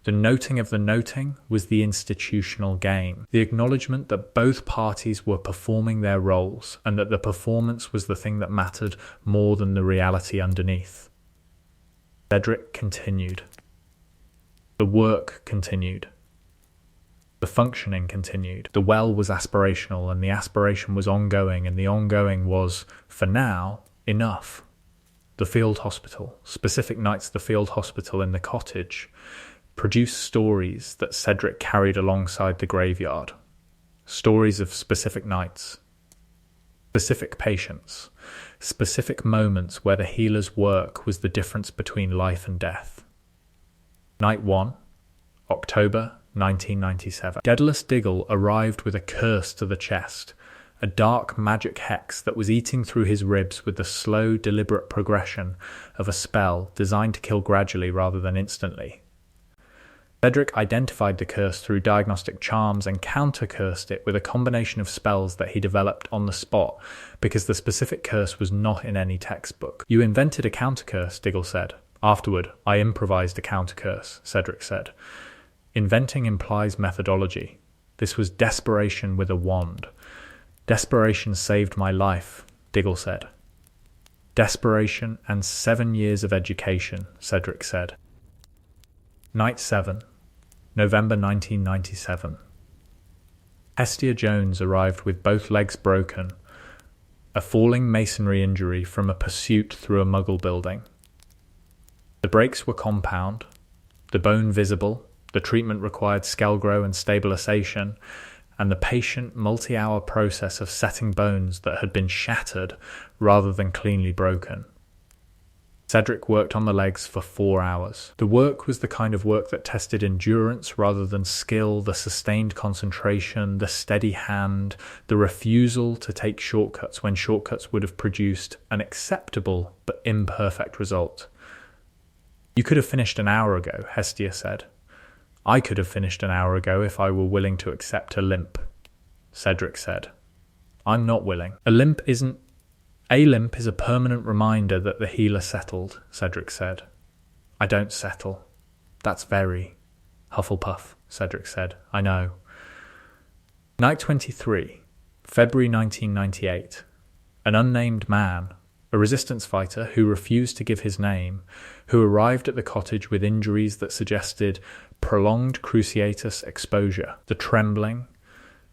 The noting of the noting was the institutional game, the acknowledgement that both parties were performing their roles and that the performance was the thing that mattered more than the reality underneath. Cedric continued. The work continued. The functioning continued. The well was aspirational and the aspiration was ongoing, and the ongoing was, for now, enough. The field hospital, specific nights the field hospital in the cottage, produced stories that Cedric carried alongside the graveyard. Stories of specific nights, specific patients, specific moments where the healer's work was the difference between life and death. Night 1, October 1997. Daedalus Diggle arrived with a curse to the chest, a dark magic hex that was eating through his ribs with the slow, deliberate progression of a spell designed to kill gradually rather than instantly. Cedric identified the curse through diagnostic charms and counter-cursed it with a combination of spells that he developed on the spot, because the specific curse was not in any textbook. You invented a counter-curse, Diggle said. Afterward, I improvised a counter-curse, Cedric said. Inventing implies methodology. This was desperation with a wand. Desperation saved my life, Diggle said. Desperation and 7 years of education, Cedric said. Night 7, November 1997. Hestia Jones arrived with both legs broken, a falling masonry injury from a pursuit through a muggle building. The breaks were compound, the bone visible, the treatment required Skelgro and stabilisation, and the patient multi-hour process of setting bones that had been shattered rather than cleanly broken. Cedric worked on the legs for 4 hours. The work was the kind of work that tested endurance rather than skill, the sustained concentration, the steady hand, the refusal to take shortcuts when shortcuts would have produced an acceptable but imperfect result. You could have finished an hour ago, Hestia said. I could have finished an hour ago if I were willing to accept a limp, Cedric said. I'm not willing. A limp is a permanent reminder that the healer settled, Cedric said. I don't settle. That's very. Hufflepuff, Cedric said. I know. Night 23, February 1998. An unnamed man, a resistance fighter who refused to give his name, who arrived at the cottage with injuries that suggested prolonged cruciatus exposure. The trembling,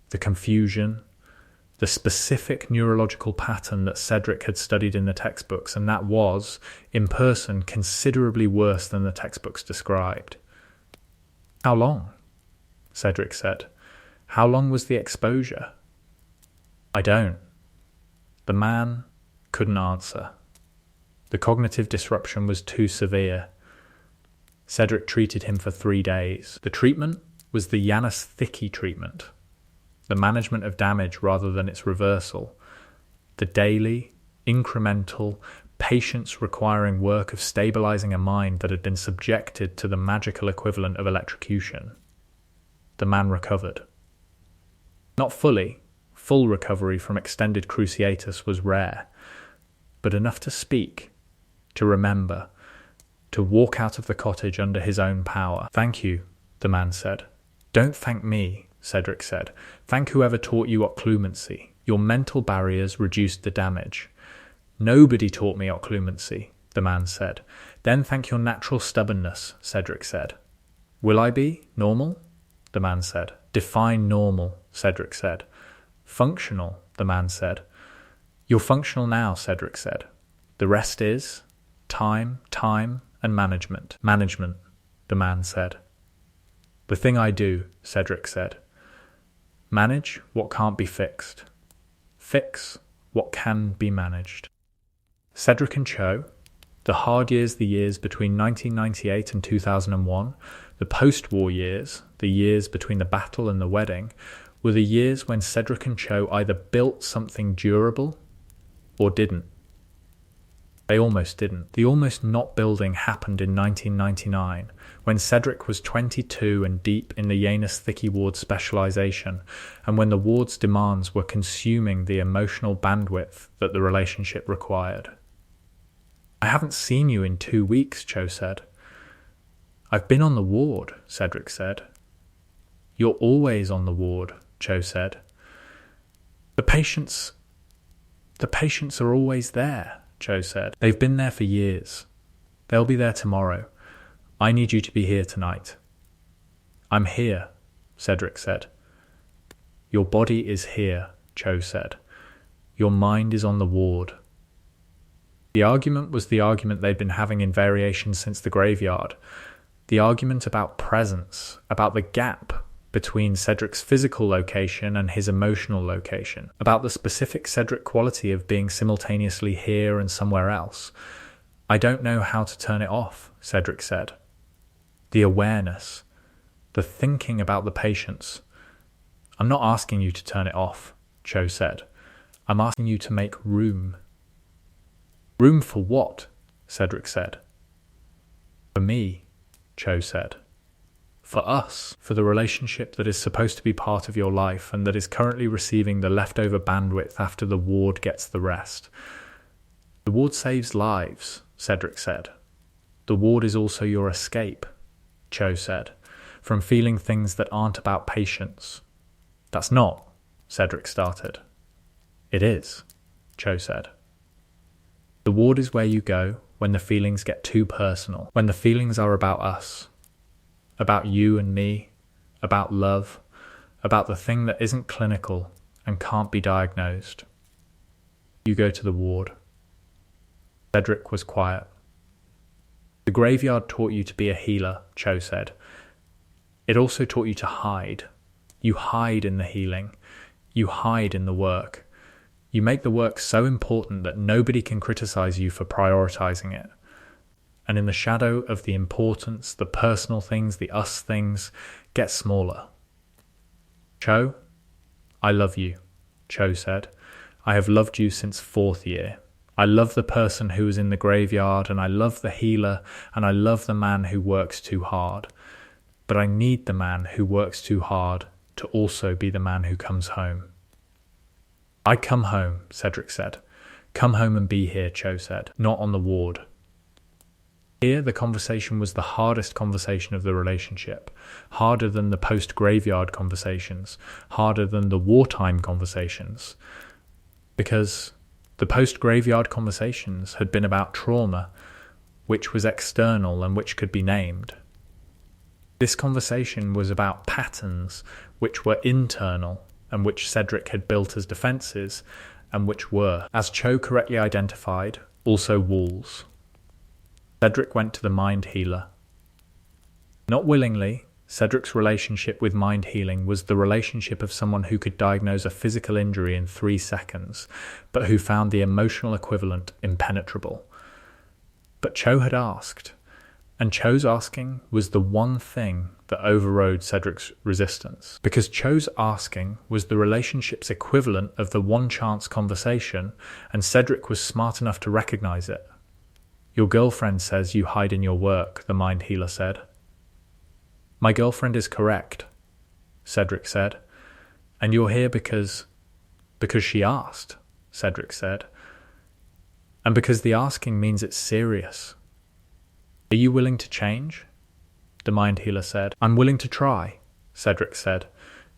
the confusion, the specific neurological pattern that Cedric had studied in the textbooks, and that was, in person, considerably worse than the textbooks described. How long? Cedric said. How long was the exposure? I don't. The man couldn't answer. The cognitive disruption was too severe. Cedric treated him for 3 days. The treatment was the Janus Thicke treatment. The management of damage rather than its reversal, the daily, incremental, patience-requiring work of stabilizing a mind that had been subjected to the magical equivalent of electrocution. The man recovered. Not fully. Full recovery from extended cruciatus was rare, but enough to speak, to remember, to walk out of the cottage under his own power. Thank you, the man said. Don't thank me, Cedric said. Thank whoever taught you occlumency. Your mental barriers reduced the damage. Nobody taught me occlumency, the man said. Then thank your natural stubbornness, Cedric said. Will I be normal? The man said. Define normal, Cedric said. Functional, the man said. You're functional now, Cedric said. The rest is time, and management. Management, the man said. The thing I do, Cedric said. Manage what can't be fixed. Fix what can be managed. Cedric and Cho, the hard years, the years between 1998 and 2001, the post-war years, the years between the battle and the wedding, were the years when Cedric and Cho either built something durable or didn't. They almost didn't. The almost not building happened in 1999, when Cedric was 22 and deep in the Janus Thicky ward specialization, and when the ward's demands were consuming the emotional bandwidth that the relationship required. I haven't seen you in 2 weeks, Cho said. I've been on the ward, Cedric said. You're always on the ward, Cho said. The patients are always there, Cho said. They've been there for years. They'll be there tomorrow. I need you to be here tonight. I'm here, Cedric said. Your body is here, Cho said. Your mind is on the ward. The argument was the argument they'd been having in variations since the graveyard. The argument about presence, about the gap between Cedric's physical location and his emotional location, about the specific Cedric quality of being simultaneously here and somewhere else. I don't know how to turn it off, Cedric said. The awareness, the thinking about the patients. I'm not asking you to turn it off, Cho said. I'm asking you to make room. Room for what? Cedric said. For me, Cho said. For us, for the relationship that is supposed to be part of your life and that is currently receiving the leftover bandwidth after the ward gets the rest. The ward saves lives, Cedric said. The ward is also your escape, Cho said, from feeling things that aren't about patience. That's not, Cedric started. It is, Cho said. The ward is where you go when the feelings get too personal, when the feelings are about us, about you and me, about love, about the thing that isn't clinical and can't be diagnosed. You go to the ward. Cedric was quiet. The graveyard taught you to be a healer, Cho said. It also taught you to hide. You hide in the healing. You hide in the work. You make the work so important that nobody can criticize you for prioritizing it. And in the shadow of the importance, the personal things, the us things, get smaller. Cho, I love you, Cho said. I have loved you since 4th year. I love the person who is in the graveyard, and I love the healer, and I love the man who works too hard. But I need the man who works too hard to also be the man who comes home. I come home, Cedric said. Come home and be here, Cho said, not on the ward. Here, the conversation was the hardest conversation of the relationship, harder than the post-graveyard conversations, harder than the wartime conversations, because the post-graveyard conversations had been about trauma, which was external and which could be named. This conversation was about patterns, which were internal, and which Cedric had built as defences, and which were, as Cho correctly identified, also walls. Cedric went to the mind healer. Not willingly, Cedric's relationship with mind healing was the relationship of someone who could diagnose a physical injury in 3 seconds, but who found the emotional equivalent impenetrable. But Cho had asked, and Cho's asking was the one thing that overrode Cedric's resistance, because Cho's asking was the relationship's equivalent of the one-chance conversation, and Cedric was smart enough to recognize it. Your girlfriend says you hide in your work, the mind healer said. My girlfriend is correct, Cedric said. And you're here because she asked, Cedric said. And because the asking means it's serious. Are you willing to change? The mind healer said. I'm willing to try, Cedric said.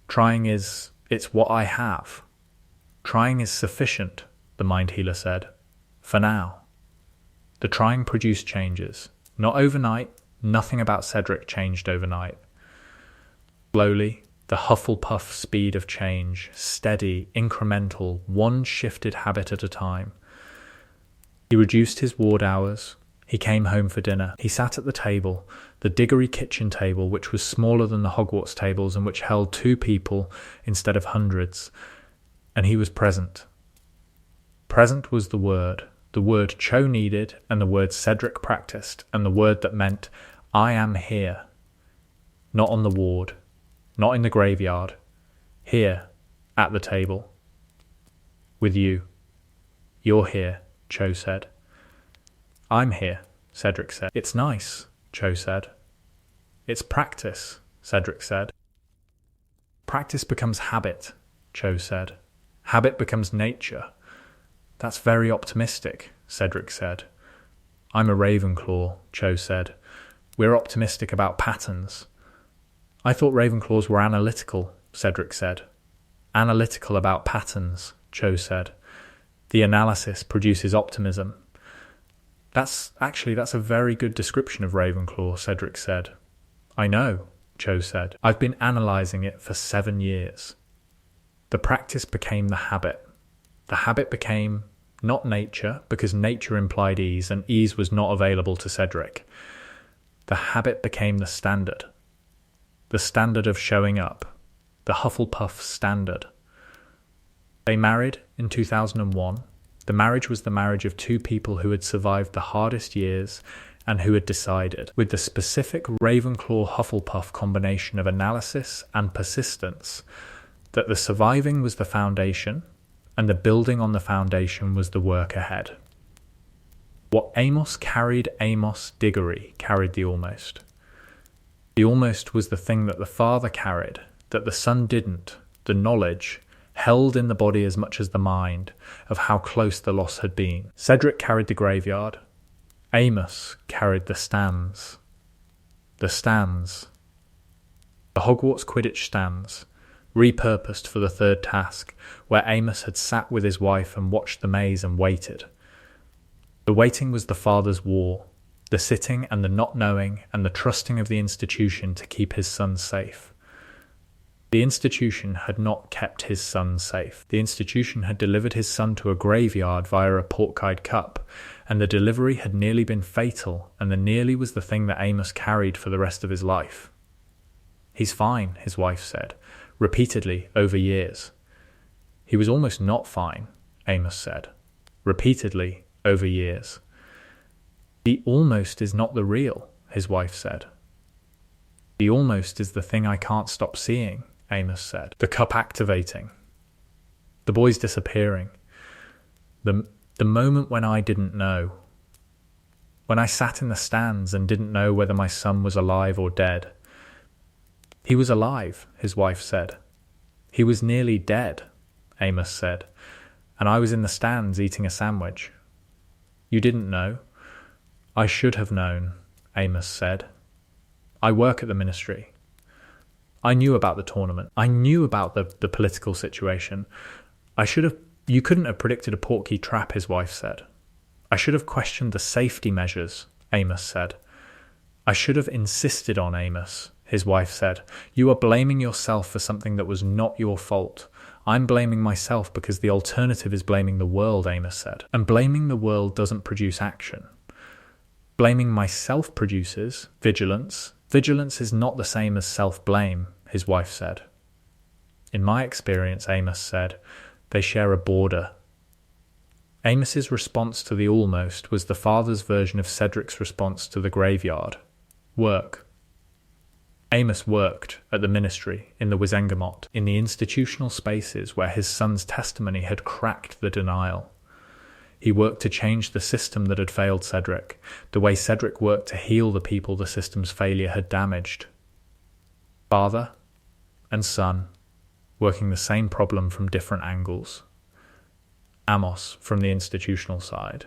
Trying it's what I have. Trying is sufficient, the mind healer said. For now. The trying produced changes. Not overnight, Nothing about Cedric changed overnight. Slowly, the Hufflepuff speed of change, steady, incremental, one shifted habit at a time. He reduced his ward hours. He came home for dinner. He sat at the table, the Diggory kitchen table, which was smaller than the Hogwarts tables and which held 2 people instead of hundreds, and he was present. Present was the word Cho needed, and the word Cedric practiced, and the word that meant, I am here. Not on the ward, not in the graveyard, here, at the table. With you. You're here, Cho said. I'm here, Cedric said. It's nice, Cho said. It's practice, Cedric said. Practice becomes habit, Cho said. Habit becomes nature. That's very optimistic, Cedric said. I'm a Ravenclaw, Cho said. We're optimistic about patterns. I thought Ravenclaws were analytical, Cedric said. Analytical about patterns, Cho said. The analysis produces optimism. That's a very good description of Ravenclaw, Cedric said. I know, Cho said. I've been analysing it for 7 years. The practice became the habit. The habit became not nature, because nature implied ease, and ease was not available to Cedric. The habit became the standard. The standard of showing up. The Hufflepuff standard. They married in 2001. The marriage was the marriage of 2 people who had survived the hardest years and who had decided, with the specific Ravenclaw-Hufflepuff combination of analysis and persistence, that the surviving was the foundation and the building on the foundation was the work ahead. What Amos carried, Amos Diggory carried the almost. The almost was the thing that the father carried, that the son didn't, the knowledge, held in the body as much as the mind, of how close the loss had been. Cedric carried the graveyard. Amos carried the stands. The stands. The Hogwarts Quidditch stands, repurposed for the 3rd task, where Amos had sat with his wife and watched the maze and waited. The waiting was the father's war, the sitting and the not knowing and the trusting of the institution to keep his son safe. The institution had not kept his son safe. The institution had delivered his son to a graveyard via a pork-eyed cup, and the delivery had nearly been fatal, and the nearly was the thing that Amos carried for the rest of his life. He's fine, his wife said, repeatedly over years. He was almost not fine, Amos said, repeatedly over years. The almost is not the real, his wife said. The almost is the thing I can't stop seeing, Amos said. The cup activating. The boys disappearing. The moment when I didn't know. When I sat in the stands and didn't know whether my son was alive or dead. He was alive, his wife said. He was nearly dead, Amos said. And I was in the stands eating a sandwich. You didn't know. I should have known, Amos said. I work at the ministry. I knew about the tournament. I knew about the political situation. You couldn't have predicted a portkey trap, his wife said. I should have questioned the safety measures, Amos said. I should have insisted on Amos, his wife said. You are blaming yourself for something that was not your fault. I'm blaming myself because the alternative is blaming the world, Amos said. And blaming the world doesn't produce action. Blaming myself produces vigilance. Vigilance is not the same as self-blame, his wife said. In my experience, Amos said, they share a border. Amos's response to the almost was the father's version of Cedric's response to the graveyard. Work. Amos worked at the ministry, in the Wizengamot, in the institutional spaces where his son's testimony had cracked the denial. He worked to change the system that had failed Cedric, the way Cedric worked to heal the people the system's failure had damaged. Father and son, working the same problem from different angles. Amos from the institutional side.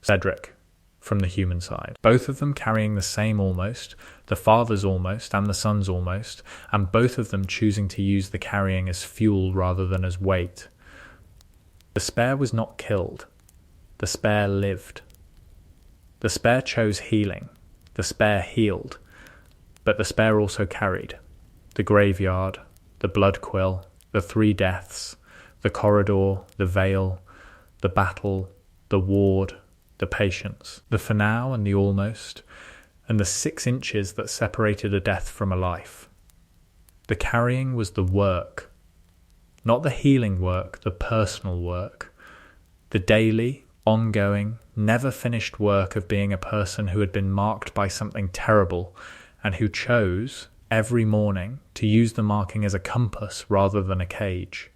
Cedric from the human side. Both of them carrying the same almost, the father's almost and the son's almost, and both of them choosing to use the carrying as fuel rather than as weight. The spare was not killed. The spare lived. The spare chose healing. the spare healed, but the spare also carried the graveyard, the blood quill, the 3 deaths, the corridor, the veil, the battle, the ward, the patience, the for now and the almost, and the 6 inches that separated a death from a life. The carrying was the work, not the healing work, the personal work, the daily, ongoing, never finished work of being a person who had been marked by something terrible and who chose, every morning, to use the marking as a compass rather than a cage.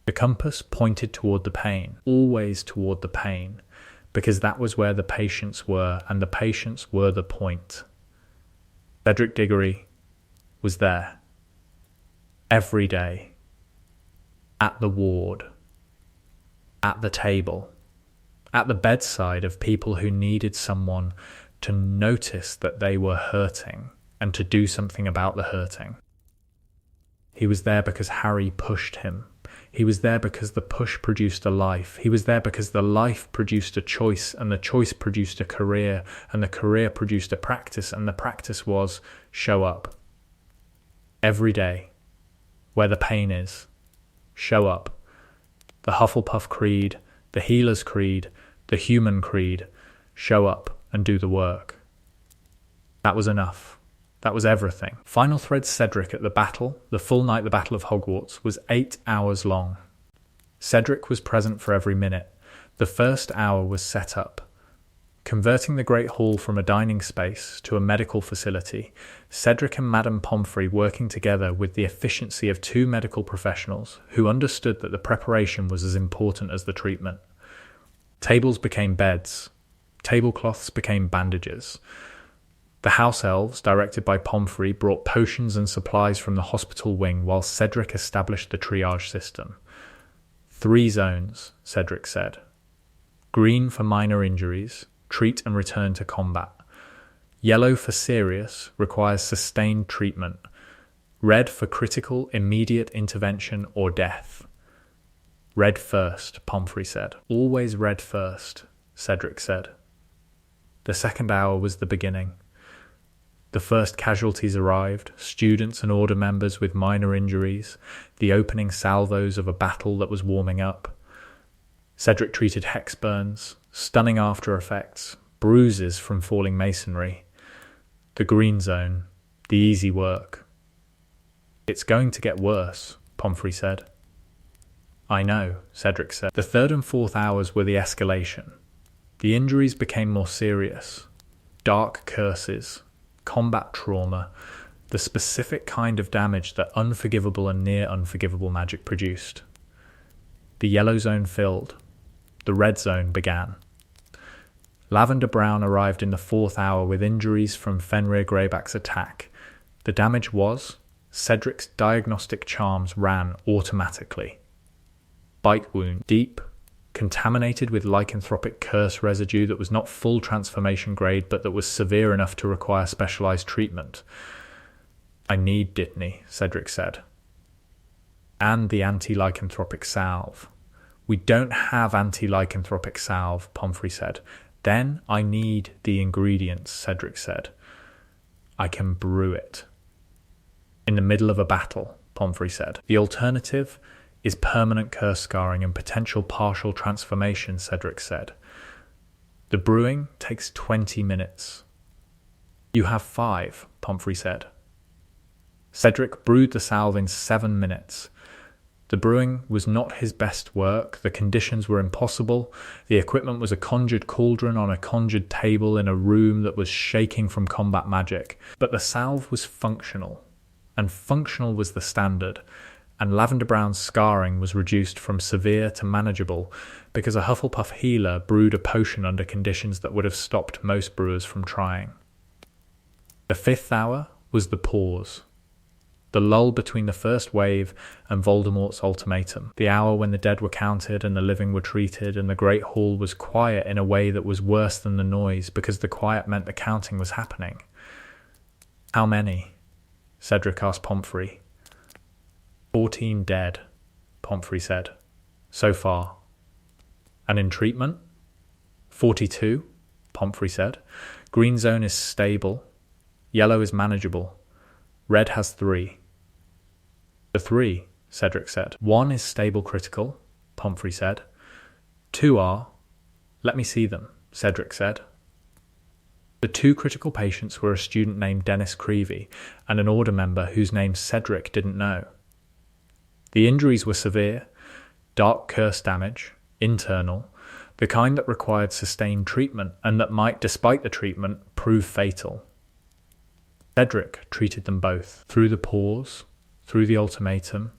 The compass pointed toward the pain, always toward the pain, because that was where the patients were, and the patients were the point. Cedric Diggory was there, every day, at the ward, at the table, at the bedside of people who needed someone to notice that they were hurting and to do something about the hurting. He was there because Harry pushed him. He was there because the push produced a life. He was there because the life produced a choice, and the choice produced a career, and the career produced a practice, and the practice was show up. Every day, where the pain is, show up. The Hufflepuff Creed, the Healer's Creed, the Human Creed, show up and do the work. That was enough. That was everything. Final Thread Cedric at the battle, the full night the Battle of Hogwarts, was 8 hours long. Cedric was present for every minute. The first hour was set up. Converting the Great Hall from a dining space to a medical facility, Cedric and Madame Pomfrey working together with the efficiency of 2 medical professionals who understood that the preparation was as important as the treatment. Tables became beds. Tablecloths became bandages. The house elves, directed by Pomfrey, brought potions and supplies from the hospital wing while Cedric established the triage system. 3 zones, Cedric said. Green for minor injuries, treat and return to combat. Yellow for serious, requires sustained treatment. Red for critical, immediate intervention or death. Red first, Pomfrey said. Always red first, Cedric said. The second hour was the beginning. The first casualties arrived, students and order members with minor injuries, the opening salvos of a battle that was warming up. Cedric treated hex burns, stunning after effects, bruises from falling masonry. The green zone, the easy work. It's going to get worse, Pomfrey said. I know, Cedric said. The 3rd and 4th hours were the escalation. The injuries became more serious. Dark curses, combat trauma, the specific kind of damage that unforgivable and near unforgivable magic produced. The yellow zone filled. The red zone began. Lavender Brown arrived in the 4th hour with injuries from Fenrir Greyback's attack. The damage was, Cedric's diagnostic charms ran automatically. Bite wound, deep, contaminated with lycanthropic curse residue that was not full transformation grade but that was severe enough to require specialized treatment. I need Dittany, Cedric said. And the anti-lycanthropic salve. We don't have anti-lycanthropic salve, Pomfrey said. Then I need the ingredients, Cedric said. I can brew it. In the middle of a battle, Pomfrey said. The alternative is permanent curse scarring and potential partial transformation, Cedric said. The brewing takes 20 minutes. You have 5, Pomfrey said. Cedric brewed the salve in 7 minutes. The brewing was not his best work, the conditions were impossible, the equipment was a conjured cauldron on a conjured table in a room that was shaking from combat magic, but the salve was functional, and functional was the standard, and Lavender Brown's scarring was reduced from severe to manageable because a Hufflepuff healer brewed a potion under conditions that would have stopped most brewers from trying. The 5th hour was the pause. The lull between the first wave and Voldemort's ultimatum. The hour when the dead were counted and the living were treated and the Great Hall was quiet in a way that was worse than the noise because the quiet meant the counting was happening. How many? Cedric asked Pomfrey. 14 dead, Pomfrey said. So far. And in treatment? 42, Pomfrey said. Green zone is stable. Yellow is manageable. Red has 3. The 3, Cedric said. 1 is stable critical, Pomfrey said. 2 are. Let me see them, Cedric said. The 2 critical patients were a student named Dennis Creevy and an order member whose name Cedric didn't know. The injuries were severe, dark curse damage, internal, the kind that required sustained treatment and that might, despite the treatment, prove fatal. Cedric treated them both, through the pause, through the ultimatum,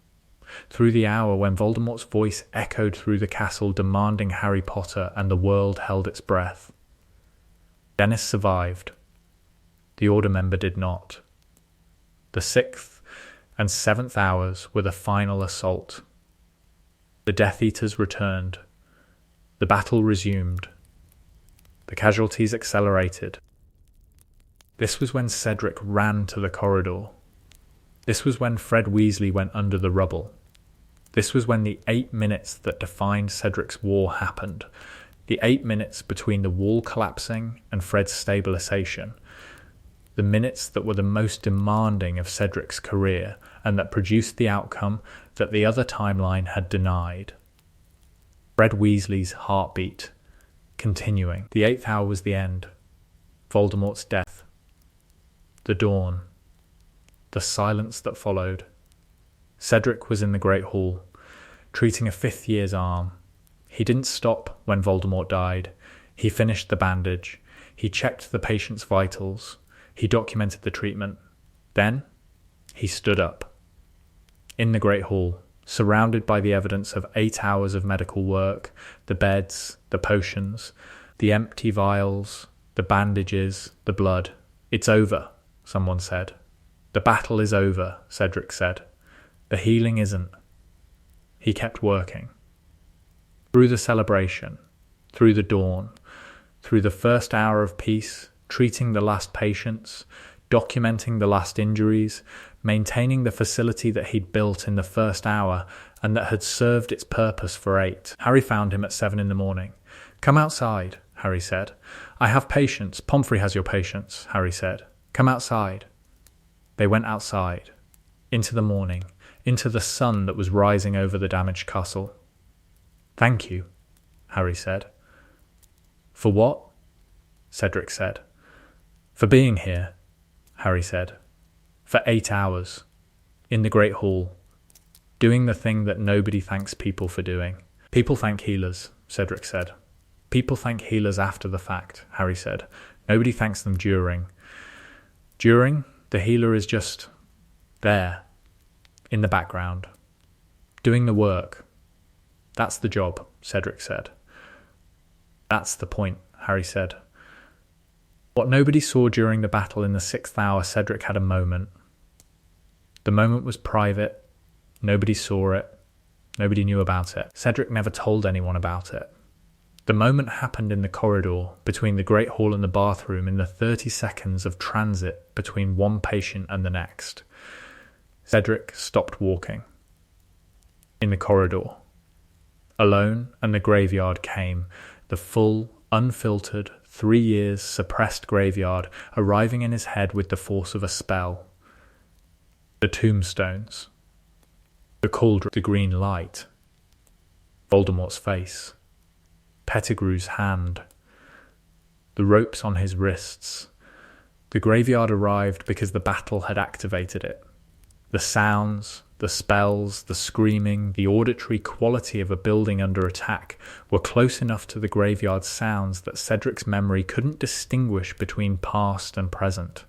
through the hour when Voldemort's voice echoed through the castle demanding Harry Potter and the world held its breath. Dennis survived. The order member did not. The 6th and 7th hours were the final assault. The Death Eaters returned. The battle resumed. The casualties accelerated. This was when Cedric ran to the corridor. This was when Fred Weasley went under the rubble. This was when the 8 minutes that defined Cedric's war happened. The 8 minutes between the wall collapsing and Fred's stabilisation. The minutes that were the most demanding of Cedric's career and that produced the outcome that the other timeline had denied. Fred Weasley's heartbeat, continuing. The 8th hour was the end. Voldemort's death. The dawn. The silence that followed. Cedric was in the Great Hall, treating a 5th year's arm. He didn't stop when Voldemort died. He finished the bandage. He checked the patient's vitals. He documented the treatment. Then, he stood up. In the Great Hall, surrounded by the evidence of 8 hours of medical work, the beds, the potions, the empty vials, the bandages, the blood. It's over, someone said. The battle is over, Cedric said. The healing isn't. He kept working. Through the celebration, through the dawn, through the first hour of peace, treating the last patients, documenting the last injuries, maintaining the facility that he'd built in the first hour and that had served its purpose for 8. Harry found him at 7 in the morning. Come outside, Harry said. I have patients. Pomfrey has your patients, Harry said. Come outside. They went outside, into the morning, into the sun that was rising over the damaged castle. Thank you, Harry said. For what? Cedric said. For being here, Harry said. For 8 hours, in the Great Hall, doing the thing that nobody thanks people for doing. People thank healers, Cedric said. People thank healers after the fact, Harry said. Nobody thanks them during. During, the healer is just there, in the background, doing the work. That's the job, Cedric said. That's the point, Harry said. What nobody saw during the battle in the 6th hour, Cedric had a moment. The moment was private. Nobody saw it. Nobody knew about it. Cedric never told anyone about it. The moment happened in the corridor between the Great Hall and the bathroom in the 30 seconds of transit between one patient and the next. Cedric stopped walking. In the corridor. Alone, and the graveyard came, the full, unfiltered, 3 years suppressed graveyard arriving in his head with the force of a spell. The tombstones. The cauldron, the green light. Voldemort's face. Pettigrew's hand. The ropes on his wrists. The graveyard arrived because the battle had activated it. The sounds, the spells, the screaming, the auditory quality of a building under attack were close enough to the graveyard's sounds that Cedric's memory couldn't distinguish between past and present.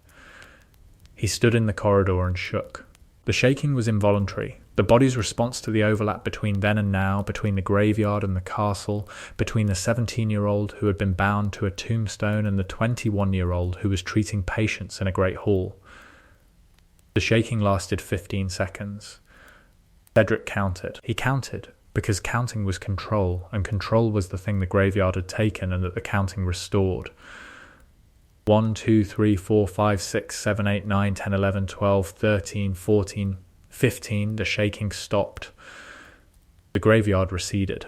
He stood in the corridor and shook. The shaking was involuntary. The body's response to the overlap between then and now, between the graveyard and the castle, between the 17-year-old who had been bound to a tombstone and the 21-year-old who was treating patients in a great hall. The shaking lasted 15 seconds. Cedric counted. He counted, because counting was control, and control was the thing the graveyard had taken and that the counting restored. 1, 2, 3, 4, 5, 6, 7, 8, 9, 10, 11, 12, 13, 14, 15, the shaking stopped. The graveyard receded.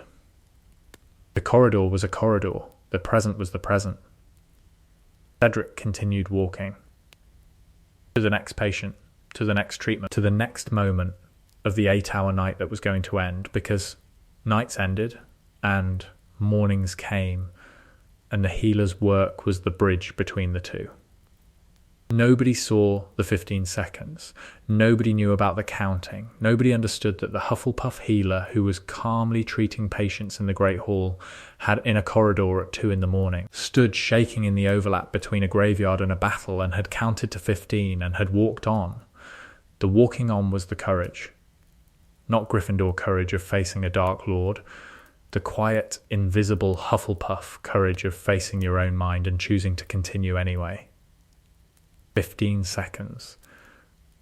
The corridor was a corridor. The present was the present. Cedric continued walking. To the next patient, to the next treatment, to the next moment of the 8-hour night that was going to end, because nights ended and mornings came, and the healer's work was the bridge between the two. Nobody saw the 15 seconds. Nobody knew about the counting. Nobody understood that the Hufflepuff healer who was calmly treating patients in the Great Hall had in a corridor at 2 a.m, stood shaking in the overlap between a graveyard and a battle, and had counted to 15 and had walked on. The walking on was the courage. Not Gryffindor courage of facing a Dark Lord. The quiet, invisible Hufflepuff courage of facing your own mind and choosing to continue anyway. 15 seconds.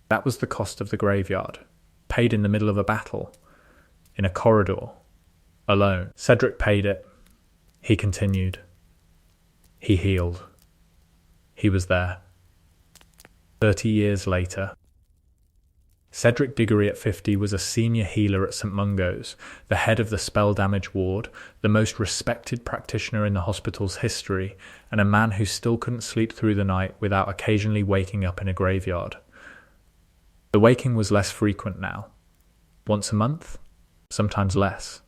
That was the cost of the graveyard, paid in the middle of a battle, in a corridor, alone. Cedric paid it. He continued. He healed. He was there. 30 years later. Cedric Diggory at 50 was a senior healer at St Mungo's, the head of the spell damage ward, the most respected practitioner in the hospital's history, and a man who still couldn't sleep through the night without occasionally waking up in a graveyard. The waking was less frequent now. Once a month, sometimes less.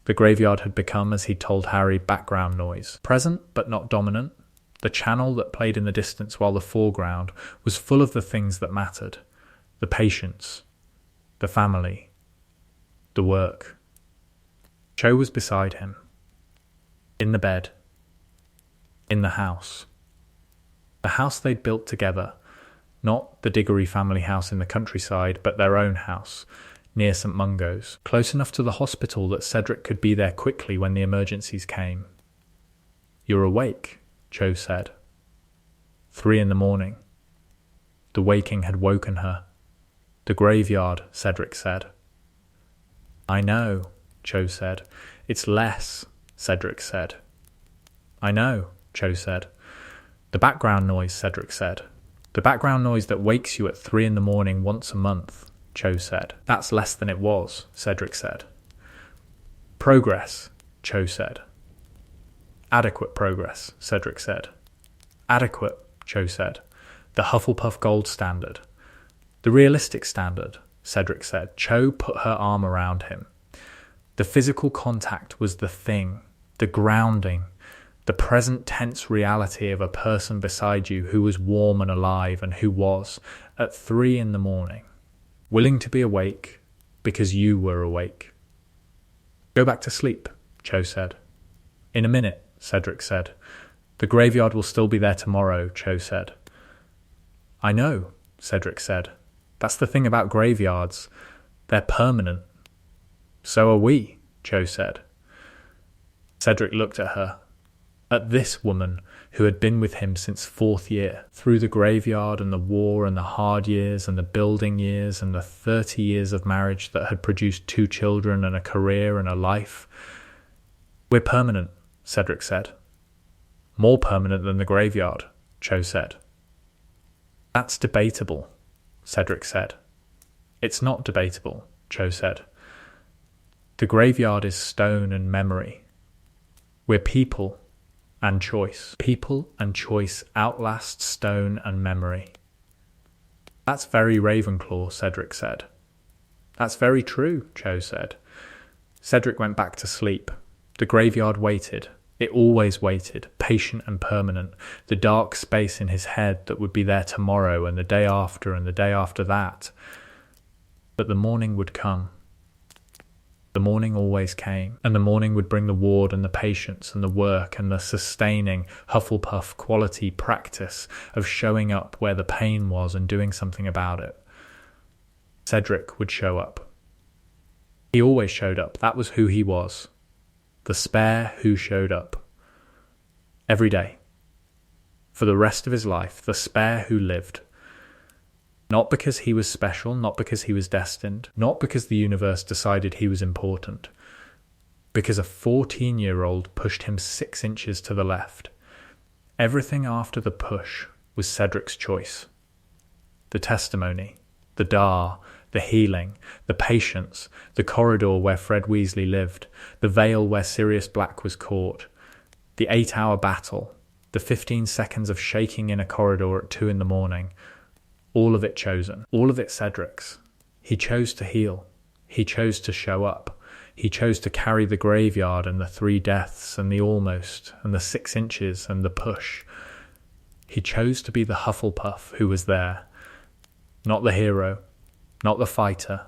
The graveyard had become, as he told Harry, background noise. Present but not dominant, the channel that played in the distance while the foreground was full of the things that mattered. The patients, the family, the work. Cho was beside him, in the bed, in the house. The house they'd built together, not the Diggory family house in the countryside, but their own house, near St Mungo's, close enough to the hospital that Cedric could be there quickly when the emergencies came. "You're awake," Cho said. 3 a.m. The waking had woken her. "The graveyard," Cedric said. "I know," Cho said. "It's less," Cedric said. "I know," Cho said. "The background noise," Cedric said. "The background noise that wakes you at 3 a.m. once a month," Cho said. "That's less than it was," Cedric said. "Progress," Cho said. "Adequate progress," Cedric said. "Adequate," Cho said. "The Hufflepuff gold standard." "The realistic standard," Cedric said. Cho put her arm around him. The physical contact was the thing, the grounding, the present tense reality of a person beside you who was warm and alive and who was, at 3 a.m, willing to be awake because you were awake. "Go back to sleep," Cho said. "In a minute," Cedric said. "The graveyard will still be there tomorrow," Cho said. "I know," Cedric said. "That's the thing about graveyards. They're permanent." "So are we," Cho said. Cedric looked at her, at this woman who had been with him since 4th year, through the graveyard and the war and the hard years and the building years and the 30 years of marriage that had produced 2 children and a career and a life. "We're permanent," Cedric said. "More permanent than the graveyard," Cho said. "That's debatable," Cedric said. "It's not debatable," Cho said. "The graveyard is stone and memory. We're people and choice. People and choice outlast stone and memory." "That's very Ravenclaw," Cedric said. "That's very true," Cho said. Cedric went back to sleep. The graveyard waited. It always waited, patient and permanent, the dark space in his head that would be there tomorrow and the day after and the day after that. But the morning would come. The morning always came, and the morning would bring the ward and the patients and the work and the sustaining Hufflepuff quality practice of showing up where the pain was and doing something about it. Cedric would show up. He always showed up. That was who he was. The spare who showed up. Every day. For the rest of his life, the spare who lived. Not because he was special, not because he was destined, not because the universe decided he was important. Because a 14-year-old pushed him 6 inches to the left. Everything after the push was Cedric's choice. The testimony, the dar, the healing, the patience, the corridor where Fred Weasley lived, the veil where Sirius Black was caught, the 8-hour battle, the 15 seconds of shaking in a corridor at 2 in the morning, all of it chosen, all of it Cedric's. He chose to heal. He chose to show up. He chose to carry the graveyard and the 3 deaths and the almost and the 6 inches and the push. He chose to be the Hufflepuff who was there. Not the hero, not the fighter,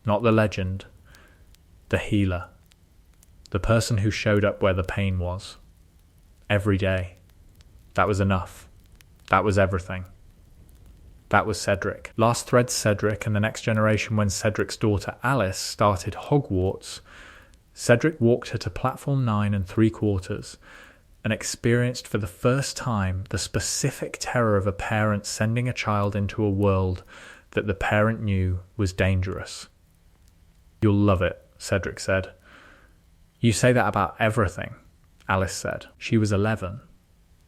not the legend, the healer. The person who showed up where the pain was. Every day. That was enough. That was everything. That was Cedric. Last thread Cedric and the next generation when Cedric's daughter Alice started Hogwarts, Cedric walked her to platform 9 3/4 and experienced for the first time the specific terror of a parent sending a child into a world that the parent knew was dangerous. "You'll love it," Cedric said. "You say that about everything," Alice said. She was 11.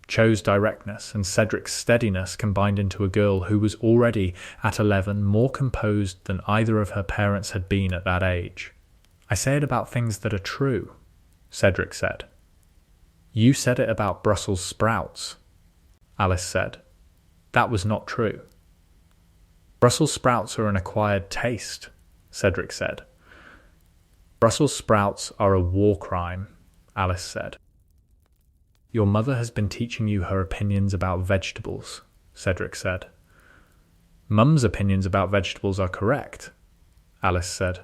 Cho's directness and Cedric's steadiness combined into a girl who was already, at 11, more composed than either of her parents had been at that age. "I say it about things that are true," Cedric said. "You said it about Brussels sprouts," Alice said. "That was not true." "Brussels sprouts are an acquired taste," Cedric said. "Brussels sprouts are a war crime," Alice said. "Your mother has been teaching you her opinions about vegetables," Cedric said. "Mum's opinions about vegetables are correct," Alice said.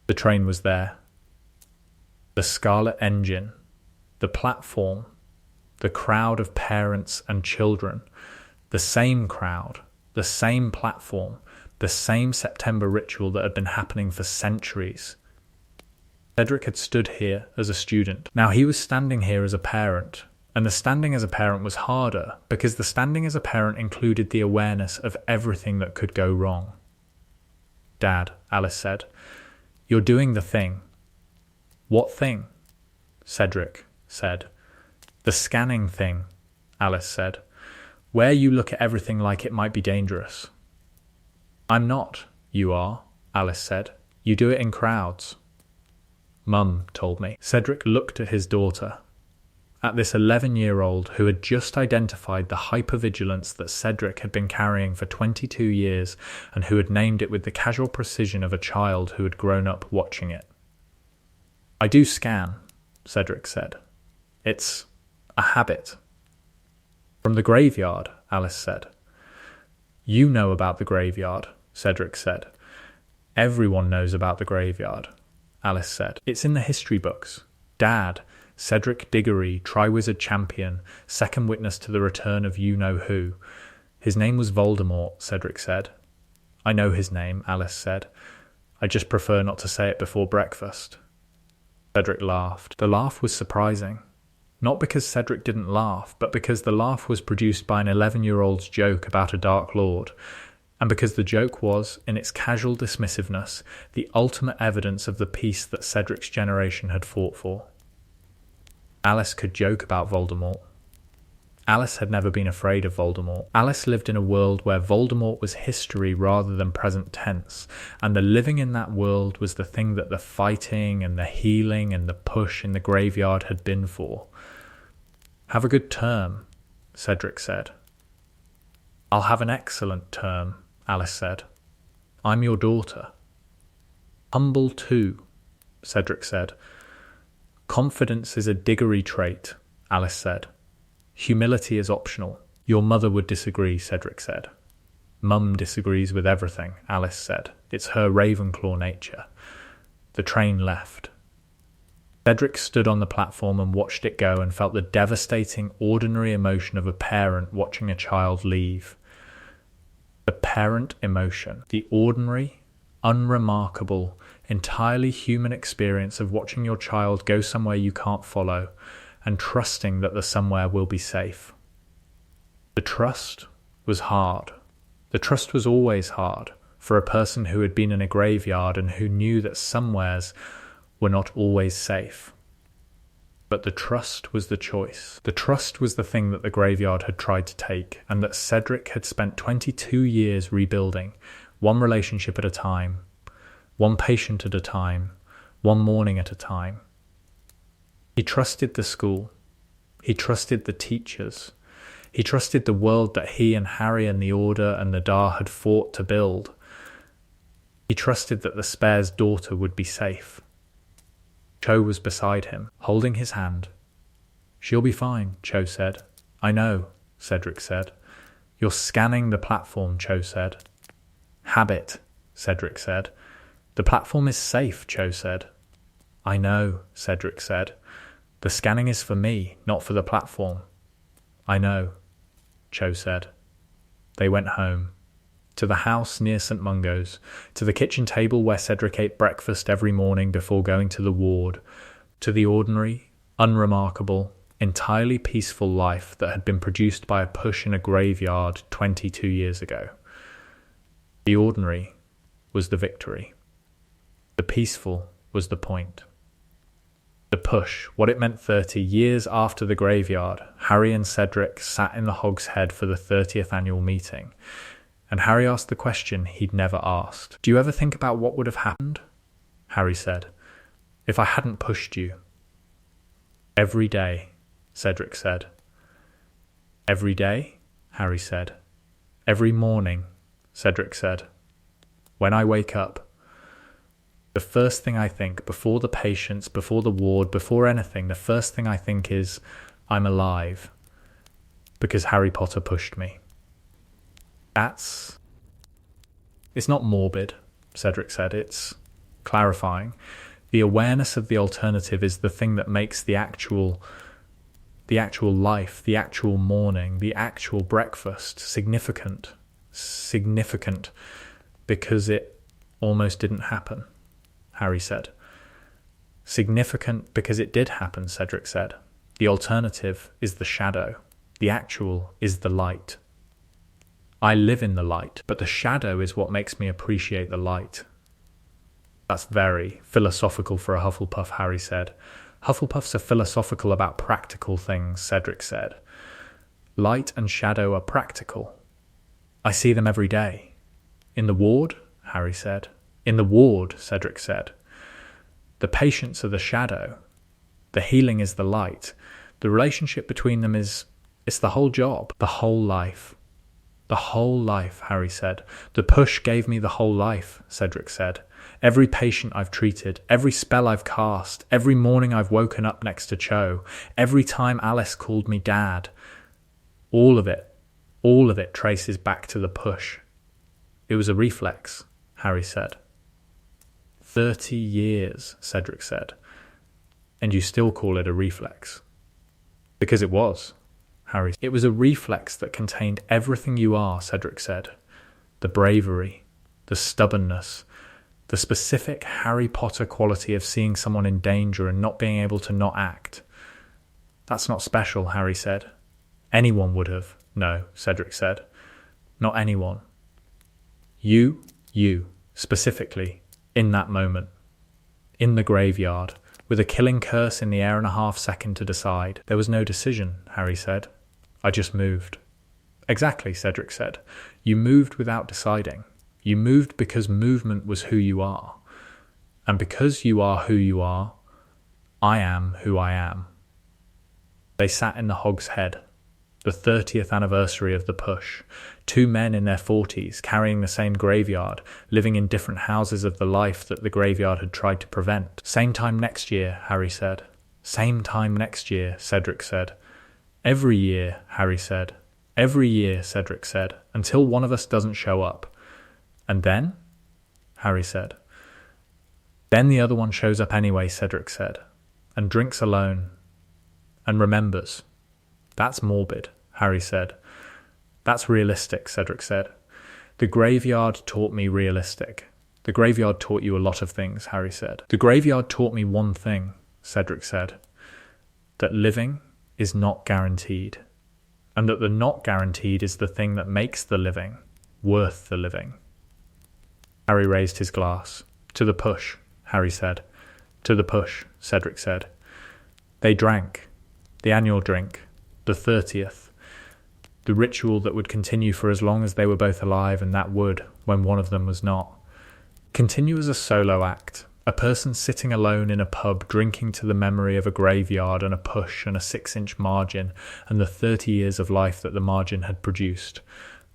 The train was there. The scarlet engine, the platform, the crowd of parents and children, the same crowd, the same platform, the same September ritual that had been happening for centuries. Cedric had stood here as a student. Now he was standing here as a parent, and the standing as a parent was harder because the standing as a parent included the awareness of everything that could go wrong. "Dad," Alice said, "you're doing the thing." "What thing?" Cedric said. "The scanning thing," Alice said. "Where you look at everything like it might be dangerous." "I'm not. You are," Alice said. "You do it in crowds." "Mum told me." Cedric looked at his daughter, at this 11-year-old who had just identified the hypervigilance that Cedric had been carrying for 22 years and who had named it with the casual precision of a child who had grown up watching it. "I do scan," Cedric said. "It's a habit." "From the graveyard," Alice said. "You know about the graveyard," Cedric said. "Everyone knows about the graveyard," Alice said. "It's in the history books. Dad, Cedric Diggory, Triwizard champion, second witness to the return of you-know-who. His name was Voldemort," Cedric said. "I know his name," Alice said. "I just prefer not to say it before breakfast." Cedric laughed. The laugh was surprising. Not because Cedric didn't laugh, but because the laugh was produced by an 11-year-old's joke about a Dark Lord, and because the joke was, in its casual dismissiveness, the ultimate evidence of the peace that Cedric's generation had fought for. Alice could joke about Voldemort. Alice had never been afraid of Voldemort. Alice lived in a world where Voldemort was history rather than present tense, and the living in that world was the thing that the fighting and the healing and the push in the graveyard had been for. "Have a good term," Cedric said. "I'll have an excellent term," Alice said. "I'm your daughter." "Humble too," Cedric said. "Confidence is a Diggory trait," Alice said. "Humility is optional." "Your mother would disagree," Cedric said. "Mum disagrees with everything," Alice said. "It's her Ravenclaw nature." The train left. Cedric stood on the platform and watched it go and felt the devastating, ordinary emotion of a parent watching a child leave. The parent emotion, the ordinary, unremarkable, entirely human experience of watching your child go somewhere you can't follow and trusting that the somewhere will be safe. The trust was hard. The trust was always hard for a person who had been in a graveyard and who knew that somewheres were not always safe. But the trust was the choice. The trust was the thing that the graveyard had tried to take, and that Cedric had spent 22 years rebuilding, one relationship at a time, one patient at a time, one morning at a time. He trusted the school. He trusted the teachers. He trusted the world that he and Harry and the Order and the Dar had fought to build. He trusted that the Spare's daughter would be safe. Cho was beside him, holding his hand. "She'll be fine," Cho said. "I know," Cedric said. "You're scanning the platform," Cho said. "Habit," Cedric said. "The platform is safe," Cho said. "I know," Cedric said. "The scanning is for me, not for the platform." "I know," Cho said. They went home. To the house near St. Mungo's, to the kitchen table where Cedric ate breakfast every morning before going to the ward, to the ordinary, unremarkable, entirely peaceful life that had been produced by a push in a graveyard 22 years ago. The ordinary was the victory. The peaceful was the point. The push, what it meant 30 years after the graveyard, Harry and Cedric sat in the Hog's Head for the 30th annual meeting, and Harry asked the question he'd never asked. "Do you ever think about what would have happened?" Harry said. "If I hadn't pushed you." "Every day," Cedric said. "Every day?" Harry said. "Every morning," Cedric said. "When I wake up, the first thing I think, before the patients, before the ward, before anything, the first thing I think is, I'm alive, because Harry Potter pushed me." It's not morbid, Cedric said, it's clarifying. The awareness of the alternative is the thing that makes the actual life, the actual morning, the actual breakfast significant, because it almost didn't happen, Harry said. "Significant because it did happen," Cedric said. "The alternative is the shadow. The actual is the light. I live in the light, but the shadow is what makes me appreciate the light." "That's very philosophical for a Hufflepuff," Harry said. "Hufflepuffs are philosophical about practical things," Cedric said. "Light and shadow are practical. I see them every day." "In the ward?" Harry said. "In the ward," Cedric said. "The patients are the shadow. The healing is the light. The relationship between them it's the whole job, the whole life." "The whole life," Harry said. "The push gave me the whole life," Cedric said. "Every patient I've treated, every spell I've cast, every morning I've woken up next to Cho, every time Alice called me Dad, all of it traces back to the push. It was a reflex," Harry said. 30 years, Cedric said. "And you still call it a reflex?" "Because it was," Harry said. "It was a reflex that contained everything you are," Cedric said. "The bravery, the stubbornness, the specific Harry Potter quality of seeing someone in danger and not being able to not act. That's not special," Harry said. "Anyone would have." "No," Cedric said. "Not anyone. You, specifically, in that moment. In the graveyard, with a killing curse in the air and a half second to decide. There was no decision," Harry said. "I just moved." "Exactly," Cedric said. "You moved without deciding. You moved because movement was who you are. And because you are who you are, I am who I am." They sat in the Hog's Head, the 30th anniversary of the push. 2 men in their 40s, carrying the same graveyard, living in different houses of the life that the graveyard had tried to prevent. "Same time next year," Harry said. "Same time next year," Cedric said. "Every year," Harry said. "Every year," Cedric said, "until one of us doesn't show up." "And then?" Harry said. "Then the other one shows up anyway," Cedric said, "and drinks alone, and remembers." "That's morbid," Harry said. "That's realistic," Cedric said. "The graveyard taught me realistic. The graveyard taught you a lot of things," Harry said. "The graveyard taught me one thing," Cedric said. "That living is not guaranteed. And that the not guaranteed is the thing that makes the living worth the living." Harry raised his glass. "To the push," Harry said. "To the push," Cedric said. They drank. The annual drink. The 30th. The ritual that would continue for as long as they were both alive, and that would, when one of them was not. Continue as a solo act, A person sitting alone in a pub drinking to the memory of a graveyard and a push and a 6-inch margin and the 30 years of life that the margin had produced.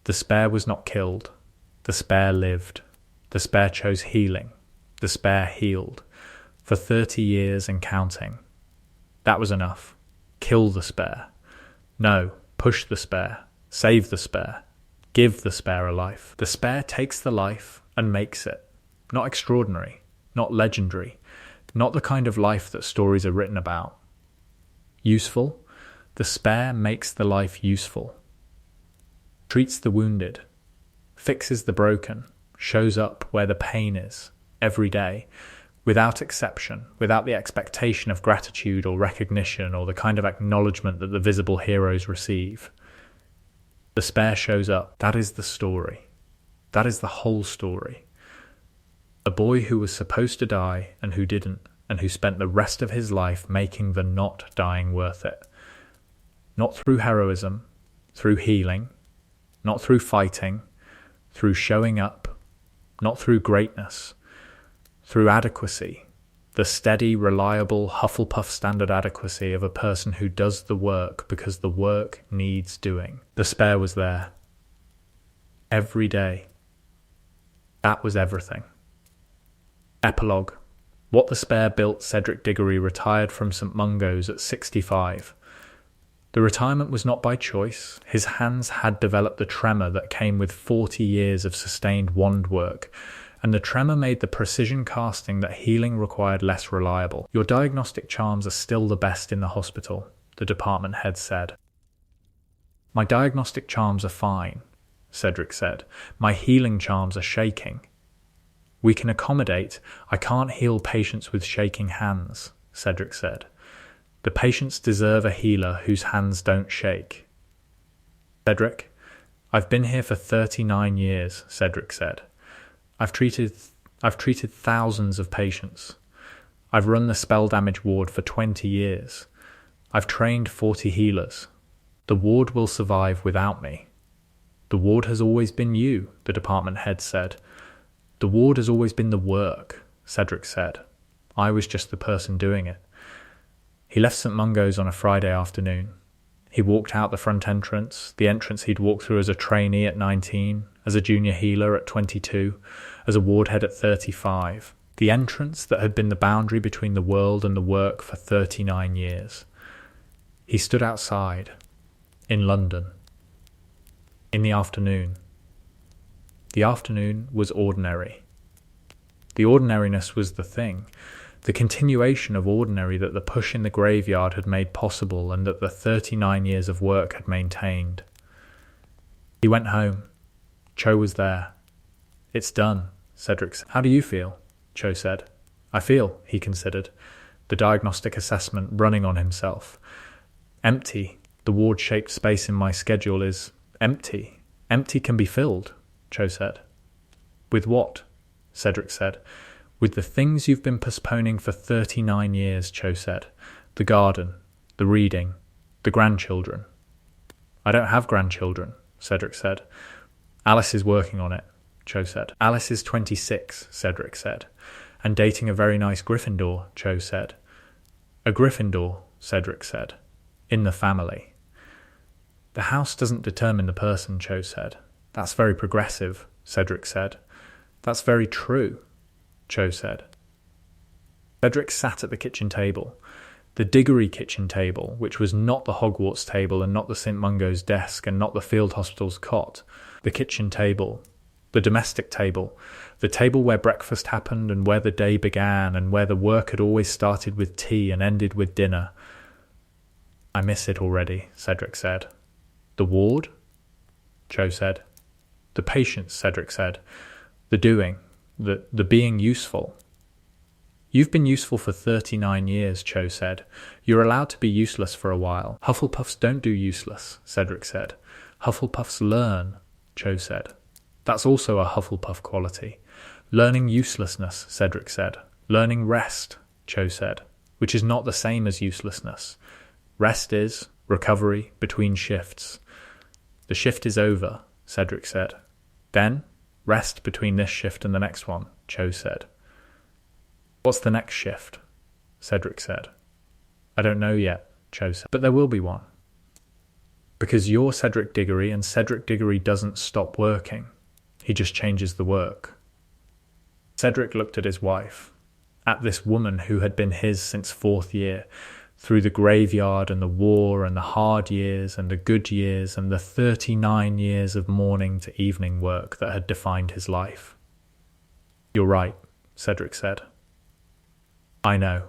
The spare was not killed. The spare lived. The spare chose healing. The spare healed. For 30 years and counting. That was enough. Kill the spare. No, push the spare. Save the spare. Give the spare a life. The spare takes the life and makes it. Not extraordinary. Not legendary, not the kind of life that stories are written about. Useful, the spare makes the life useful. Treats the wounded, fixes the broken, shows up where the pain is, every day, without exception, without the expectation of gratitude or recognition or the kind of acknowledgement that the visible heroes receive. The spare shows up. That is the story. That is the whole story. A boy who was supposed to die and who didn't, and who spent the rest of his life making the not dying worth it. Not through heroism, through healing, not through fighting, through showing up, not through greatness, through adequacy, the steady, reliable, Hufflepuff standard adequacy of a person who does the work because the work needs doing. The spare was there. Every day. That was everything. Epilogue. What the spare built, Cedric Diggory retired from St Mungo's at 65. The retirement was not by choice. His hands had developed the tremor that came with 40 years of sustained wand work, and the tremor made the precision casting that healing required less reliable. Your diagnostic charms are still the best in the hospital, the department head said. My diagnostic charms are fine, Cedric said. My healing charms are shaking. We can accommodate. I can't heal patients with shaking hands, Cedric said. The patients deserve a healer whose hands don't shake. Cedric, I've been here for 39 years, Cedric said. I've treated thousands of patients. I've run the spell damage ward for 20 years. I've trained 40 healers. The ward will survive without me. The ward has always been you, the department head said. The ward has always been the work, Cedric said. I was just the person doing it. He left St Mungo's on a Friday afternoon. He walked out the front entrance, the entrance he'd walked through as a trainee at 19, as a junior healer at 22, as a ward head at 35. The entrance that had been the boundary between the world and the work for 39 years. He stood outside, in London, in the afternoon. The afternoon was ordinary. The ordinariness was the thing, the continuation of ordinary that the push in the graveyard had made possible and that the 39 years of work had maintained. He went home. Cho was there. It's done, Cedric said. How do you feel? Cho said. I feel, he considered, the diagnostic assessment running on himself. Empty. The ward-shaped space in my schedule is empty. Empty can be filled, Cho said. With what? Cedric said. With the things you've been postponing for 39 years, Cho said. The garden, the reading, the grandchildren. I don't have grandchildren, Cedric said. Alice is working on it, Cho said. Alice is 26, Cedric said. And dating a very nice Gryffindor, Cho said. A Gryffindor, Cedric said. In the family. The house doesn't determine the person, Cho said. That's very progressive, Cedric said. That's very true, Cho said. Cedric sat at the kitchen table, the Diggory kitchen table, which was not the Hogwarts table and not the St Mungo's desk and not the field hospital's cot. The kitchen table, the domestic table, the table where breakfast happened and where the day began and where the work had always started with tea and ended with dinner. I miss it already, Cedric said. The ward? Cho said. The patients, Cedric said. The doing. The being useful. You've been useful for 39 years, Cho said. You're allowed to be useless for a while. Hufflepuffs don't do useless, Cedric said. Hufflepuffs learn, Cho said. That's also a Hufflepuff quality. Learning uselessness, Cedric said. Learning rest, Cho said, which is not the same as uselessness. Rest is recovery between shifts. The shift is over, Cedric said. Then, rest between this shift and the next one, Cho said. What's the next shift? Cedric said. I don't know yet, Cho said, but there will be one. Because you're Cedric Diggory, and Cedric Diggory doesn't stop working. He just changes the work. Cedric looked at his wife, at this woman who had been his since 4th year, through the graveyard and the war and the hard years and the good years and the 39 years of morning to evening work that had defined his life. You're right, Cedric said. I know,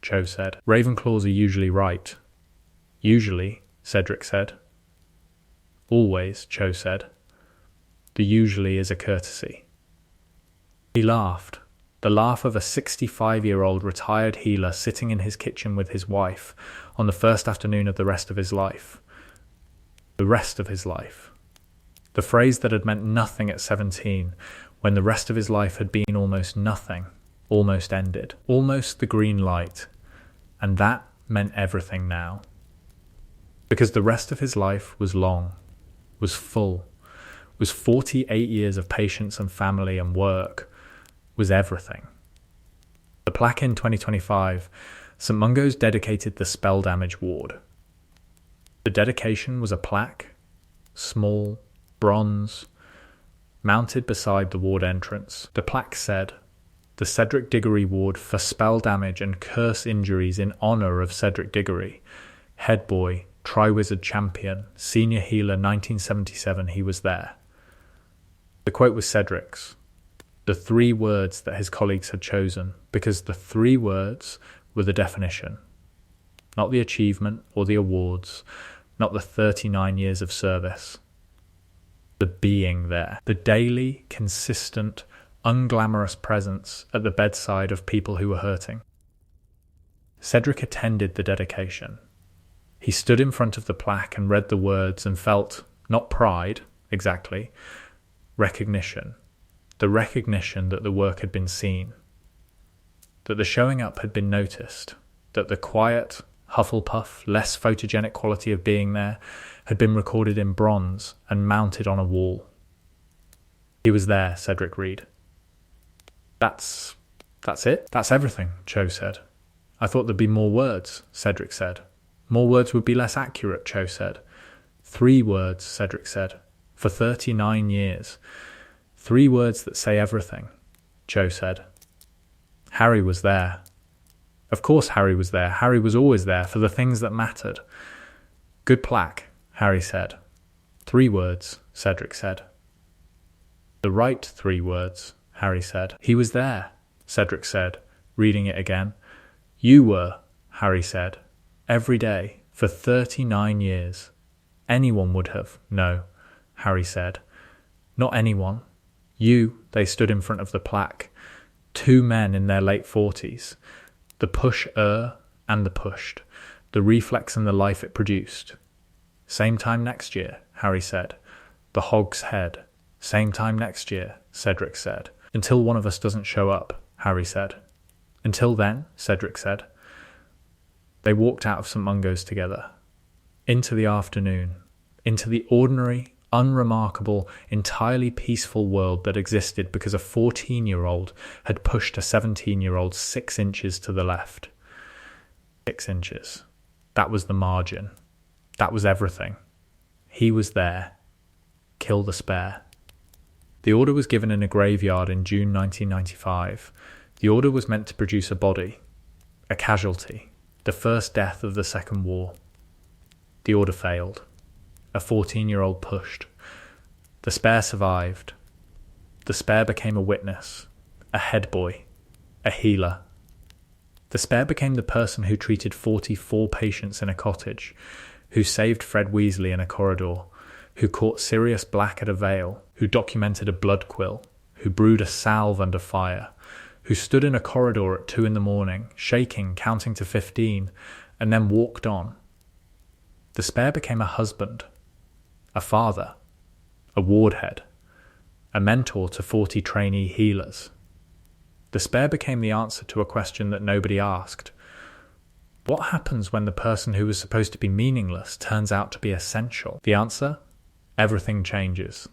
Cho said. Ravenclaws are usually right. Usually, Cedric said. Always, Cho said. The usually is a courtesy. He laughed. The laugh of a 65-year-old retired healer sitting in his kitchen with his wife on the first afternoon of the rest of his life. The rest of his life. The phrase that had meant nothing at 17, when the rest of his life had been almost nothing, almost ended, almost the green light, and that meant everything now. Because the rest of his life was long, was full, was 48 years of patience and family and work, was everything. The plaque in 2025, St Mungo's dedicated the spell damage ward. The dedication was a plaque, small, bronze, mounted beside the ward entrance. The plaque said, "The Cedric Diggory Ward for spell damage and curse injuries in honour of Cedric Diggory, head boy, Triwizard champion, senior healer 1977, he was there." The quote was Cedric's. The 3 words that his colleagues had chosen, because the 3 words were the definition. Not the achievement or the awards, not the 39 years of service. The being there. The daily, consistent, unglamorous presence at the bedside of people who were hurting. Cedric attended the dedication. He stood in front of the plaque and read the words and felt, not pride, exactly, recognition. The recognition that the work had been seen, that the showing up had been noticed, that the quiet, Hufflepuff, less photogenic quality of being there had been recorded in bronze and mounted on a wall. He was there, Cedric read. That's it? That's everything, Cho said. I thought there'd be more words, Cedric said. More words would be less accurate, Cho said. 3 words, Cedric said, for 39 years. 3 words that say everything, Cho said. Harry was there. Of course Harry was there. Harry was always there for the things that mattered. Good plaque, Harry said. 3 words, Cedric said. The right 3 words, Harry said. He was there, Cedric said, reading it again. You were, Harry said, every day for 39 years. Anyone would have. No, Harry said. Not anyone. You, they stood in front of the plaque. 2 men in their late 40s. The pusher and the pushed. The reflex and the life it produced. Same time next year, Harry said. The hog's head. Same time next year, Cedric said. Until one of us doesn't show up, Harry said. Until then, Cedric said. They walked out of St Mungo's together. Into the afternoon. Into the ordinary, unremarkable, entirely peaceful world that existed because a 14-year-old had pushed a 17-year-old 6 inches to the left. 6 inches. That was the margin. That was everything. He was there. Kill the spare. The order was given in a graveyard in June 1995. The order was meant to produce a body, a casualty, the first death of the Second War. The order failed. A 14-year-old pushed. The spare survived. The spare became a witness, a head boy, a healer. The spare became the person who treated 44 patients in a cottage, who saved Fred Weasley in a corridor, who caught Sirius Black at a veil, who documented a blood quill, who brewed a salve under fire, who stood in a corridor at 2 a.m, shaking, counting to 15, and then walked on. The spare became a husband, a father, a ward head, a mentor to 40 trainee healers. The spare became the answer to a question that nobody asked. What happens when the person who was supposed to be meaningless turns out to be essential? The answer? Everything changes.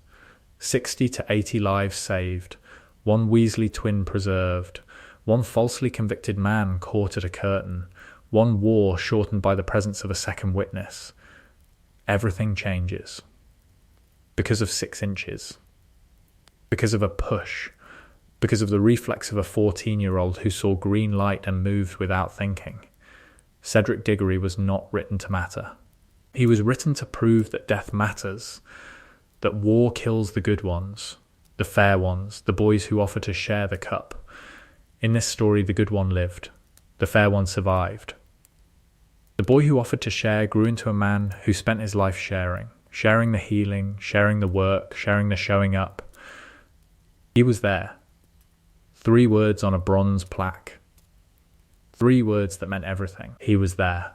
60 to 80 lives saved, 1 Weasley twin preserved, one falsely convicted man caught at a curtain, one war shortened by the presence of a second witness. Everything changes. Because of 6 inches. Because of a push. Because of the reflex of a 14-year-old who saw green light and moved without thinking. Cedric Diggory was not written to matter. He was written to prove that death matters, that war kills the good ones, the fair ones, the boys who offer to share the cup. In this story, the good one lived. The fair one survived. The boy who offered to share grew into a man who spent his life sharing the healing, sharing the work, sharing the showing up. He was there. 3 words on a bronze plaque. 3 words that meant everything. He was there.